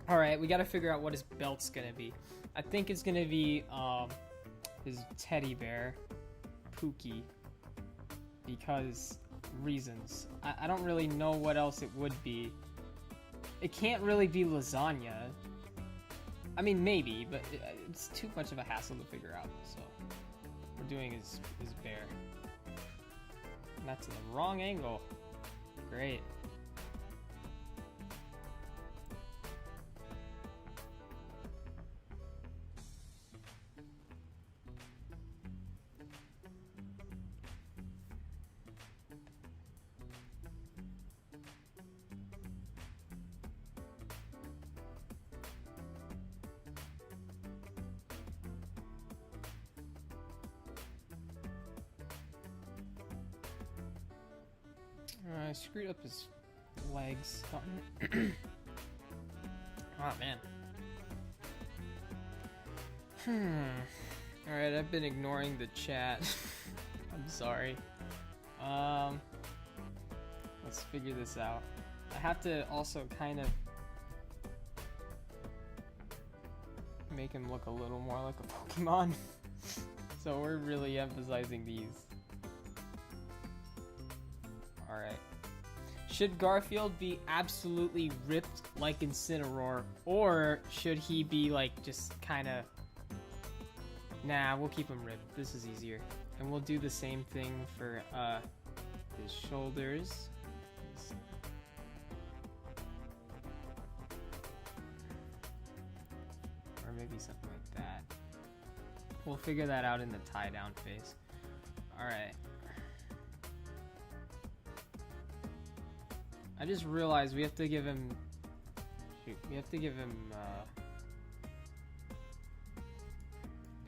A: Alright, we gotta figure out what his belt's gonna be. I think it's gonna be, his teddy bear, Pookie, because reasons. I don't really know what else it would be. It can't really be lasagna. I mean, maybe, but it's too much of a hassle to figure out, so we're doing his bear. And that's in the wrong angle. Great. I screwed up his legs. Oh man. Alright, I've been ignoring the chat. I'm sorry. Let's figure this out. I have to also kind of make him look a little more like a Pokemon. So we're really emphasizing these. Alright. Should Garfield be absolutely ripped like Incineroar, or should he be like just kinda... Nah, we'll keep him ripped. This is easier. And we'll do the same thing for his shoulders. Or maybe something like that. We'll figure that out in the tie-down phase. Alright. I just realized we have to give him... Shoot, we have to give him,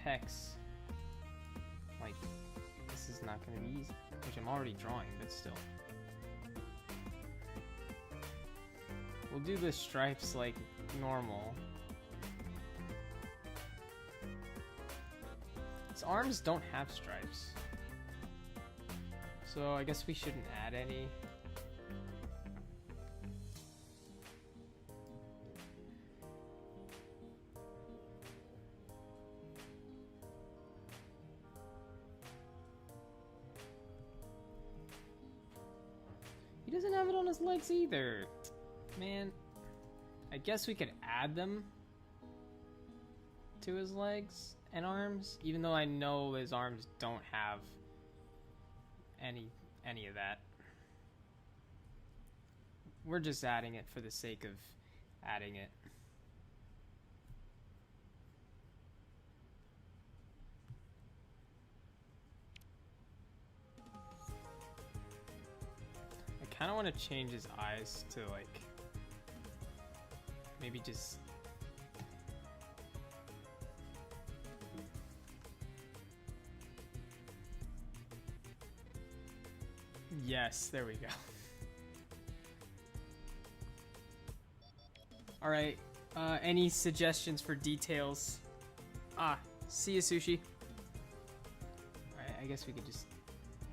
A: pecs. Like, this is not gonna be easy. Which I'm already drawing, but still. We'll do the stripes like normal. His arms don't have stripes. So I guess we shouldn't add any. He doesn't have it on his legs either. Man, I guess we could add them to his legs and arms, even though I know his arms don't have any of that. We're just adding it for the sake of adding it. I kind of want to change his eyes to like maybe just yes, there we go. All right, any suggestions for details? See you, Sushi. All right, I guess we could just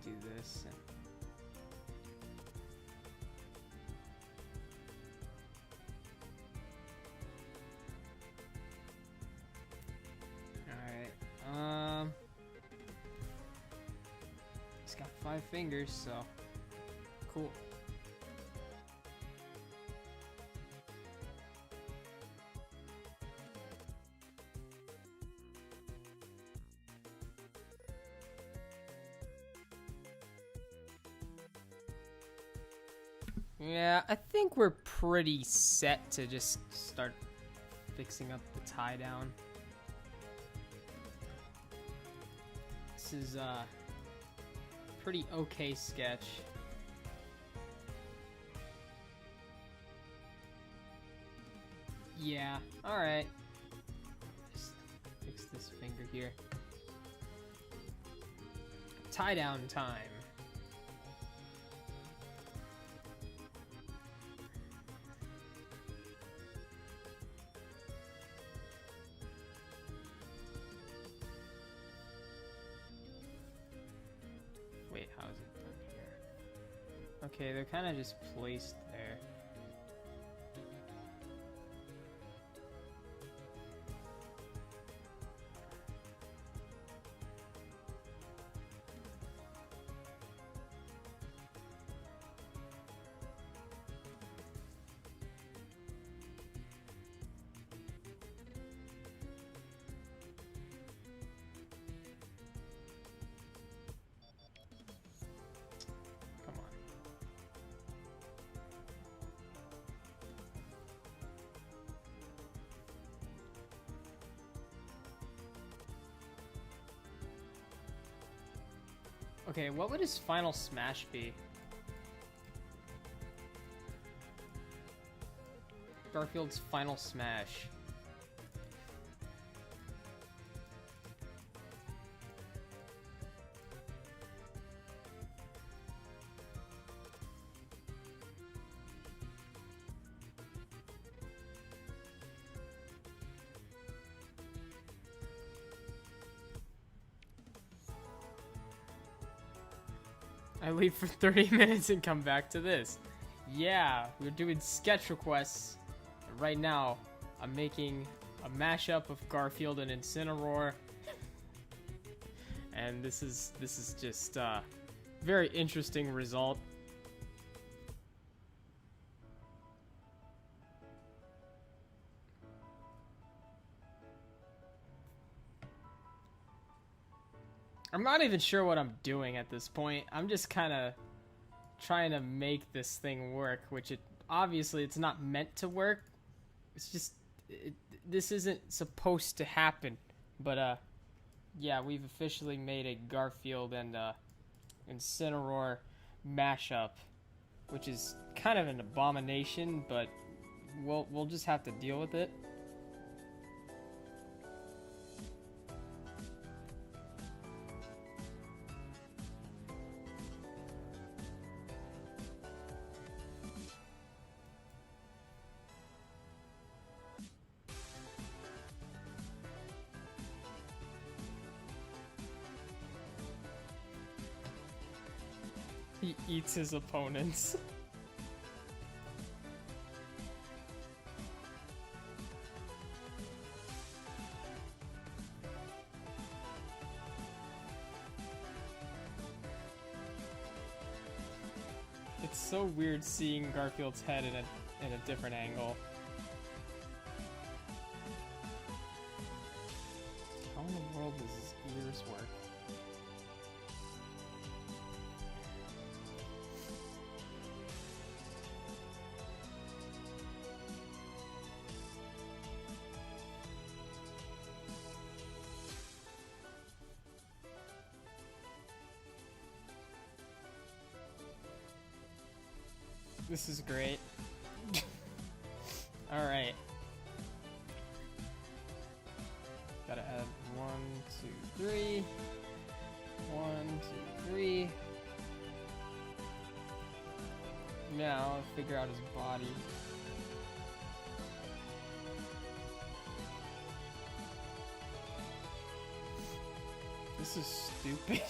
A: do this and he's got 5 fingers, so cool. Yeah, I think we're pretty set to just start fixing up the tie down. This is a pretty okay sketch. Yeah, alright. Just fix this finger here. Tie down time. Wait, how is it done here? Okay, they're kind of just placed there. Okay, what would his final smash be? Garfield's final smash. I leave for 30 minutes and come back to this. Yeah, we're doing sketch requests. Right now, I'm making a mashup of Garfield and Incineroar. And this is just a very interesting result. I'm not even sure what I'm doing at this point. I'm just kind of trying to make this thing work, which obviously it's not meant to work. It's just this isn't supposed to happen. But yeah, we've officially made a Garfield and Incineroar mashup, which is kind of an abomination, but we'll just have to deal with it. He eats his opponents. It's so weird seeing Garfield's head in a different angle. How in the world does his ears work? This is great. Alright. Gotta add 1, 2, 3. 1, 2, 3. Now, I'll figure out his body. This is stupid.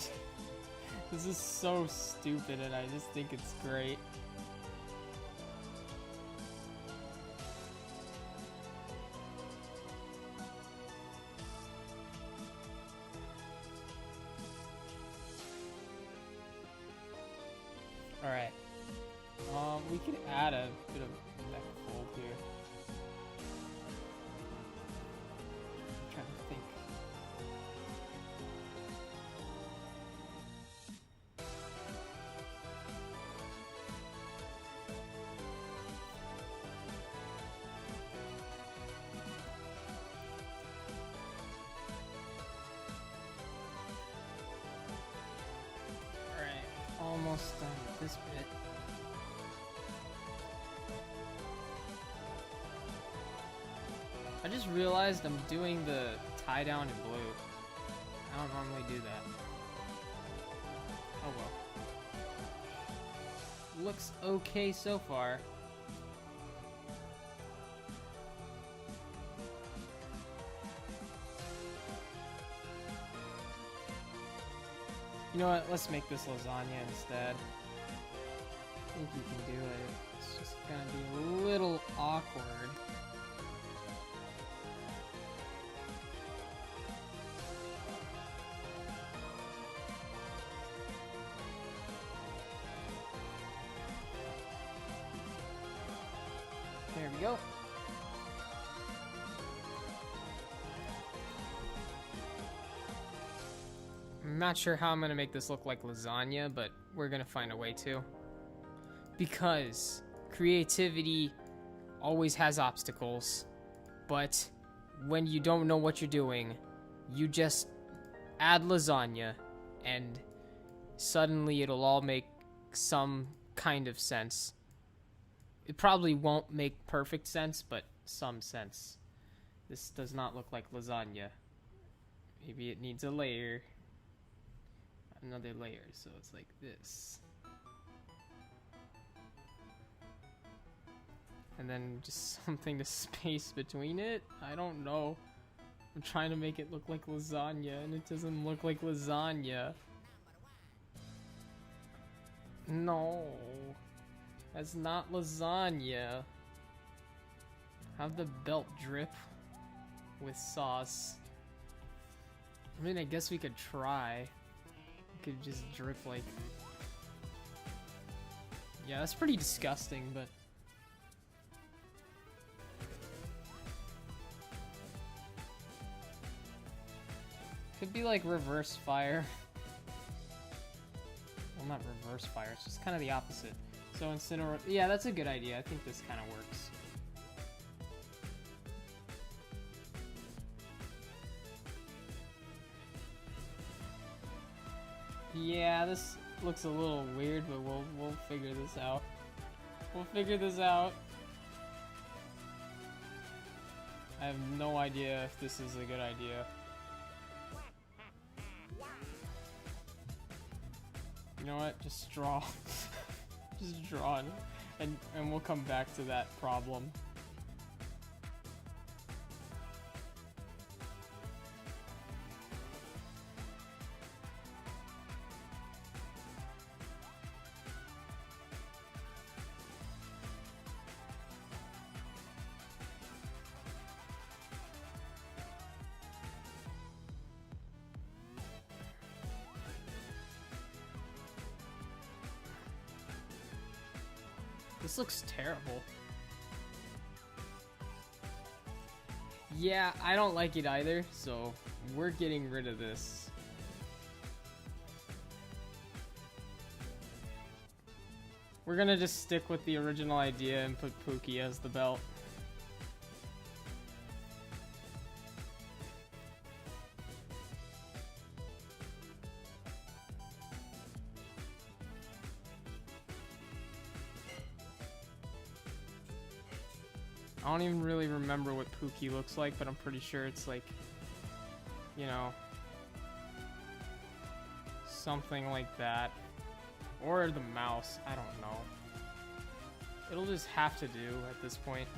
A: This is so stupid, and I just think it's great. Alright. We could add a bit of neck fold here. I'm trying to think. I just realized I'm doing the tie down in blue. I don't normally do that. Oh well. Looks okay so far. You know what? Let's make this lasagna instead. I think you can do it. It's just gonna be a little awkward. There we go. I'm not sure how I'm gonna make this look like lasagna, but we're gonna find a way to. Because creativity always has obstacles, but when you don't know what you're doing, you just add lasagna and suddenly it'll all make some kind of sense. It probably won't make perfect sense, but some sense. This does not look like lasagna. Maybe it needs a layer. Another layer, so it's like this. And then just something to space between it. I don't know. I'm trying to make it look like lasagna, and it doesn't look like lasagna. No. That's not lasagna. Have the belt drip with sauce. I mean, I guess we could try. We could just drip like... Yeah, that's pretty disgusting, but... Could be like reverse fire. Well, not reverse fire, it's just kind of the opposite. So instead of... Yeah, that's a good idea. I think this kind of works. Yeah, this looks a little weird, but we'll figure this out. We'll figure this out. I have no idea if this is a good idea. You know what? Just draw. Just draw it, and we'll come back to that problem. This looks terrible. Yeah, I don't like it either, so we're getting rid of this. We're gonna just stick with the original idea and put Pookie as the belt. I don't even really remember what Pookie looks like, but I'm pretty sure it's like, you know, something like that. Or the mouse, I don't know. It'll just have to do at this point.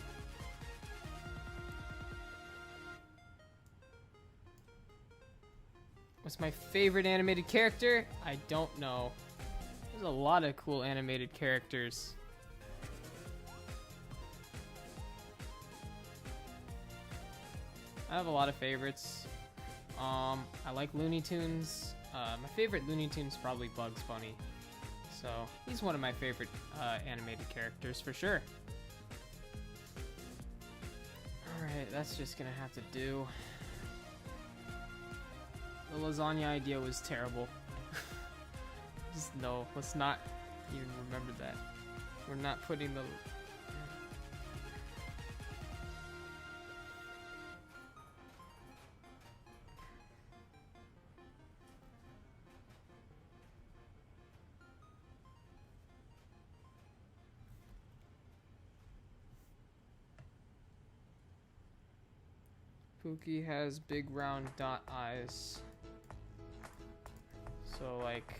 A: What's my favorite animated character? I don't know. There's a lot of cool animated characters. I have a lot of favorites. I like Looney Tunes. My favorite Looney Tunes is probably Bugs Bunny. So he's one of my favorite animated characters for sure. Alright, that's just gonna have to do. The lasagna idea was terrible. Just no, let's not even remember that. We're not putting the... Pookie has big round dot eyes. So like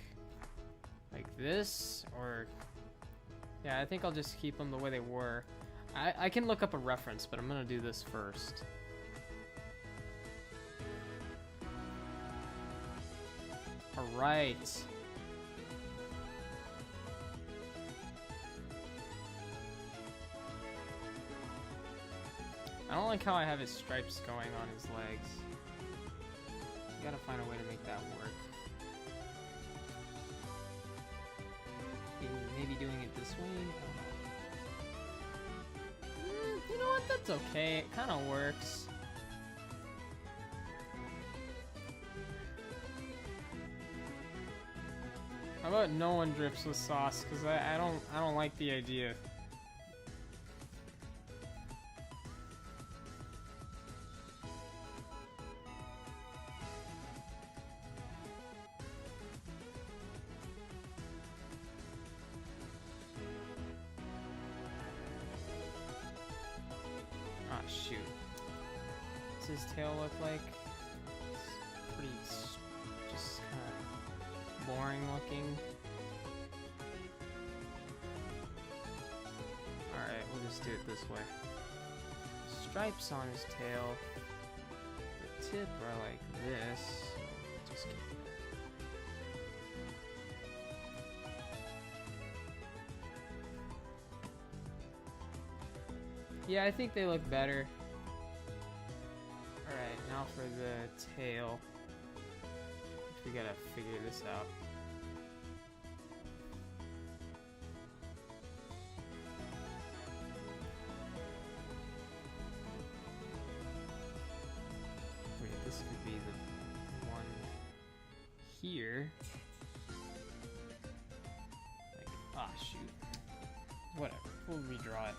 A: this, or yeah, I think I'll just keep them the way they were. I can look up a reference, but I'm gonna do this first. All right. I don't like how I have his stripes going on his legs. Gotta find a way to make that work. Maybe doing it this way? I don't know. You know what? That's okay. It kind of works. How about no one drips with sauce? Because I don't like the idea. Ah, shoot. What's his tail look like? It's pretty just kind of boring looking. Alright, we'll just do it this way. Stripes on his tail. The tip are like this. So just keep it. Yeah, I think they look better. Alright, now for the tail. We gotta figure this out. Wait, this could be the one here. Like, ah, shoot. Whatever, we'll redraw it.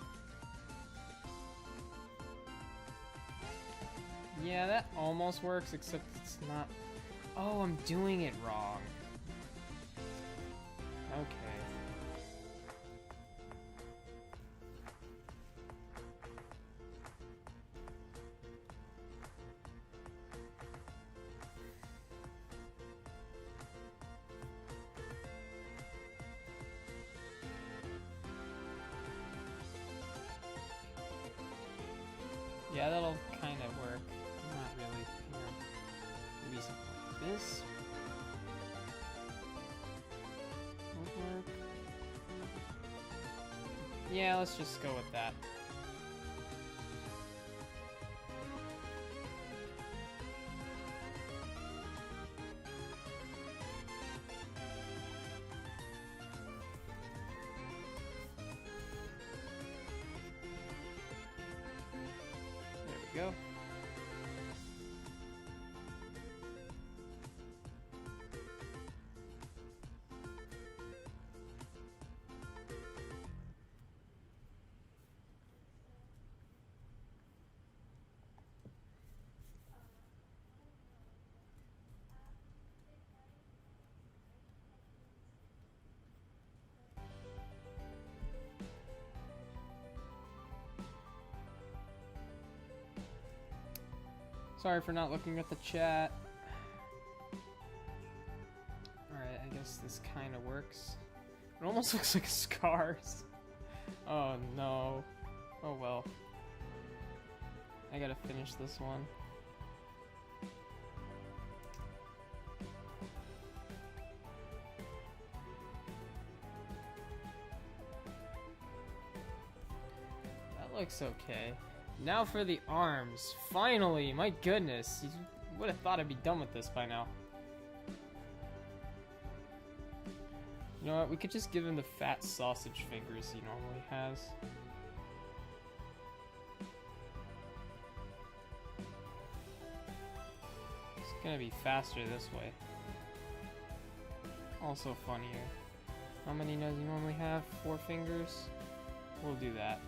A: Yeah, that almost works, except it's not. Oh, I'm doing it wrong. Okay. Yeah, that'll kind of work. Not really. Maybe something like this. Won't work. Yeah, let's just go with that. There we go. Sorry for not looking at the chat. Alright, I guess this kind of works. It almost looks like scars. Oh no. Oh well. I gotta finish this one. That looks okay. Now for the arms. Finally! My goodness! You would have thought I'd be done with this by now. You know what? We could just give him the fat sausage fingers he normally has. It's gonna be faster this way. Also funnier. How many does he normally have? 4 fingers? We'll do that.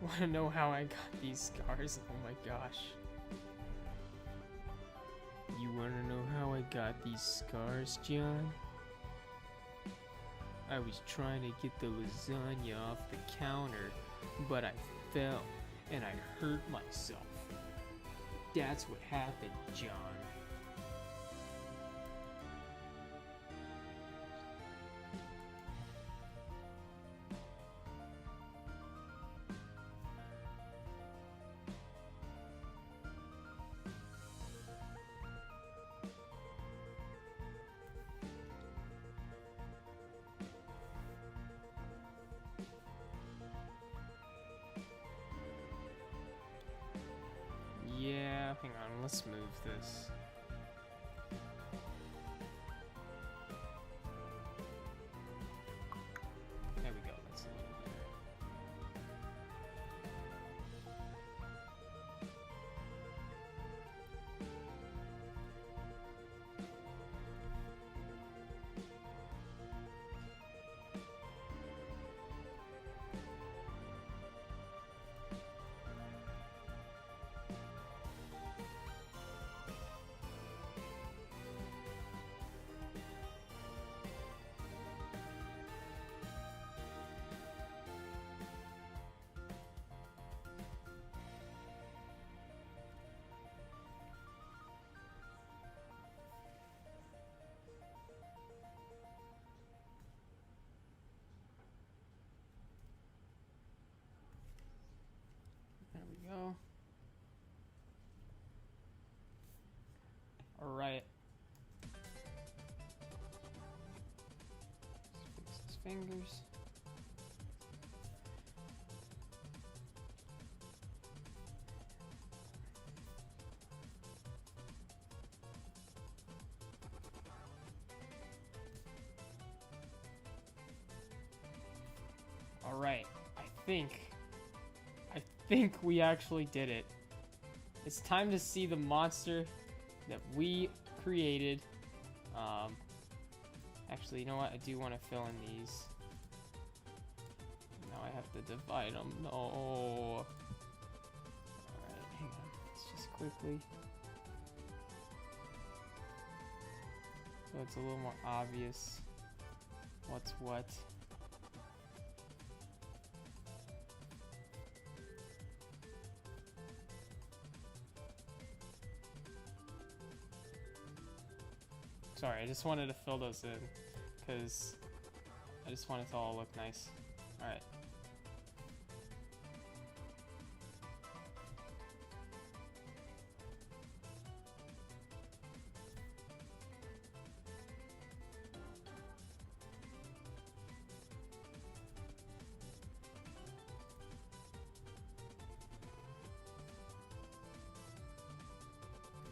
A: want to know how I got these scars? Oh my gosh. You want to know how I got these scars, John? I was trying to get the lasagna off the counter, but I fell and I hurt myself. That's what happened, John. Yeah, hang on, let's move this. There we go, that's a little better. There we go. All right. Let's fix his fingers. All right. I think we actually did it. It's time to see the monster that we created. Actually, you know what? I do want to fill in these. Now I have to divide them. No. Alright, hang on. Let's just quickly. So it's a little more obvious what's what. Sorry, I just wanted to fill those in because I just want it to all look nice. Alright.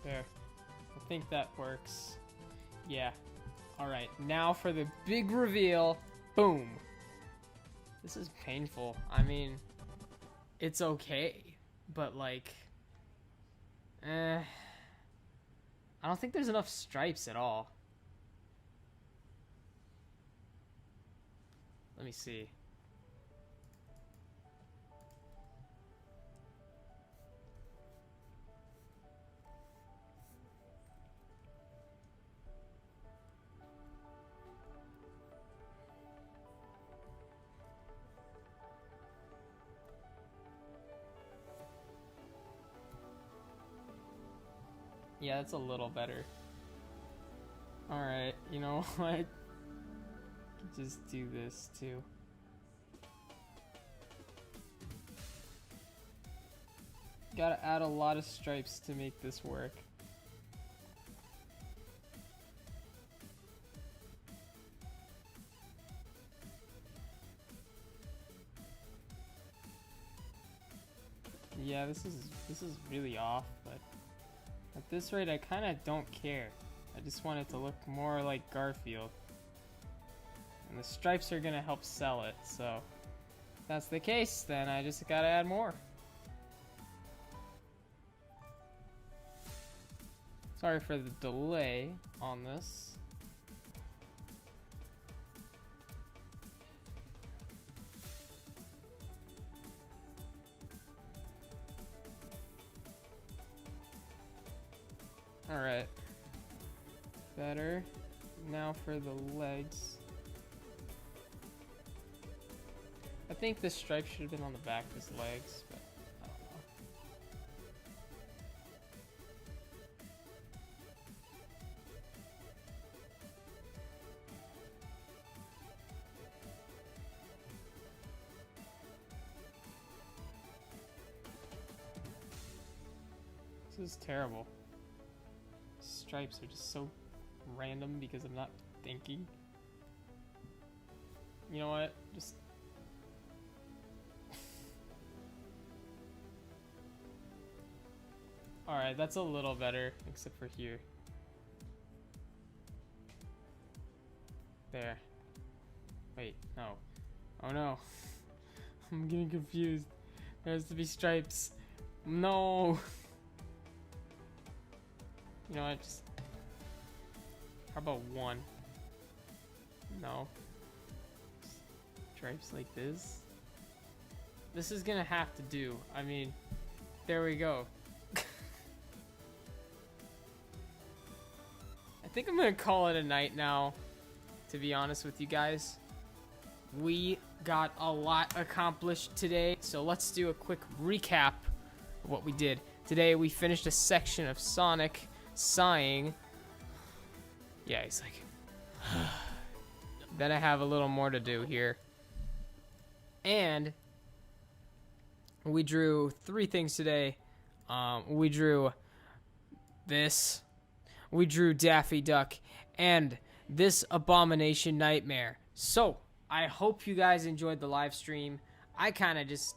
A: There. I think that works. Yeah. Alright, now for the big reveal. Boom. This is painful. I mean, it's okay. But like, I don't think there's enough stripes at all. Let me see. Yeah, that's a little better. Alright, you know what? Just do this too. Gotta add a lot of stripes to make this work. Yeah, this is really off, but at this rate I kinda don't care. I just want it to look more like Garfield. And the stripes are gonna help sell it, so if that's the case, then I just gotta add more. Sorry for the delay on this. Alright. Better. Now for the legs. I think this stripe should have been on the back of his legs, but I don't know. This is terrible. Stripes are just so random because I'm not thinking. You know what? Just... Alright, that's a little better, except for here. There. Wait, no. Oh no. I'm getting confused. There has to be stripes. No! You know what, just... How about one? No. Stripes like this? This is gonna have to do. I mean, there we go. I think I'm gonna call it a night now, to be honest with you guys. We got a lot accomplished today, so let's do a quick recap of what we did. Today we finished a section of Sonic sighing. Yeah, he's like... Then I have a little more to do here. And we drew 3 things today. We drew this. We drew Daffy Duck and this abomination nightmare. So, I hope you guys enjoyed the live stream. I kind of just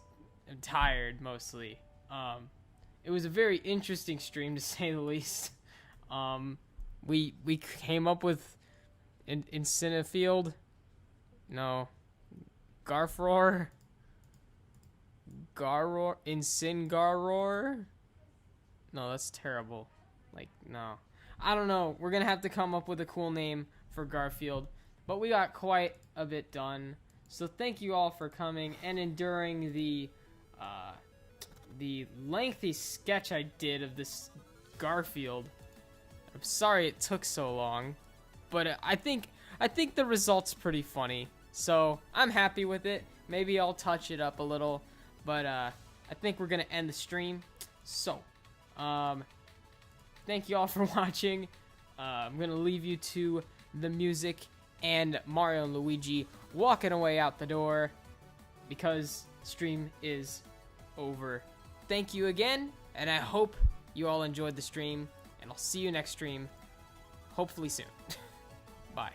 A: am tired mostly. It was a very interesting stream to say the least. We came up with Incinefield. No. Garfroar. Garroar. Incingarroar. No, that's terrible. Like, no. I don't know. We're going to have to come up with a cool name for Garfield. But we got quite a bit done. So thank you all for coming and enduring the lengthy sketch I did of this Garfield. I'm sorry it took so long. But I think the result's pretty funny. So I'm happy with it. Maybe I'll touch it up a little. But I think we're going to end the stream. So, thank you all for watching. I'm going to leave you to the music and Mario and Luigi walking away out the door because stream is over. Thank you again, and I hope you all enjoyed the stream, and I'll see you next stream, hopefully soon. Bye.